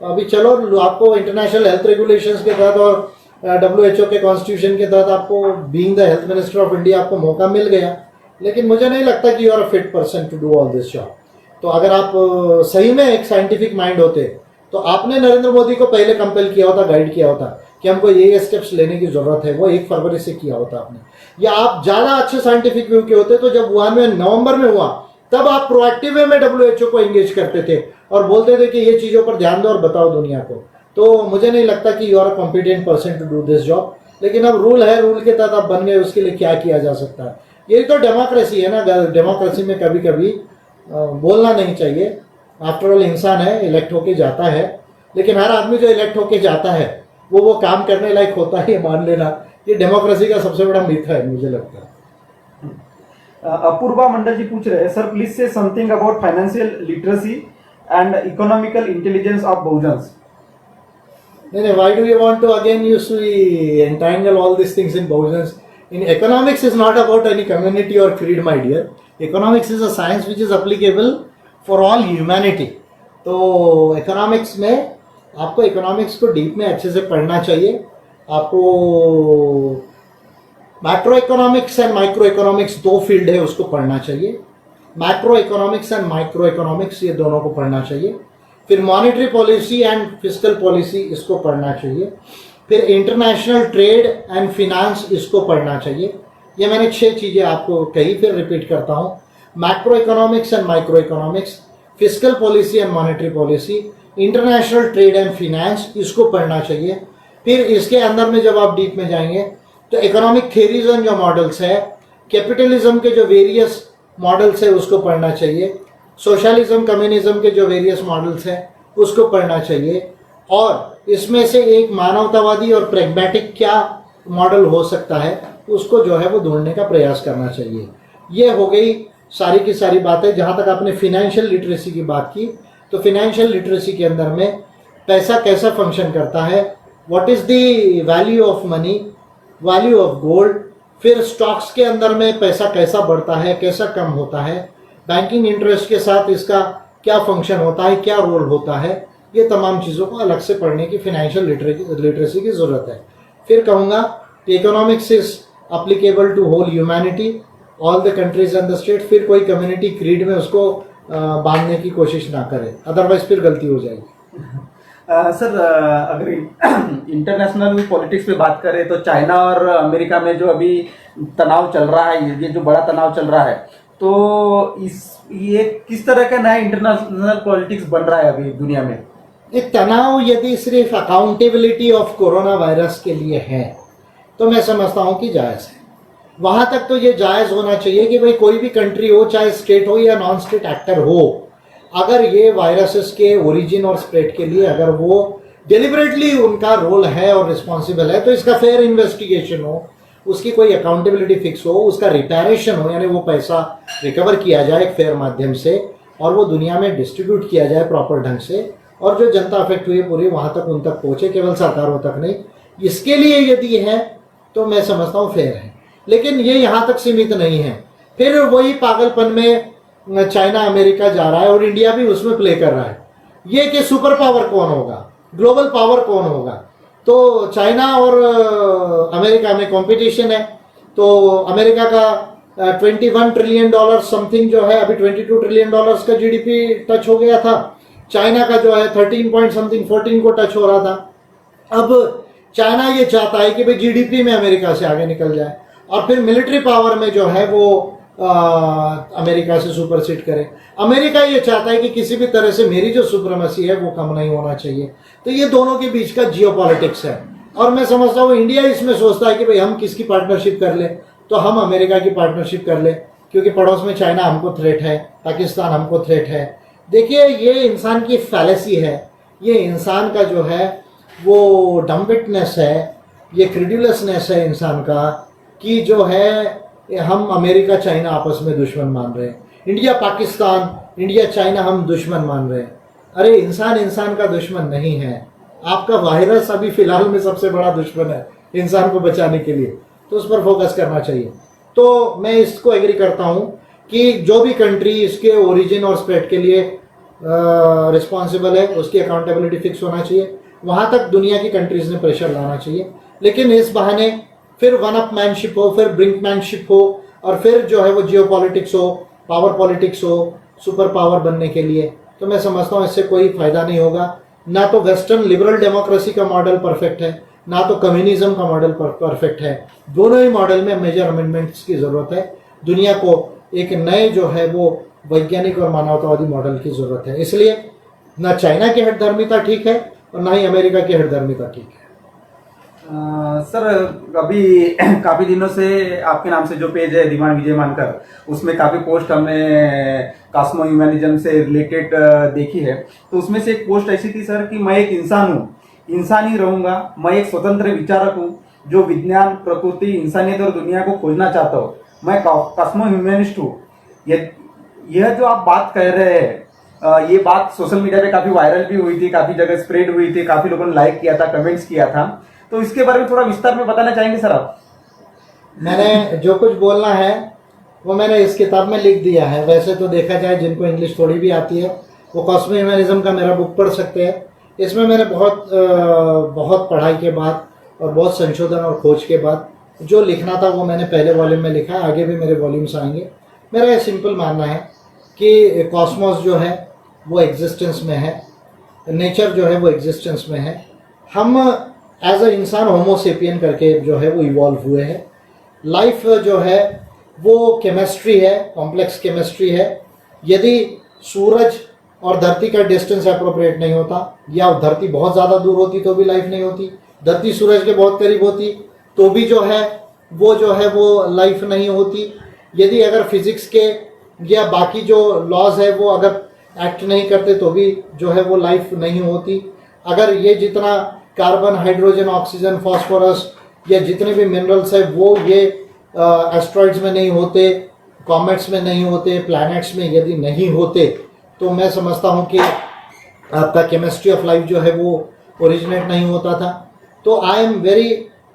Speaker 3: अभी चलो, आपको इंटरनेशनल हेल्थ रेगुलेशंस के तहत और डब्ल्यूएचओ के कॉन्स्टिट्यूशन के तहत आपको being the health minister of India आपको मौका मिल गया, लेकिन मुझे नहीं लगता कि you are a fit person to do all this job. तो अगर आप सही में एक साइंटिफिक माइंड होते तो आपने नरेंद्र मोदी को पहले कंपेल किया होता, गाइड किया होता कि हमको ये स्टेप्स लेने की जरूरत है, वो 1 फरवरी से किया होता आपने। या आप ज्यादा अच्छे साइंटिफिक व्यू के होते तो जब वुहान में नवंबर में हुआ तब आप प्रोएक्टिव वे में डब्ल्यूएचओ को एंगेज करते थे और बोलते थे कि ये चीजों पर ध्यान दो और बताओ दुनिया को। तो मुझे नहीं लगता कि you are a competent person to do this job. लेकिन अब रूल है, रूल के तहत आप बन गए, उसके लिए क्या किया जा सकता है। यही तो डेमोक्रेसी है ना। डेमोक्रेसी में कभी कभी बोलना नहीं चाहिए। आफ्टर ऑल इंसान है, इलेक्ट होके जाता है, लेकिन हर आदमी जो इलेक्ट होके जाता है वो काम करने लायक होता है, मान लेना। ये डेमोक्रेसी का सबसे बड़ा मिथ है, मुझे लगता है।
Speaker 2: अपूर्वा मंडल जी पूछ रहे हैं, sir please say something about financial literacy and economical intelligence of Bahujans.
Speaker 3: नहीं, why do you want to again entangle all these things in Bahujans? In economics is not about any community or creed, my dear. Economics is a science which is applicable for all humanity. तो economics में आपको economics को deep में अच्छे से पढ़ना चाहिए। आपको macro economics and micro economics 2 field है, उसको पढ़ना चाहिए। Macro economics and micro economics, ये दोनों को पढ़ना चाहिए। फिर monetary policy and fiscal policy, इसको पढ़ना चाहिए। फिर इंटरनेशनल ट्रेड एंड फिनांस, इसको पढ़ना चाहिए। ये मैंने 6 चीज़ें आपको कही, फिर रिपीट करता हूँ। Macro economics and micro economics, fiscal policy and monetary policy, international trade and finance, इसको पढ़ना चाहिए। फिर इसके अंदर में जब आप डीप में जाएंगे तो इकोनॉमिक थ्योरीज एंड जो मॉडल्स है, कैपिटलिज्म के जो वेरियस मॉडल्स है उसको पढ़ना चाहिए। सोशलिज्म कम्युनिज्म के जो वेरियस मॉडल्स हैं उसको पढ़ना चाहिए। और इसमें से एक मानवतावादी और प्रेगमेटिक क्या मॉडल हो सकता है उसको जो है वो ढूंढने का प्रयास करना चाहिए। ये हो गई सारी की सारी बातें। जहाँ तक आपने फिनेंशियल लिटरेसी की बात की, तो फिनेंशियल लिटरेसी के अंदर में पैसा कैसा फंक्शन करता है, what is the value of money, value of gold, फिर स्टॉक्स के अंदर में पैसा कैसा बढ़ता है, कैसा कम होता है, बैंकिंग इंटरेस्ट के साथ इसका क्या फंक्शन होता है, क्या रोल होता है, ये तमाम चीज़ों को अलग से पढ़ने की फिनेंशियल लिटरेसी की ज़रूरत है। फिर कहूँगा economics is applicable to whole humanity, all the countries and the state. फिर कोई कम्युनिटी क्रीड में उसको बांधने की कोशिश ना करे, अदरवाइज फिर गलती हो जाएगी।
Speaker 2: सर, अगर इंटरनेशनल पॉलिटिक्स पे बात करें तो चाइना और अमेरिका में जो अभी तनाव चल रहा है, ये जो बड़ा तनाव चल रहा है, तो ये किस तरह का नया इंटरनेशनल पॉलिटिक्स बन रहा है अभी दुनिया में?
Speaker 3: एक तनाव यदि सिर्फ अकाउंटेबिलिटी ऑफ कोरोना वायरस के लिए है तो मैं समझता हूँ कि जायज़ है। वहाँ तक तो ये जायज़ होना चाहिए कि भाई कोई भी कंट्री हो, चाहे स्टेट हो या नॉन स्टेट एक्टर हो, अगर ये वायरसेस के ओरिजिन और स्प्रेड के लिए अगर वो डिलिबरेटली उनका रोल है और रिस्पॉन्सिबल है तो इसका फेयर इन्वेस्टिगेशन हो, उसकी कोई अकाउंटेबिलिटी फिक्स हो, उसका रिपेरेशन हो, यानी वो पैसा रिकवर किया जाए एक फेयर माध्यम से और वो दुनिया में डिस्ट्रीब्यूट किया जाए प्रॉपर ढंग से, और जो जनता अफेक्ट हुई है पूरी वहाँ तक उन तक पहुँचे, केवल सरकारों तक नहीं। इसके लिए यदि है तो मैं समझता हूँ फेयर है, लेकिन ये यहाँ तक सीमित नहीं है। फिर वही पागलपन में चाइना अमेरिका जा रहा है और इंडिया भी उसमें प्ले कर रहा है। ये कि सुपर पावर कौन होगा, ग्लोबल पावर कौन होगा। तो चाइना और अमेरिका में कंपटीशन है। तो अमेरिका का 21 ट्रिलियन डॉलर समथिंग जो है, अभी 22 ट्रिलियन डॉलर्स का जीडीपी टच हो गया था। चाइना का जो है 13 पॉइंट समथिंग 14 को टच हो रहा था। अब चाइना ये चाहता है कि भाई जीडीपी में अमेरिका से आगे निकल जाए और फिर मिलिट्री पावर में जो है वो अमेरिका से सुपरसीड करे। अमेरिका ये चाहता है कि किसी भी तरह से मेरी जो सुप्रीमेसी है वो कम नहीं होना चाहिए। तो ये दोनों के बीच का जियोपॉलिटिक्स है और मैं समझता हूँ इंडिया इसमें सोचता है कि भाई हम किसकी पार्टनरशिप कर ले, तो हम अमेरिका की पार्टनरशिप कर ले, क्योंकि पड़ोस में चाइना हमको थ्रेट है, पाकिस्तान हमको थ्रेट है। देखिए ये इंसान की फैलेसी है, ये इंसान का जो है वो डम्बिटनेस है, ये क्रेडुलसनेस है इंसान का कि जो है हम अमेरिका चाइना आपस में दुश्मन मान रहे हैं, इंडिया पाकिस्तान, इंडिया चाइना हम दुश्मन मान रहे हैं। अरे इंसान इंसान का दुश्मन नहीं है, आपका वायरस अभी फिलहाल में सबसे बड़ा दुश्मन है इंसान को बचाने के लिए, तो उस पर फोकस करना चाहिए। तो मैं इसको एग्री करता हूँ कि जो भी कंट्री इसके ओरिजिन और स्प्रेड के लिए रिस्पॉन्सिबल है उसकी अकाउंटेबिलिटी फिक्स होना चाहिए। वहाँ तक दुनिया की कंट्रीज़ ने प्रेशर लाना चाहिए, लेकिन इस बहाने फिर वन अपमैनशिप हो, फिर ब्रिंकमैनशिप हो और फिर जो है वो जियो पॉलिटिक्स हो, पावर पॉलिटिक्स हो, सुपर पावर बनने के लिए, तो मैं समझता हूँ इससे कोई फ़ायदा नहीं होगा। ना तो वेस्टर्न लिबरल डेमोक्रेसी का मॉडल परफेक्ट है, ना तो कम्युनिज्म का मॉडल परफेक्ट है। दोनों ही मॉडल में मेजर अमेंडमेंट्स की ज़रूरत है। दुनिया को एक नए जो है वो वैज्ञानिक और मानवतावादी मॉडल की ज़रूरत है। इसलिए ना चाइना की हठधर्मिता ठीक है और ना ही अमेरिका की हठधर्मिता ठीक है।
Speaker 2: सर, अभी काफ़ी दिनों से आपके नाम से जो पेज है धीमान विजय मानकर, उसमें काफ़ी पोस्ट हमने कॉस्मो ह्यूमैनिज्म से रिलेटेड देखी है। तो उसमें से एक पोस्ट ऐसी थी सर कि मैं एक इंसान हूँ, इंसान ही रहूँगा, मैं एक स्वतंत्र विचारक हूँ जो विज्ञान, प्रकृति, इंसानियत और दुनिया को खोजना चाहता हूँ, मैं कॉस्मो ह्यूमैनिस्ट हूँ। यह जो आप बात कह रहे हैं, ये बात सोशल मीडिया पे काफ़ी वायरल भी हुई थी, काफ़ी जगह स्प्रेड हुई थी, काफ़ी लोगों ने लाइक किया था, कमेंट्स किया था। तो इसके बारे में थोड़ा विस्तार में बताना चाहेंगे सर आप?
Speaker 3: मैंने जो कुछ बोलना है वो मैंने इस किताब में लिख दिया है। वैसे तो देखा जाए जिनको इंग्लिश थोड़ी भी आती है वो कॉस्मो ह्यूमैनिज्म का मेरा बुक पढ़ सकते हैं। इसमें मैंने बहुत पढ़ाई के बाद और बहुत संशोधन और खोज के बाद जो लिखना था वो मैंने पहले वॉल्यूम में लिखा है, आगे भी मेरे वॉल्यूम्स आएंगे। मेरा ये सिंपल मानना है कि कॉस्मोस जो है वो एग्जिस्टेंस में है, नेचर जो है वो एग्जिस्टेंस में है। हम एज अ इंसान होमोसेपियन करके जो है वो इवॉल्व हुए हैं। लाइफ जो है वो केमिस्ट्री है, कॉम्प्लेक्स केमिस्ट्री है। यदि सूरज और धरती का डिस्टेंस अप्रोप्रिएट नहीं होता, या धरती बहुत ज़्यादा दूर होती तो भी लाइफ नहीं होती, धरती सूरज के बहुत करीब होती तो भी जो है वो लाइफ नहीं होती। यदि अगर फिजिक्स के या बाकी जो लॉज है वो अगर एक्ट नहीं करते तो भी जो है वो लाइफ नहीं होती। अगर ये जितना कार्बन, हाइड्रोजन, ऑक्सीजन, फास्फोरस या जितने भी मिनरल्स है वो ये एस्ट्रॉइड्स में नहीं होते, कॉमेट्स में नहीं होते, प्लैनेट्स में यदि नहीं होते, तो मैं समझता हूँ कि आपका केमिस्ट्री ऑफ लाइफ जो है वो ओरिजिनेट नहीं होता था। तो I am very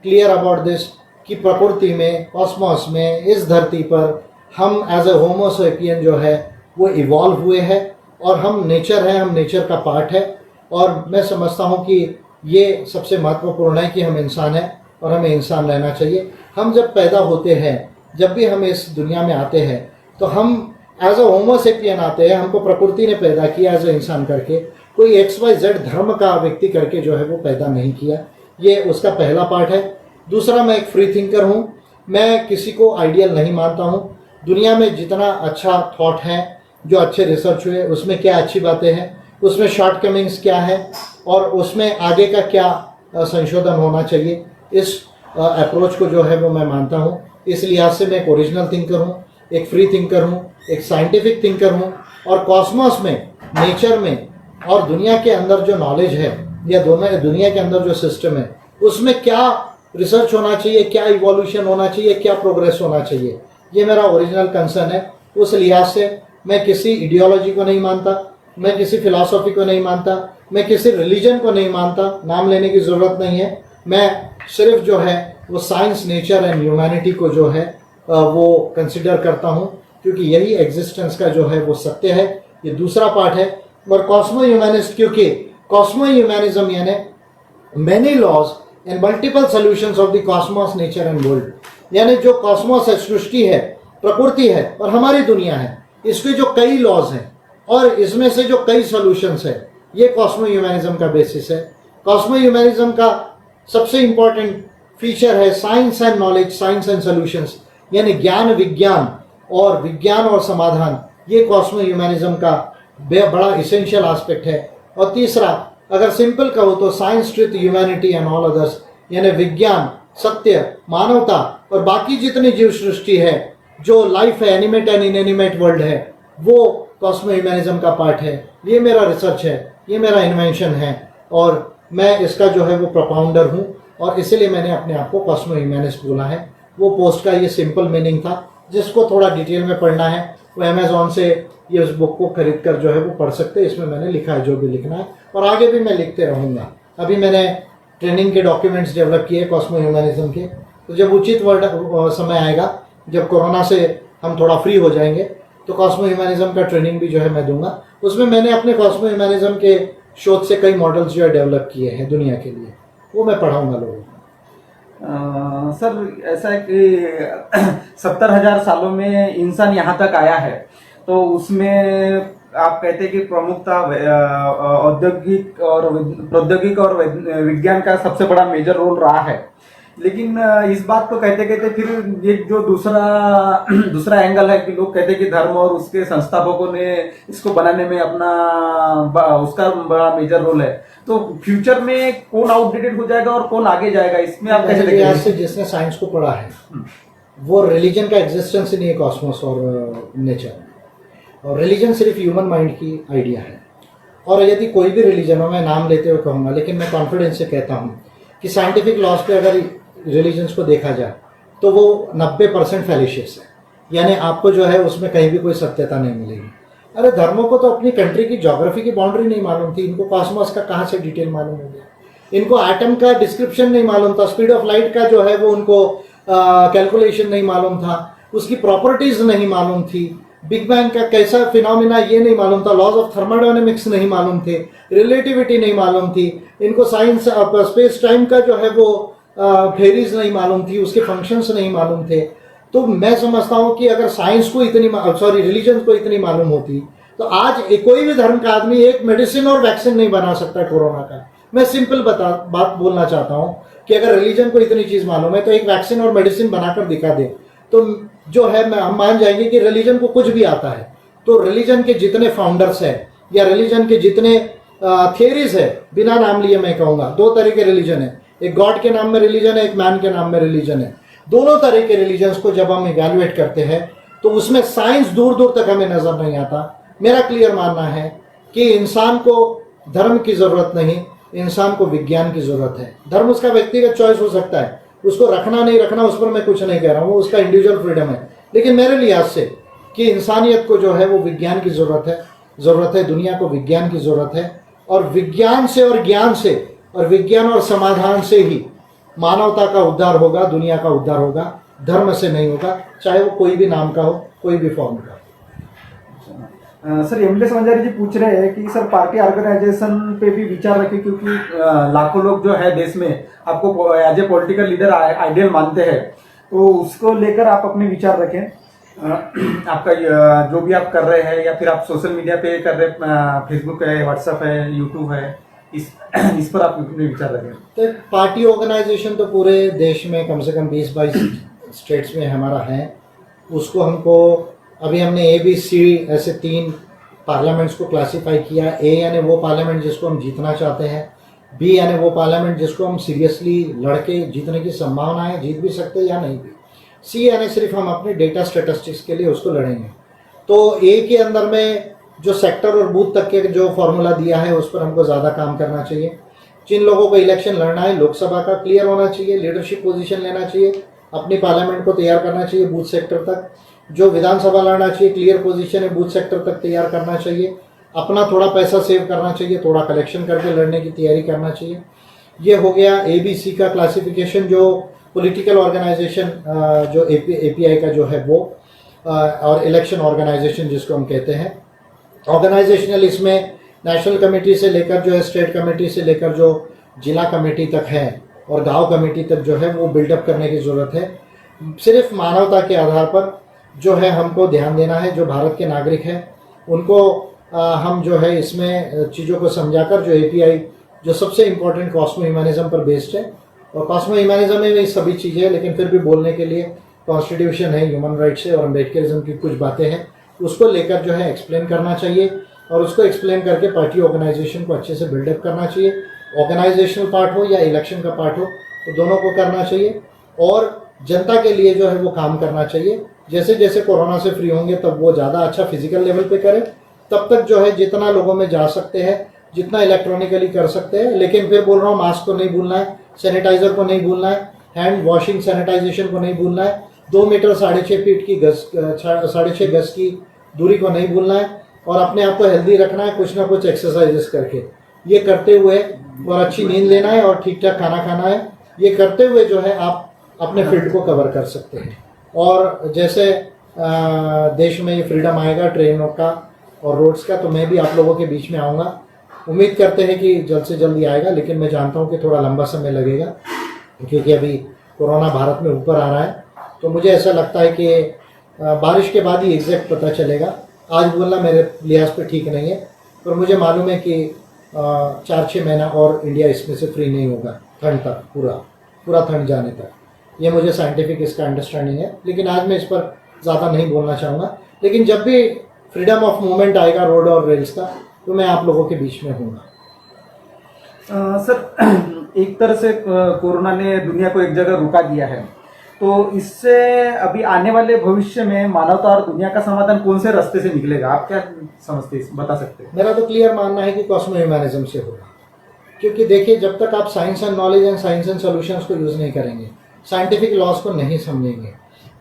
Speaker 3: clear about this कि प्रकृति में, कॉस्मोस में, इस धरती पर हम एज ए होमोसेपियन जो है वो इवॉल्व हुए हैं और हम नेचर हैं, हम नेचर का पार्ट है। और मैं समझता हूँ कि ये सबसे महत्वपूर्ण है कि हम इंसान हैं और हमें इंसान रहना चाहिए। हम जब पैदा होते हैं, जब भी हम इस दुनिया में आते हैं, तो हम एज अ होमोसेपियन आते हैं। हमको प्रकृति ने पैदा किया एज अ इंसान करके, कोई XYZ धर्म का व्यक्ति करके जो है वो पैदा नहीं किया। ये उसका पहला पार्ट है। दूसरा, मैं एक फ्री थिंकर हूँ, मैं किसी को आइडियल नहीं मानता हूँ। दुनिया में जितना अच्छा थॉट है, जो अच्छे रिसर्च हुए, उसमें क्या अच्छी बातें हैं, उसमें शॉर्टकमिंग्स क्या है और उसमें आगे का क्या संशोधन होना चाहिए, इस अप्रोच को जो है वो मैं मानता हूँ। इस लिहाज से मैं एक ओरिजिनल थिंकर हूँ, एक फ्री थिंकर हूँ, एक साइंटिफिक थिंकर हूँ। और कॉस्मोस में, नेचर में और दुनिया के अंदर जो नॉलेज है या दुनिया के अंदर जो सिस्टम है, उसमें क्या रिसर्च होना चाहिए, क्या इवोल्यूशन होना चाहिए, क्या प्रोग्रेस होना चाहिए, ये मेरा ओरिजिनल कंसर्न है। उस लिहाज से मैं किसी इडियोलॉजी को नहीं मानता, मैं किसी फिलॉसफी को नहीं मानता, मैं किसी रिलीजन को नहीं मानता, नाम लेने की ज़रूरत नहीं है। मैं सिर्फ जो है वो साइंस, नेचर एंड ह्यूमैनिटी को जो है वो कंसिडर करता हूँ, क्योंकि यही एग्जिस्टेंस का जो है वो सत्य है। ये दूसरा पार्ट है। और कॉस्मो ह्यूमैनिस्ट, क्योंकि कॉस्मो ह्यूमैनिज्म यानी many laws and multiple solutions of the cosmos, nature and world, यानी जो कॉस्मोस है, सृष्टि है, प्रकृति है और हमारी दुनिया है, इसके जो कई लॉज हैं और इसमें से जो कई सॉल्यूशंस है, ये कॉस्मो ह्यूमैनिज्म का बेसिस है। कॉस्मो ह्यूमैनिज्म का सबसे इंपॉर्टेंट फीचर है science and knowledge, science and solutions, यानी ज्ञान, विज्ञान और समाधान। ये कॉस्मो ह्यूमैनिज्म का बड़ा इसेंशियल एस्पेक्ट है। और तीसरा, अगर सिंपल कहो तो science, truth, humanity and all others, यानी विज्ञान, सत्य, मानवता और बाकी जितनी जीव सृष्टि है, जो लाइफ है, एनिमेट एंड इनएनिमेट वर्ल्ड है, वो कॉस्मो ह्यूमैनिज्म का पार्ट है। ये मेरा रिसर्च है, ये मेरा इन्वेंशन है और मैं इसका जो है वो प्रोपाउंडर हूँ और इसीलिए मैंने अपने आप को कॉस्मो ह्यूमैनिस्ट बोला है। वो पोस्ट का ये सिंपल मीनिंग था। जिसको थोड़ा डिटेल में पढ़ना है वो अमेज़ॉन से ये उस बुक को खरीद कर जो है वो पढ़ सकते हैं। इसमें मैंने लिखा है जो भी लिखना है और आगे भी मैं लिखते रहूँगा। अभी मैंने ट्रेनिंग के डॉक्यूमेंट्स डेवलप किए कॉस्मो ह्यूमैनिज्म के, तो जब उचित समय आएगा, जब कोरोना से हम थोड़ा फ्री हो जाएंगे, तो कॉस्मो ह्यूमैनिज्म का ट्रेनिंग भी जो है मैं दूंगा। उसमें मैंने अपने कॉस्मो ह्यूमैनिज्म के शोध से कई मॉडल्स जो है डेवलप किए हैं दुनिया के लिए, वो मैं पढ़ाऊंगा लोगों को।
Speaker 2: सर, ऐसा है कि 70,000 सालों में इंसान यहाँ तक आया है, तो उसमें आप कहते हैं कि प्रमुखता औद्योगिक और विज्ञान का सबसे बड़ा मेजर रोल रहा है। लेकिन इस बात को कहते कहते फिर ये जो दूसरा एंगल है कि लोग कहते हैं कि धर्म और उसके संस्थापकों ने इसको बनाने में उसका बड़ा मेजर रोल है। तो फ्यूचर में कौन आउटडेटेड हो जाएगा और कौन आगे जाएगा, इसमें आप कैसे देखते हैं?
Speaker 3: जिसने साइंस को पढ़ा है वो रिलीजन का एग्जिस्टेंस ही नहीं है कॉस्मोस और नेचर, और रिलीजन सिर्फ ह्यूमन माइंड की आइडिया है। और यदि कोई भी रिलीजन हो, मैं नाम लेते हुए कहूँगा, लेकिन मैं कॉन्फिडेंस से कहता हूँ कि साइंटिफिक लॉज पे अगर रिलीजन्स को देखा जाए तो वो 90% फैलिशियस है, यानी आपको जो है उसमें कहीं भी कोई सत्यता नहीं मिलेगी। अरे धर्मों को तो अपनी कंट्री की ज्योग्राफी की बाउंड्री नहीं मालूम थी, इनको कॉस्मोस का कहाँ से डिटेल मालूम हो गया, इनको एटम का डिस्क्रिप्शन नहीं मालूम था, स्पीड ऑफ लाइट का जो है वो उनको कैलकुलेशन नहीं मालूम था, उसकी प्रॉपर्टीज नहीं मालूम थी, बिग बैंग का कैसा फिनोमिना ये नहीं मालूम था, लॉज ऑफ थर्मोडायनेमिक्स नहीं मालूम थे, रिलेटिविटी नहीं मालूम थी, इनको साइंस स्पेस टाइम का जो है वो थ्योरीज नहीं मालूम थी, उसके फंक्शंस नहीं मालूम थे। तो मैं समझता हूँ कि अगर साइंस को इतनी रिलीजन को इतनी मालूम होती तो आज कोई भी धर्म का आदमी एक मेडिसिन और वैक्सीन नहीं बना सकता कोरोना का। मैं सिंपल बात बोलना चाहता हूँ कि अगर रिलीजन को इतनी चीज मालूम है तो एक वैक्सीन और मेडिसिन बनाकर दिखा दे तो जो है हम मान जाएंगे कि रिलीजन को कुछ भी आता है। तो रिलीजन के जितने फाउंडर्स हैं या रिलीजन के जितने थियरीज है, बिना नाम लिए मैं कहूँगा, दो तरह के रिलीजन है, एक गॉड के नाम में रिलीजन है, एक मैन के नाम में रिलीजन है। दोनों तरह के रिलीजन्स को जब हम इवैल्यूएट करते हैं तो उसमें साइंस दूर दूर तक हमें नजर नहीं आता। मेरा क्लियर मानना है कि इंसान को धर्म की जरूरत नहीं, इंसान को विज्ञान की जरूरत है। धर्म उसका व्यक्तिगत चॉइस हो सकता है, उसको रखना नहीं रखना उस पर मैं कुछ नहीं कह रहा हूँ, वो उसका इंडिविजुअल फ्रीडम है। लेकिन मेरे लिहाज से कि इंसानियत को जो है वो विज्ञान की जरूरत है, दुनिया को विज्ञान की जरूरत है। और विज्ञान से और ज्ञान से और विज्ञान और समाधान से ही मानवता का उद्धार होगा, दुनिया का उद्धार होगा, धर्म से नहीं होगा, चाहे वो कोई भी नाम का हो, कोई भी फॉर्म का।
Speaker 2: सर एमएलए वंजारी जी पूछ रहे हैं कि सर पार्टी ऑर्गेनाइजेशन पे भी विचार रखें, क्योंकि लाखों लोग जो है देश में आपको as a political leader ideal मानते हैं, तो उसको लेकर आप अपने विचार रखें। आपका जो भी आप कर रहे हैं या फिर आप सोशल मीडिया पे कर रहे, फेसबुक है, व्हाट्सएप है, यूट्यूब है, इस पर आप अपने विचार रखें।
Speaker 3: तो पार्टी ऑर्गेनाइजेशन तो पूरे देश में कम से कम 20-22 स्टेट्स में हमारा है। उसको हमको अभी हमने ABC ऐसे 3 पार्लियामेंट्स को क्लासीफाई किया। A यानी वो पार्लियामेंट जिसको हम जीतना चाहते हैं, B यानी वो पार्लियामेंट जिसको हम सीरियसली लड़के जीतने की संभावना है, जीत भी सकते हैं या नहीं भी। C यानी सिर्फ हम अपने डेटा स्टेटिस्टिक्स के लिए उसको लड़ेंगे। तो A के अंदर में जो सेक्टर और बूथ तक के जो फॉर्मूला दिया है उस पर हमको ज़्यादा काम करना चाहिए। जिन लोगों को इलेक्शन लड़ना है लोकसभा का क्लियर होना चाहिए, लीडरशिप पोजीशन लेना चाहिए, अपनी पार्लियामेंट को तैयार करना चाहिए बूथ सेक्टर तक। जो विधानसभा लड़ना चाहिए क्लियर पोजीशन है, बूथ सेक्टर तक तैयार करना चाहिए। अपना थोड़ा पैसा सेव करना चाहिए, थोड़ा कलेक्शन करके लड़ने की तैयारी करना चाहिए। ये हो गया ABC का क्लासिफिकेशन, जो पॉलिटिकल ऑर्गेनाइजेशन जो API का जो है वो, और इलेक्शन ऑर्गेनाइजेशन जिसको हम कहते हैं। ऑर्गेनाइजेशनल इसमें नेशनल कमेटी से लेकर जो है स्टेट कमेटी से लेकर जो जिला कमेटी तक है और गांव कमेटी तक जो है वो बिल्डअप करने की ज़रूरत है। सिर्फ मानवता के आधार पर जो है हमको ध्यान देना है। जो भारत के नागरिक हैं उनको हम जो है इसमें चीज़ों को समझाकर जो API जो सबसे इम्पोर्टेंट कॉस्मो ह्यूमनिज्म पर बेस्ड है, और कॉस्मो ह्यूमनिज्म में ये सभी चीज़ें हैं, लेकिन फिर भी बोलने के लिए कॉन्स्टिट्यूशन है, ह्यूमन राइट्स है और अम्बेडकरिज्म की कुछ बातें हैं, उसको लेकर जो है एक्सप्लेन करना चाहिए। और उसको एक्सप्लेन करके पार्टी ऑर्गेनाइजेशन को अच्छे से बिल्डअप करना चाहिए। ऑर्गेनाइजेशनल पार्ट हो या इलेक्शन का पार्ट हो, तो दोनों को करना चाहिए और जनता के लिए जो है वो काम करना चाहिए। जैसे जैसे कोरोना से फ्री होंगे तब वो ज़्यादा अच्छा फिजिकल लेवल पे करें, तब तक जो है जितना लोगों में जा सकते हैं, जितना इलेक्ट्रॉनिकली कर सकते हैं। लेकिन फिर बोल रहा हूँ, मास्क को नहीं भूलना है, सैनिटाइजर को नहीं भूलना है, हैंड वॉशिंग सैनिटाइजेशन को नहीं भूलना है, 2 मीटर 6.5 फीट की 6.5 गज की दूरी को नहीं भूलना है, और अपने आप को हेल्दी रखना है कुछ ना कुछ एक्सरसाइजेस करके। ये करते हुए और अच्छी नींद लेना है और ठीक ठाक खाना खाना है। ये करते हुए जो है आप अपने फील्ड को कवर कर सकते हैं। और जैसे देश में ये फ्रीडम आएगा ट्रेनों का और रोड्स का, तो मैं भी आप लोगों के बीच में आऊँगा। उम्मीद करते हैं कि जल्द से जल्द ही आएगा, लेकिन मैं जानता हूँ कि थोड़ा लंबा समय लगेगा, क्योंकि अभी कोरोना भारत में ऊपर आ रहा है। तो मुझे ऐसा लगता है कि बारिश के बाद ही एग्जैक्ट पता चलेगा। आज बोलना मेरे लिहाज पे ठीक नहीं है, पर मुझे मालूम है कि 4-6 महीना और इंडिया इसमें से फ्री नहीं होगा, ठंड तक, पूरा ठंड जाने तक। ये मुझे साइंटिफिक इसका अंडरस्टैंडिंग है, लेकिन आज मैं इस पर ज़्यादा नहीं बोलना चाहूँगा। लेकिन जब भी फ्रीडम ऑफ मूवमेंट आएगा रोड और रेल्स का, तो मैं आप लोगों के बीच में हूँगा।
Speaker 2: सर एक तरह से कोरोना ने दुनिया को एक जगह रुका दिया है, तो इससे अभी आने वाले भविष्य में मानवता और दुनिया का समाधान कौन से रास्ते से निकलेगा? आप क्या समझते हैं, बता सकते हैं?
Speaker 3: मेरा तो क्लियर मानना है कि कॉस्मो ह्यूमनिज्म से होगा। क्योंकि देखिए, जब तक आप science and knowledge and science and solutions को यूज़ नहीं करेंगे, साइंटिफिक लॉज को नहीं समझेंगे,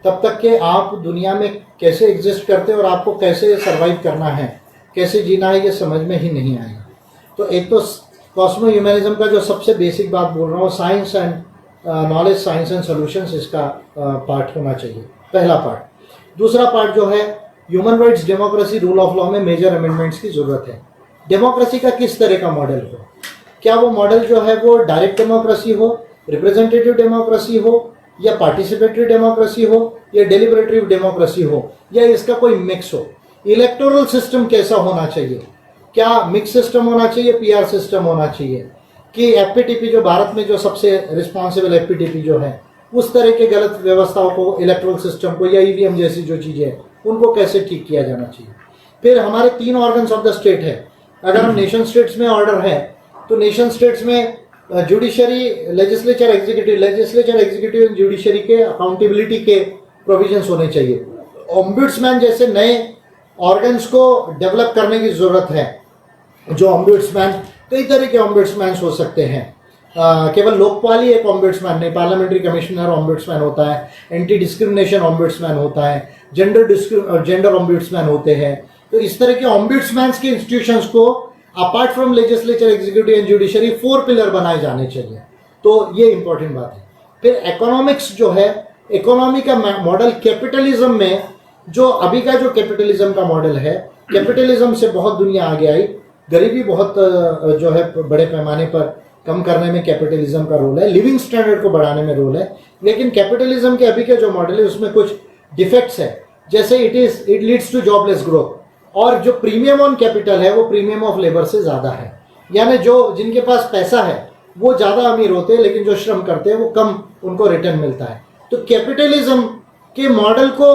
Speaker 3: तब तक के आप दुनिया में कैसे एग्जिस्ट करते हैं और आपको कैसे सर्वाइव करना है, कैसे जीना है, ये समझ में ही नहीं आएगा। तो एक तो कॉस्मो ह्यूमनिज्म का जो सबसे बेसिक बात बोल रहा हूँ, science and knowledge, science and solutions, इसका पार्ट होना चाहिए, पहला पार्ट। दूसरा पार्ट जो है human rights, democracy, rule of law में मेजर अमेंडमेंट्स की ज़रूरत है। डेमोक्रेसी का किस तरह का मॉडल हो? क्या वो मॉडल जो है वो डायरेक्ट डेमोक्रेसी हो, रिप्रेजेंटेटिव डेमोक्रेसी हो, या पार्टिसिपेटरी डेमोक्रेसी हो या डेलिबरेटिव डेमोक्रेसी हो या इसका कोई मिक्स हो। इलेक्टोरल सिस्टम कैसा होना चाहिए, क्या मिक्स सिस्टम होना चाहिए, पीआर सिस्टम होना चाहिए, कि एफपीटीपी जो भारत में जो सबसे रिस्पॉन्सिबल एफपीटीपी जो है उस तरह के गलत व्यवस्थाओं को, इलेक्टोरल सिस्टम को या ईवीएम जैसी जो चीज़ें हैं उनको कैसे ठीक किया जाना चाहिए। फिर हमारे 3 ऑर्गन्स ऑफ द स्टेट है। अगर हम नेशन स्टेट्स में ऑर्डर है तो नेशन स्टेट्स में judiciary, legislature, executive and judiciary के अकाउंटेबिलिटी के प्रोविजंस होने चाहिए। ओम्बुड्समैन जैसे नए ऑर्गन्स को डेवलप करने की ज़रूरत है। जो ओम्बुड्समैन, कई तरह के ओम्बुड्समैन हो सकते हैं, केवल लोकपाल ही एक ओम्बुड्समैन नहीं, पार्लियामेंट्री कमिश्नर ओम्बुड्समैन होता है, एंटी डिस्क्रिमिनेशन ओम्बुड्समैन होता है, जेंडर ओम्बुड्समैन होते हैं। तो इस तरह के ओम्बुड्समैन के इंस्टीट्यूशंस को apart from legislature, executive and judiciary 4 pillar बनाए जाने चाहिए। तो ये इंपॉर्टेंट बात है। फिर इकोनॉमिक्स जो है, इकोनॉमी का मॉडल कैपिटलिज्म में, जो अभी का जो कैपिटलिज्म का मॉडल है, कैपिटलिज्म से बहुत दुनिया आगे आई। गरीबी बहुत जो है बड़े पैमाने पर कम करने में कैपिटलिज्म का रोल है, लिविंग स्टैंडर्ड को बढ़ाने में रोल है। लेकिन कैपिटलिज्म के अभी के जो मॉडल है उसमें कुछ डिफेक्ट्स है, जैसे it leads to jobless growth, और जो प्रीमियम ऑन कैपिटल है वो प्रीमियम ऑफ लेबर से ज़्यादा है। यानी जो जिनके पास पैसा है वो ज़्यादा अमीर होते हैं, लेकिन जो श्रम करते हैं वो कम उनको रिटर्न मिलता है। तो कैपिटलिज्म के मॉडल को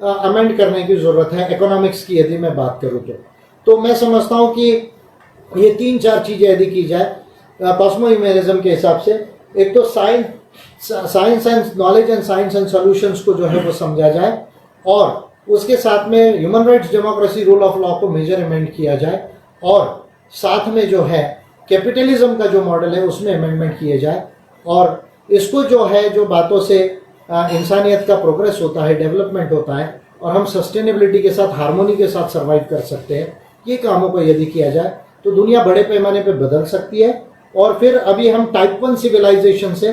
Speaker 3: अमेंड करने की ज़रूरत है इकोनॉमिक्स की, यदि मैं बात करूँ तो मैं समझता हूँ कि ये 3-4 चीज़ें यदि की जाए कॉस्मो ह्यूमनिज्म के हिसाब से, एक तो science and knowledge and science and solutions को जो है वो समझा जाए, और उसके साथ में human rights, democracy, rule of law को मेजरमेंट किया जाए, और साथ में जो है कैपिटलिज्म का जो मॉडल है उसमें अमेंडमेंट किए जाए, और इसको जो है जो बातों से इंसानियत का प्रोग्रेस होता है, डेवलपमेंट होता है, और हम सस्टेनेबिलिटी के साथ, हार्मोनी के साथ सर्वाइव कर सकते हैं, ये कामों को यदि किया जाए तो दुनिया बड़े पैमाने पे बदल सकती है। और फिर अभी हम टाइप 1 सिविलाइजेशन से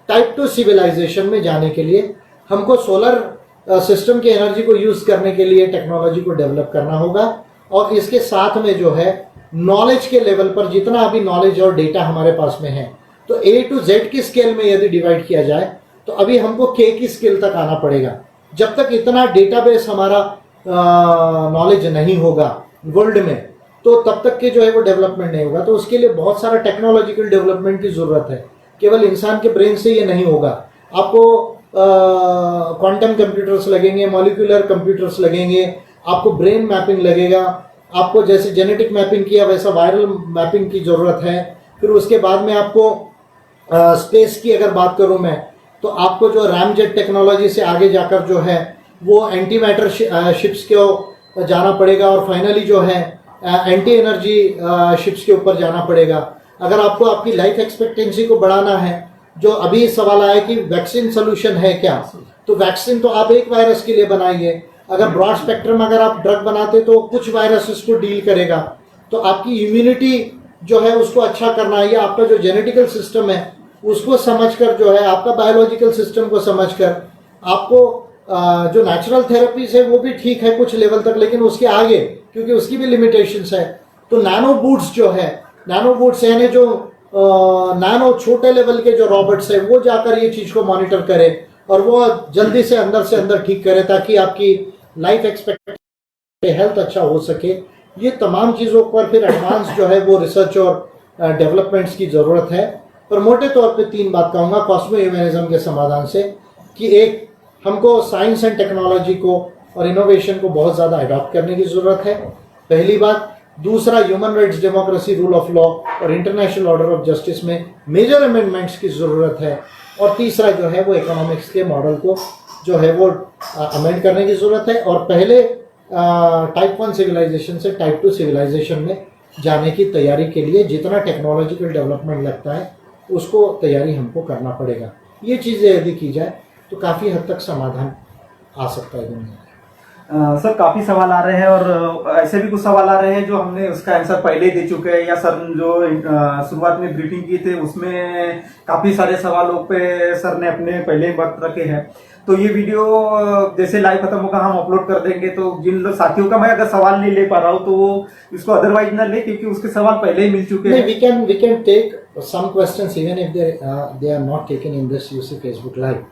Speaker 3: टाइप 2 सिविलाइजेशन में जाने के लिए हमको सोलर सिस्टम के एनर्जी को यूज़ करने के लिए टेक्नोलॉजी को डेवलप करना होगा, और इसके साथ में जो है नॉलेज के लेवल पर जितना अभी नॉलेज और डेटा हमारे पास में है, तो A to Z की स्केल में यदि डिवाइड किया जाए तो अभी हमको K की स्केल तक आना पड़ेगा। जब तक इतना डेटाबेस हमारा नॉलेज नहीं होगा वर्ल्ड में, तो तब तक के जो है वो डेवलपमेंट नहीं होगा। तो उसके लिए बहुत सारा टेक्नोलॉजिकल डेवलपमेंट की ज़रूरत है। केवल इंसान के ब्रेन से ये नहीं होगा, आपको क्वांटम कंप्यूटर्स लगेंगे, मॉलिक्यूलर कंप्यूटर्स लगेंगे, आपको ब्रेन मैपिंग लगेगा, आपको जैसे जेनेटिक मैपिंग किया वैसा वायरल मैपिंग की ज़रूरत है। फिर उसके बाद में आपको स्पेस की अगर बात करूँ मैं, तो आपको जो रैमजेट टेक्नोलॉजी से आगे जाकर जो है वो एंटी मैटर शिप्स को जाना पड़ेगा, और फाइनली जो है एंटी एनर्जी शिप्स के ऊपर जाना पड़ेगा। अगर आपको आपकी लाइफ एक्सपेक्टेंसी को बढ़ाना है, जो अभी सवाल आया कि वैक्सीन सोल्यूशन है क्या, तो वैक्सीन तो आप एक वायरस के लिए बनाइए, अगर ब्रॉड स्पेक्ट्रम अगर आप ड्रग बनाते तो कुछ वायरसेस को डील करेगा। तो आपकी इम्यूनिटी जो है उसको अच्छा करना है, या आपका जो जेनेटिकल सिस्टम है उसको समझकर जो है, आपका बायोलॉजिकल सिस्टम को समझकर आपको जो नेचुरल थेरेपीज है वो भी ठीक है कुछ लेवल तक, लेकिन उसके आगे क्योंकि उसकी भी लिमिटेशंस है, तो नैनो बूट्स जो है, नैनो बूट्स यानी जो नैनो छोटे लेवल के जो रॉबोट्स है वो जाकर ये चीज़ को मॉनिटर करे और वो जल्दी से अंदर ठीक करे, ताकि आपकी लाइफ एक्सपेक्टेंसी, हेल्थ अच्छा हो सके। ये तमाम चीज़ों पर फिर एडवांस जो है वो रिसर्च और डेवलपमेंट्स की ज़रूरत है। पर मोटे तौर पे 3 बात कहूँगा कॉस्मो ह्यूमनिज्म के समाधान से, कि एक, हमको साइंस एंड टेक्नोलॉजी को और इनोवेशन को बहुत ज़्यादा अडॉप्ट करने की ज़रूरत है, पहली बात। दूसरा, human rights, democracy, rule of law और इंटरनेशनल ऑर्डर ऑफ जस्टिस में मेजर अमेंडमेंट्स की ज़रूरत है। और तीसरा जो है वो इकोनॉमिक्स के मॉडल को जो है वो अमेंड करने की ज़रूरत है, और पहले टाइप 1 सिविलाइजेशन से टाइप 2 सिविलाइजेशन में जाने की तैयारी के लिए जितना टेक्नोलॉजिकल डेवलपमेंट लगता है उसको तैयारी हमको करना पड़ेगा। ये चीज़ें यदि की जाए तो काफ़ी हद तक समाधान आ सकता है दुनिया में।
Speaker 2: सर काफ़ी सवाल आ रहे हैं, और ऐसे भी कुछ सवाल आ रहे हैं जो हमने उसका आंसर पहले ही दे चुके हैं, या सर जो शुरुआत में ब्रीफिंग की थे उसमें काफ़ी सारे सवालों पे सर ने अपने पहले ही वक्त रखे हैं। तो ये वीडियो जैसे लाइव खत्म होगा हम अपलोड कर देंगे, तो जिन लोग साथियों का मैं अगर सवाल नहीं ले पा रहा हूँ तो वो इसको अदरवाइज ना ले, क्योंकि उसके सवाल पहले ही मिल चुके हैं।
Speaker 3: We can take some questions even if they are not taken in this UC Facebook Live.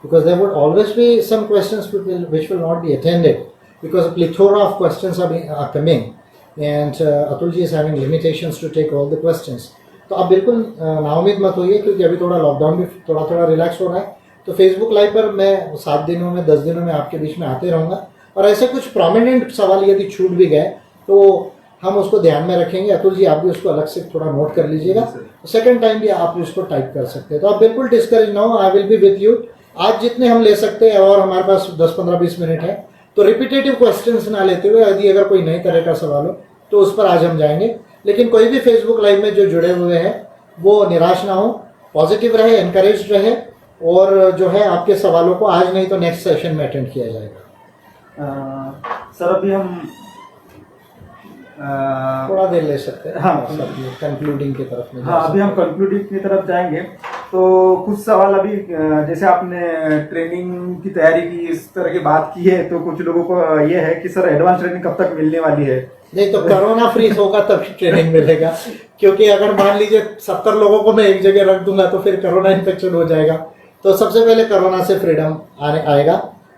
Speaker 3: because there would always be some questions which will not be attended because a plethora of questions are coming and Atul ji is having limitations to take all the questions. तो आप बिल्कुल नाउम्मीद मत होइए क्योंकि अभी थोड़ा lockdown भी थोड़ा रिलैक्स हो रहा है, तो फेसबुक लाइव पर मैं 7 दिनों में 10 दिनों में आपके बीच में आते रहूँगा और ऐसे कुछ प्रोमिनेंट सवाल यदि छूट भी गए तो हम उसको ध्यान में रखेंगे। अतुल जी आप भी उसको अलग से थोड़ा नोट कर लीजिएगा, सेकंड टाइम भी आप उसको टाइप कर सकते हैं। तो आप बिल्कुल डिस्करेज ना हो, I will be with you. आज जितने हम ले सकते हैं और हमारे पास 10-15-20 मिनट है, तो रिपीटेटिव क्वेश्चंस ना लेते हुए यदि अगर कोई नई तरह का सवाल हो तो उस पर आज हम जाएंगे। लेकिन कोई भी फेसबुक लाइव में जो जुड़े हुए हैं वो निराश ना हो, पॉजिटिव रहे, एनकरेज रहे और जो है आपके सवालों को आज नहीं तो नेक्स्ट सेशन में अटेंड किया जाएगा।
Speaker 2: सर अभी हम
Speaker 3: थोड़ा देर ले सकते हैं,
Speaker 2: हाँ
Speaker 3: कंक्लूडिंग की तरफ में।
Speaker 2: हाँ अभी हम कंक्लूडिंग की तरफ जाएंगे। तो कुछ सवाल अभी जैसे आपने ट्रेनिंग की तैयारी की, इस तरह की बात की है, तो कुछ लोगों को ये है कि सर एडवांस ट्रेनिंग कब तक मिलने वाली है?
Speaker 3: नहीं तो कोरोना फ्री होगा तभी ट्रेनिंग मिलेगा, क्योंकि अगर मान लीजिए 70 लोगों को मैं एक जगह रख दूंगा तो फिर कोरोना इन्फेक्शन हो जाएगा। तो सबसे पहले कोरोना से फ्रीडम आएगा।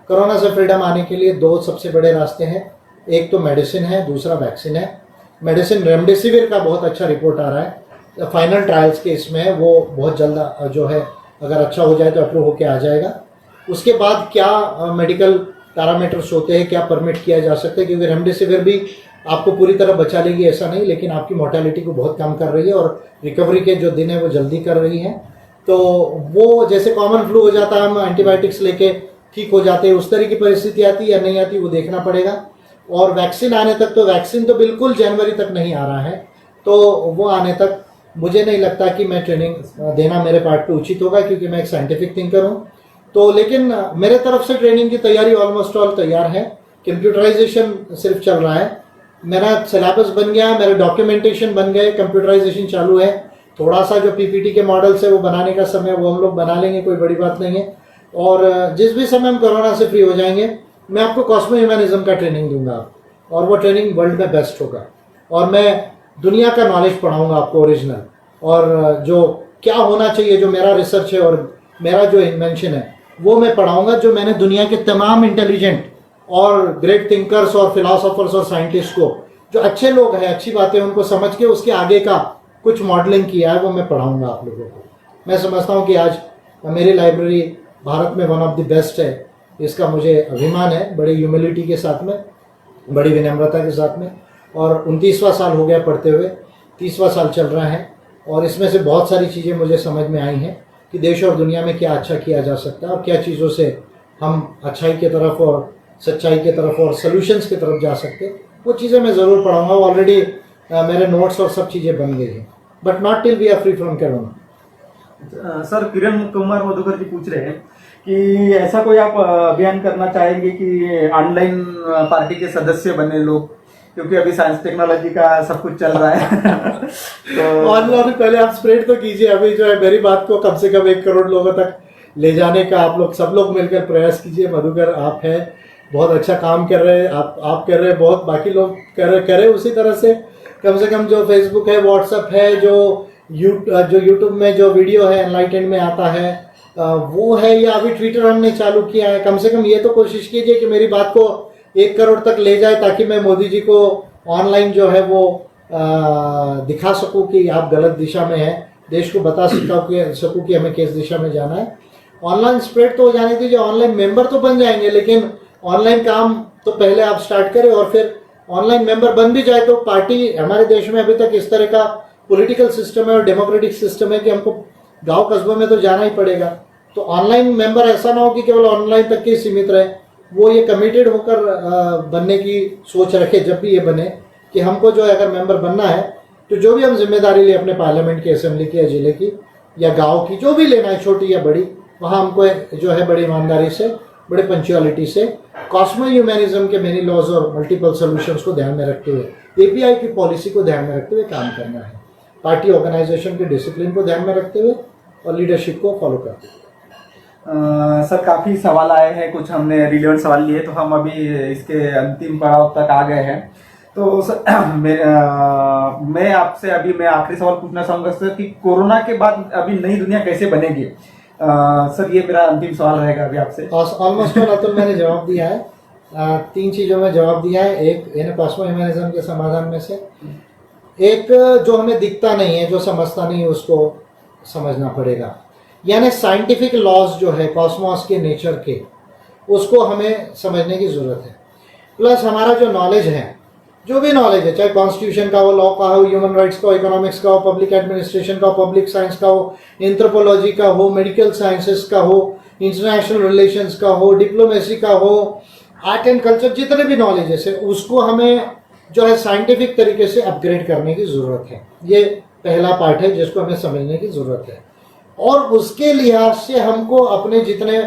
Speaker 3: कोरोना से फ्रीडम आने के लिए 2 सबसे बड़े रास्ते हैं, एक तो मेडिसिन है, दूसरा वैक्सीन है। मेडिसिन रेमडेसिविर का बहुत अच्छा रिपोर्ट आ रहा है, फाइनल ट्रायल्स के इसमें है, वो बहुत जल्द जो है अगर अच्छा हो जाए तो अप्रूव होके आ जाएगा। उसके बाद क्या मेडिकल पैरामीटर्स होते हैं, क्या परमिट किया जा सकता है, क्योंकि रेमडेसिविर भी आपको पूरी तरह बचा लेगी ऐसा नहीं, लेकिन आपकी मोर्टेलिटी को बहुत कम कर रही है और रिकवरी के जो दिन है वो जल्दी कर रही है। तो वो जैसे कॉमन फ्लू हो जाता है, हम एंटीबायोटिक्स लेके ठीक हो जाते हैं, उस तरह की परिस्थिति आती है या नहीं आती वो देखना पड़ेगा। और वैक्सीन आने तक, तो वैक्सीन तो बिल्कुल जनवरी तक नहीं आ रहा है, तो वो आने तक मुझे नहीं लगता कि मैं ट्रेनिंग देना मेरे पार्ट पे उचित होगा, क्योंकि मैं एक साइंटिफिक थिंकर हूँ। तो लेकिन मेरे तरफ से ट्रेनिंग की तैयारी ऑलमोस्ट ऑल तैयार है। कंप्यूटराइजेशन सिर्फ चल रहा है, मेरा सिलेबस बन गया, मेरे डॉक्यूमेंटेशन बन गए, कंप्यूटराइजेशन चालू है। थोड़ा सा जो पीपीटी के मॉडल्स है वो बनाने का समय वो हम लोग बना लेंगे, कोई बड़ी बात नहीं है। और जिस भी समय हम कोरोना से फ्री हो जाएंगे मैं आपको कॉस्मो ह्यूमनिज्म का ट्रेनिंग दूंगा, और वो ट्रेनिंग वर्ल्ड में बेस्ट होगा। और मैं दुनिया का नॉलेज पढ़ाऊंगा आपको ओरिजिनल, और जो क्या होना चाहिए, जो मेरा रिसर्च है और मेरा जो इन्वेंशन है वो मैं पढ़ाऊंगा, जो मैंने दुनिया के तमाम इंटेलिजेंट और ग्रेट थिंकर्स और फिलोसोफर्स और साइंटिस्ट को, जो अच्छे लोग हैं, अच्छी बातें उनको समझ के उसके आगे का कुछ मॉडलिंग किया है वो मैं पढ़ाऊंगा आप लोगों को। मैं समझता हूँ कि आज मेरी लाइब्रेरी भारत में वन ऑफ द बेस्ट है, इसका मुझे अभिमान है, बड़ी ह्यूमिलिटी के साथ में, बड़ी विनम्रता के साथ में। और 29वां साल हो गया पढ़ते हुए, 30वां साल चल रहा है, और इसमें से बहुत सारी चीज़ें मुझे समझ में आई हैं कि देश और दुनिया में क्या अच्छा किया जा सकता है और क्या चीज़ों से हम अच्छाई की तरफ और सच्चाई की तरफ और सोल्यूशंस की तरफ जा सकते हैं। वो चीज़ें मैं ज़रूर पढ़ाऊँगा। ऑलरेडी मेरे नोट्स और सब चीज़ें बन गई हैं, but not till we are free from corona.
Speaker 2: Sir Kiran Kumar Madhukar ji पूछ रहे हैं कि ऐसा कोई आप अभियान करना चाहेंगे कि ऑनलाइन पार्टी के सदस्य बने लोग, क्योंकि अभी साइंस टेक्नोलॉजी का सब कुछ चल रहा है। तो
Speaker 3: ऑनलाइन पहले आप स्प्रेड तो कीजिए, अभी जो है मेरी बात को कम से कम 1 करोड़ लोगों तक ले जाने का आप लोग सब लोग मिलकर प्रयास कीजिए। मधुकर आप हैं, बहुत अच्छा काम कर रहे हैं, आप कर रहे हैं, बहुत बाकी लोग कर रहे हैं उसी तरह से। कम कम जो फेसबुक है, व्हाट्सएप है, जो यूट्यूब में जो वीडियो है एनलाइटेंड में आता है वो है, या अभी ट्विटर हमने चालू किया है, कम से कम ये तो कोशिश कीजिए कि मेरी बात को 1 करोड़ तक ले जाए, ताकि मैं मोदी जी को ऑनलाइन जो है वो दिखा सकूं कि आप गलत दिशा में हैं, देश को बता सकूं कि हमें किस दिशा में जाना है। ऑनलाइन स्प्रेड तो हो जाने दीजिए, ऑनलाइन मेंबर तो बन जाएंगे, लेकिन ऑनलाइन काम तो पहले आप स्टार्ट करें, और फिर ऑनलाइन मेंबर बन भी जाए तो पार्टी, हमारे देश में अभी तक इस तरह का पॉलिटिकल सिस्टम है और डेमोक्रेटिक सिस्टम है कि हमको गांव कस्बों में तो जाना ही पड़ेगा। तो ऑनलाइन मेंबर ऐसा ना हो कि केवल ऑनलाइन तक ही सीमित रहे, वो ये कमिटेड होकर बनने की सोच रखे जब भी ये बने कि हमको जो है अगर मेंबर बनना है तो जो भी हम जिम्मेदारी ले अपने पार्लियामेंट की, असेंबली की या जिले की या गांव की, जो भी लेना है छोटी या बड़ी, वहाँ हमको जो है बड़ी ईमानदारी से, बड़े पंक्चुअलिटी से कॉस्मो ह्यूमनिज्म के मेनी लॉज और मल्टीपल सॉल्यूशंस को ध्यान में रखते हुए, एपीआई की पॉलिसी को ध्यान में रखते हुए काम करना है, पार्टी ऑर्गेनाइजेशन के डिसिप्लिन को ध्यान में रखते हुए और लीडरशिप को फॉलो करते हुए।
Speaker 2: सर काफ़ी सवाल आए हैं, कुछ हमने रिलेवेंट सवाल लिए, तो हम अभी इसके अंतिम पड़ाव तक आ गए हैं। तो सर मैं आपसे अभी मैं आखिरी सवाल पूछना चाहूँगा सर कि कोरोना के बाद अभी नई दुनिया कैसे बनेगी? सर ये मेरा अंतिम सवाल रहेगा अभी आपसे।
Speaker 3: ऑलमोस्ट ऑल अतुल मैंने जवाब दिया है। 3 चीज़ों में जवाब दिया है। एक इन कॉस्मो ह्यूमनिज्म के समाधान में से, एक जो हमें दिखता नहीं है, जो समझता नहीं है, उसको समझना पड़ेगा। यानी साइंटिफिक लॉज जो है कॉस्मोस के नेचर के, उसको हमें समझने की ज़रूरत है। प्लस हमारा जो नॉलेज है, जो भी नॉलेज है, चाहे कॉन्स्टिट्यूशन का हो, लॉ का हो, ह्यूमन राइट्स का हो, इकोनॉमिक्स का हो, पब्लिक एडमिनिस्ट्रेशन का हो, पब्लिक साइंस का हो, एंथ्रोपोलॉजी का हो, मेडिकल साइंसेस का हो, इंटरनेशनल रिलेशंस का हो, डिप्लोमेसी का हो, आर्ट एंड कल्चर, जितने भी नॉलेज है उसको हमें जो है साइंटिफिक तरीके से अपग्रेड करने की ज़रूरत है। ये पहला पार्ट है जिसको हमें समझने की ज़रूरत है। और उसके लिहाज से हमको अपने जितने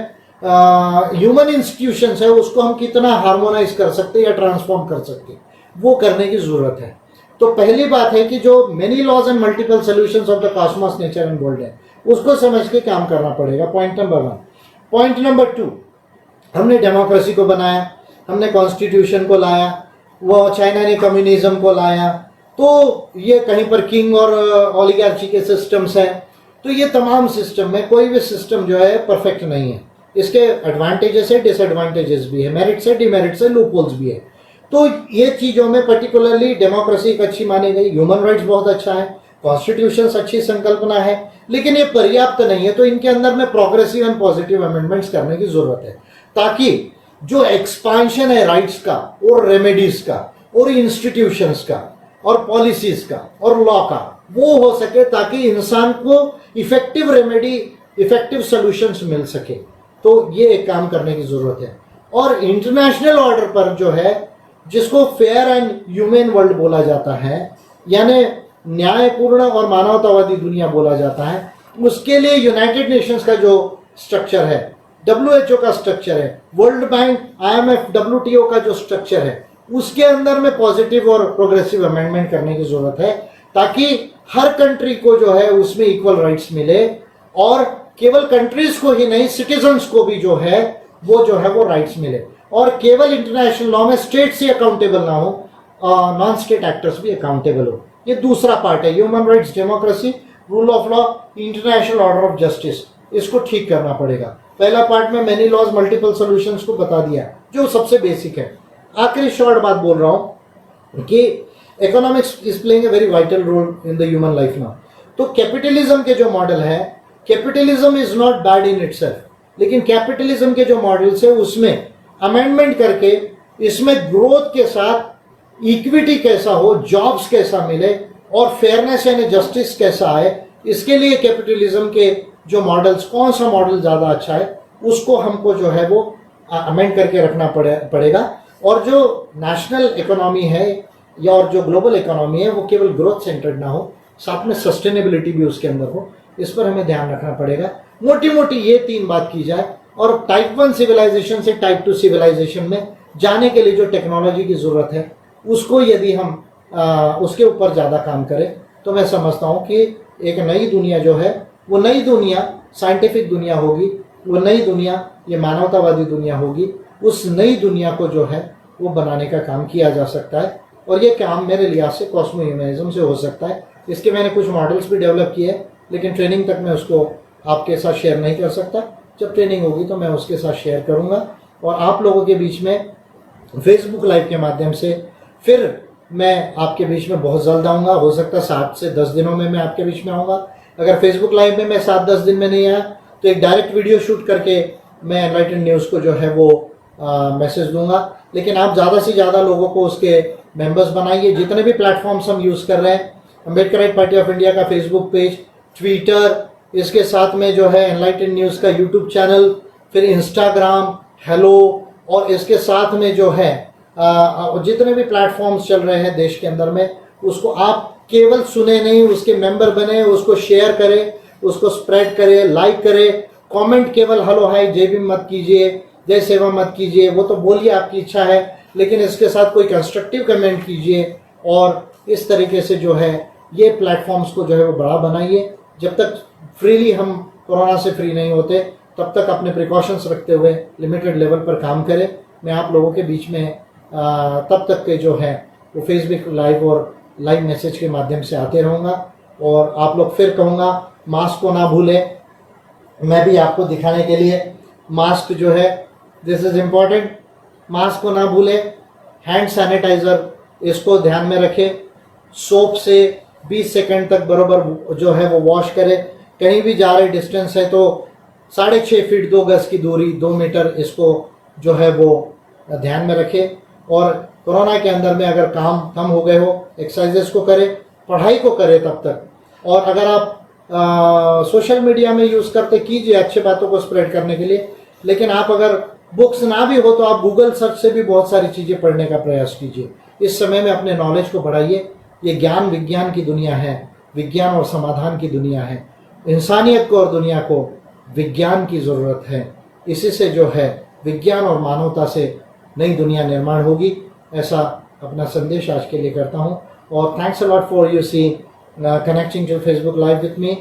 Speaker 3: ह्यूमन इंस्टीट्यूशंस है उसको हम कितना हार्मोनाइज कर सकते हैं या ट्रांसफॉर्म कर सकते हैं, वो करने की ज़रूरत है। तो पहली बात है कि जो many laws and multiple solutions of the cosmos nature and world है, उसको समझ के काम करना पड़ेगा। Point number 1। पॉइंट नंबर 2, हमने डेमोक्रेसी को बनाया, हमने कॉन्स्टिट्यूशन को लाया, वो चाइना ने कम्युनिज्म को लाया, तो ये कहीं पर किंग और ओलिगार्ची के सिस्टम्स हैं। तो ये तमाम सिस्टम में कोई भी सिस्टम जो है परफेक्ट नहीं है। इसके एडवांटेजेस है, डिसएडवांटेजेस भी है, मेरिट्स है, डिमेरिट्स है, लूपहोल्स भी है। तो ये चीज़ों में पर्टिकुलरली डेमोक्रेसी एक अच्छी मानी गई, ह्यूमन राइट्स बहुत अच्छा है, कॉन्स्टिट्यूशन अच्छी संकल्पना है, लेकिन ये पर्याप्त नहीं है। तो इनके अंदर में प्रोग्रेसिव एंड पॉजिटिव अमेंडमेंट्स करने की ज़रूरत है, ताकि जो एक्सपांशन है राइट्स का और रेमेडीज का और इंस्टीट्यूशंस का और पॉलिसीज का और लॉ का, वो हो सके, ताकि इंसान को इफेक्टिव रेमेडी, इफेक्टिव सॉल्यूशंस मिल सके। तो ये एक काम करने की ज़रूरत है। और इंटरनेशनल ऑर्डर पर जो है, जिसको फेयर एंड ह्यूमन वर्ल्ड बोला जाता है, यानी न्यायपूर्ण और मानवतावादी दुनिया बोला जाता है, उसके लिए यूनाइटेड नेशंस का जो स्ट्रक्चर है, WHO का स्ट्रक्चर है, वर्ल्ड बैंक, IMF, WTO का जो स्ट्रक्चर है, उसके अंदर में पॉजिटिव और प्रोग्रेसिव अमेंडमेंट करने की जरूरत है, ताकि हर कंट्री को जो है उसमें इक्वल राइट्स मिले, और केवल कंट्रीज को ही नहीं, सिटीजन्स को भी जो है वो राइट्स मिले। और केवल इंटरनेशनल लॉ में स्टेट से अकाउंटेबल ना हो, नॉन स्टेट एक्टर्स भी अकाउंटेबल हो। ये दूसरा पार्ट है, human rights, democracy, rule of law, international order of justice, इसको ठीक करना पड़ेगा। पहला पार्ट में मेनी लॉज मल्टीपल सॉल्यूशंस को बता दिया, जो सबसे बेसिक है। आखिरी शॉर्ट बात बोल रहा हूं कि economics is playing a very vital role in the human life now. तो कैपिटलिज्म के जो मॉडल है, capitalism is not bad in itself, लेकिन कैपिटलिज्म के जो मॉडल्स है उसमें अमेंडमेंट करके इसमें ग्रोथ के साथ इक्विटी कैसा हो, जॉब्स कैसा मिले और फेयरनेस यानी जस्टिस कैसा आए, इसके लिए कैपिटलिज्म के जो मॉडल्स, कौन सा मॉडल ज़्यादा अच्छा है, उसको हमको जो है वो अमेंड करके रखना पड़ेगा। और जो नेशनल इकोनॉमी है या और जो ग्लोबल इकोनॉमी है, वो केवल ग्रोथ सेंटर्ड ना हो, साथ में सस्टेनेबिलिटी भी उसके अंदर हो, इस पर हमें ध्यान रखना पड़ेगा। मोटी मोटी ये 3 बात की जाए, और टाइप 1 सिविलाइजेशन से टाइप 2 सिविलाइजेशन में जाने के लिए जो टेक्नोलॉजी की ज़रूरत है, उसको यदि हम उसके ऊपर ज़्यादा काम करें, तो मैं समझता हूँ कि एक नई दुनिया जो है, वो नई दुनिया साइंटिफिक दुनिया होगी, वो नई दुनिया ये मानवतावादी दुनिया होगी। उस नई दुनिया को जो है वो बनाने का काम किया जा सकता है, और ये काम मेरे लिहाज से कॉस्मो ह्यूमनिज्म से हो सकता है। इसके मैंने कुछ मॉडल्स भी डेवलप किए हैं, लेकिन ट्रेनिंग तक मैं उसको आपके साथ शेयर नहीं कर सकता। जब ट्रेनिंग होगी तो मैं उसके साथ शेयर करूंगा, और आप लोगों के बीच में फेसबुक लाइव के माध्यम से फिर मैं आपके बीच में बहुत जल्द आऊँगा। हो सकता है 7 से 10 दिनों में मैं आपके बीच में आऊँगा। अगर फेसबुक लाइव में मैं 7-10 दिन में नहीं आया, तो एक डायरेक्ट वीडियो शूट करके मैं एनलाइटन न्यूज़ को जो है वो मैसेज दूंगा। लेकिन आप ज़्यादा से ज़्यादा लोगों को उसके मेंबर्स बनाइए। जितने भी प्लेटफॉर्म्स हम यूज़ कर रहे हैं, अम्बेडकराइट पार्टी ऑफ इंडिया का फेसबुक पेज, ट्विटर, इसके साथ में जो है एनलाइटन न्यूज़ का यूट्यूब चैनल, फिर इंस्टाग्राम, हेलो, और इसके साथ में जो है जितने भी प्लेटफॉर्म्स चल रहे हैं देश के अंदर में, उसको आप केवल सुने नहीं, उसके मेंबर बने, उसको शेयर करें, उसको स्प्रेड करें, लाइक करें, कमेंट केवल हेलो हाय जय भीम मत कीजिए, जय सेवा मत कीजिए, वो तो बोलिए आपकी इच्छा है, लेकिन इसके साथ कोई कंस्ट्रक्टिव कमेंट कीजिए। और इस तरीके से जो है ये प्लेटफॉर्म्स को जो है वो बड़ा बनाइए। जब तक फ्रीली हम कोरोना से फ्री नहीं होते, तब तक अपने प्रिकॉशंस रखते हुए लिमिटेड लेवल पर काम करें। मैं आप लोगों के बीच में तब तक के जो है वो फेसबुक लाइव और लाइव मैसेज के माध्यम से आते रहूँगा। और आप लोग फिर कहूँगा, मास्क को ना भूलें, मैं भी आपको दिखाने के लिए मास्क जो है, दिस इज़ इम्पॉर्टेंट, मास्क को ना भूलें, हैंड सैनिटाइज़र इसको ध्यान में रखें, सोप से 20 सेकंड तक बराबर जो है वो वॉश करें, कहीं भी जा रहे डिस्टेंस है तो 6.5 फीट 2 गज की दूरी 2 मीटर इसको जो है वो ध्यान में रखें। और कोरोना के अंदर में अगर काम कम हो गए हो, एक्सरसाइजेस को करें, पढ़ाई को करें तब तक। और अगर आप सोशल मीडिया में यूज़ करते कीजिए अच्छी बातों को स्प्रेड करने के लिए, लेकिन आप अगर बुक्स ना भी हो तो आप गूगल सर्च से भी बहुत सारी चीज़ें पढ़ने का प्रयास कीजिए। इस समय में अपने नॉलेज को बढ़ाइए। ये ज्ञान विज्ञान की दुनिया है, विज्ञान और समाधान की दुनिया है। इंसानियत को और दुनिया को विज्ञान की ज़रूरत है। इसी से जो है विज्ञान और मानवता से नई दुनिया निर्माण होगी, ऐसा अपना संदेश आज के लिए करता हूँ। और thanks a lot for you see connecting to Facebook Live with me.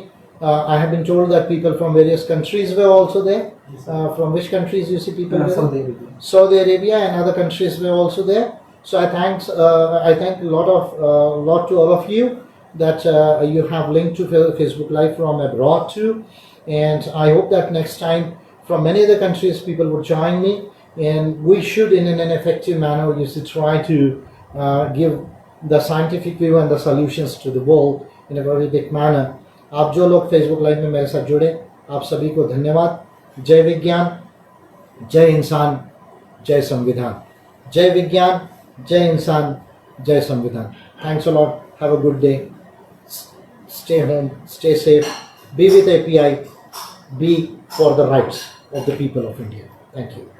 Speaker 3: I have been told that people from various countries were also there. From which countries you see people? Saudi Arabia and other countries were also there. So I thank a lot to all of you that you have linked to Facebook Live from abroad too. And I hope that next time from many other countries people would join me, and we should in an effective manner you should try to give the scientific view and the solutions to the world in a very big manner. आप जो लोग Facebook live में मेरे साथ जुड़े, आप सभी को धन्यवाद। जय विज्ञान, जय इंसान, जय संविधान। जय विज्ञान, जय इंसान, जय संविधान। Thanks a lot, have a good day, stay home, stay safe, be with API, be for the rights of the people of India. Thank you.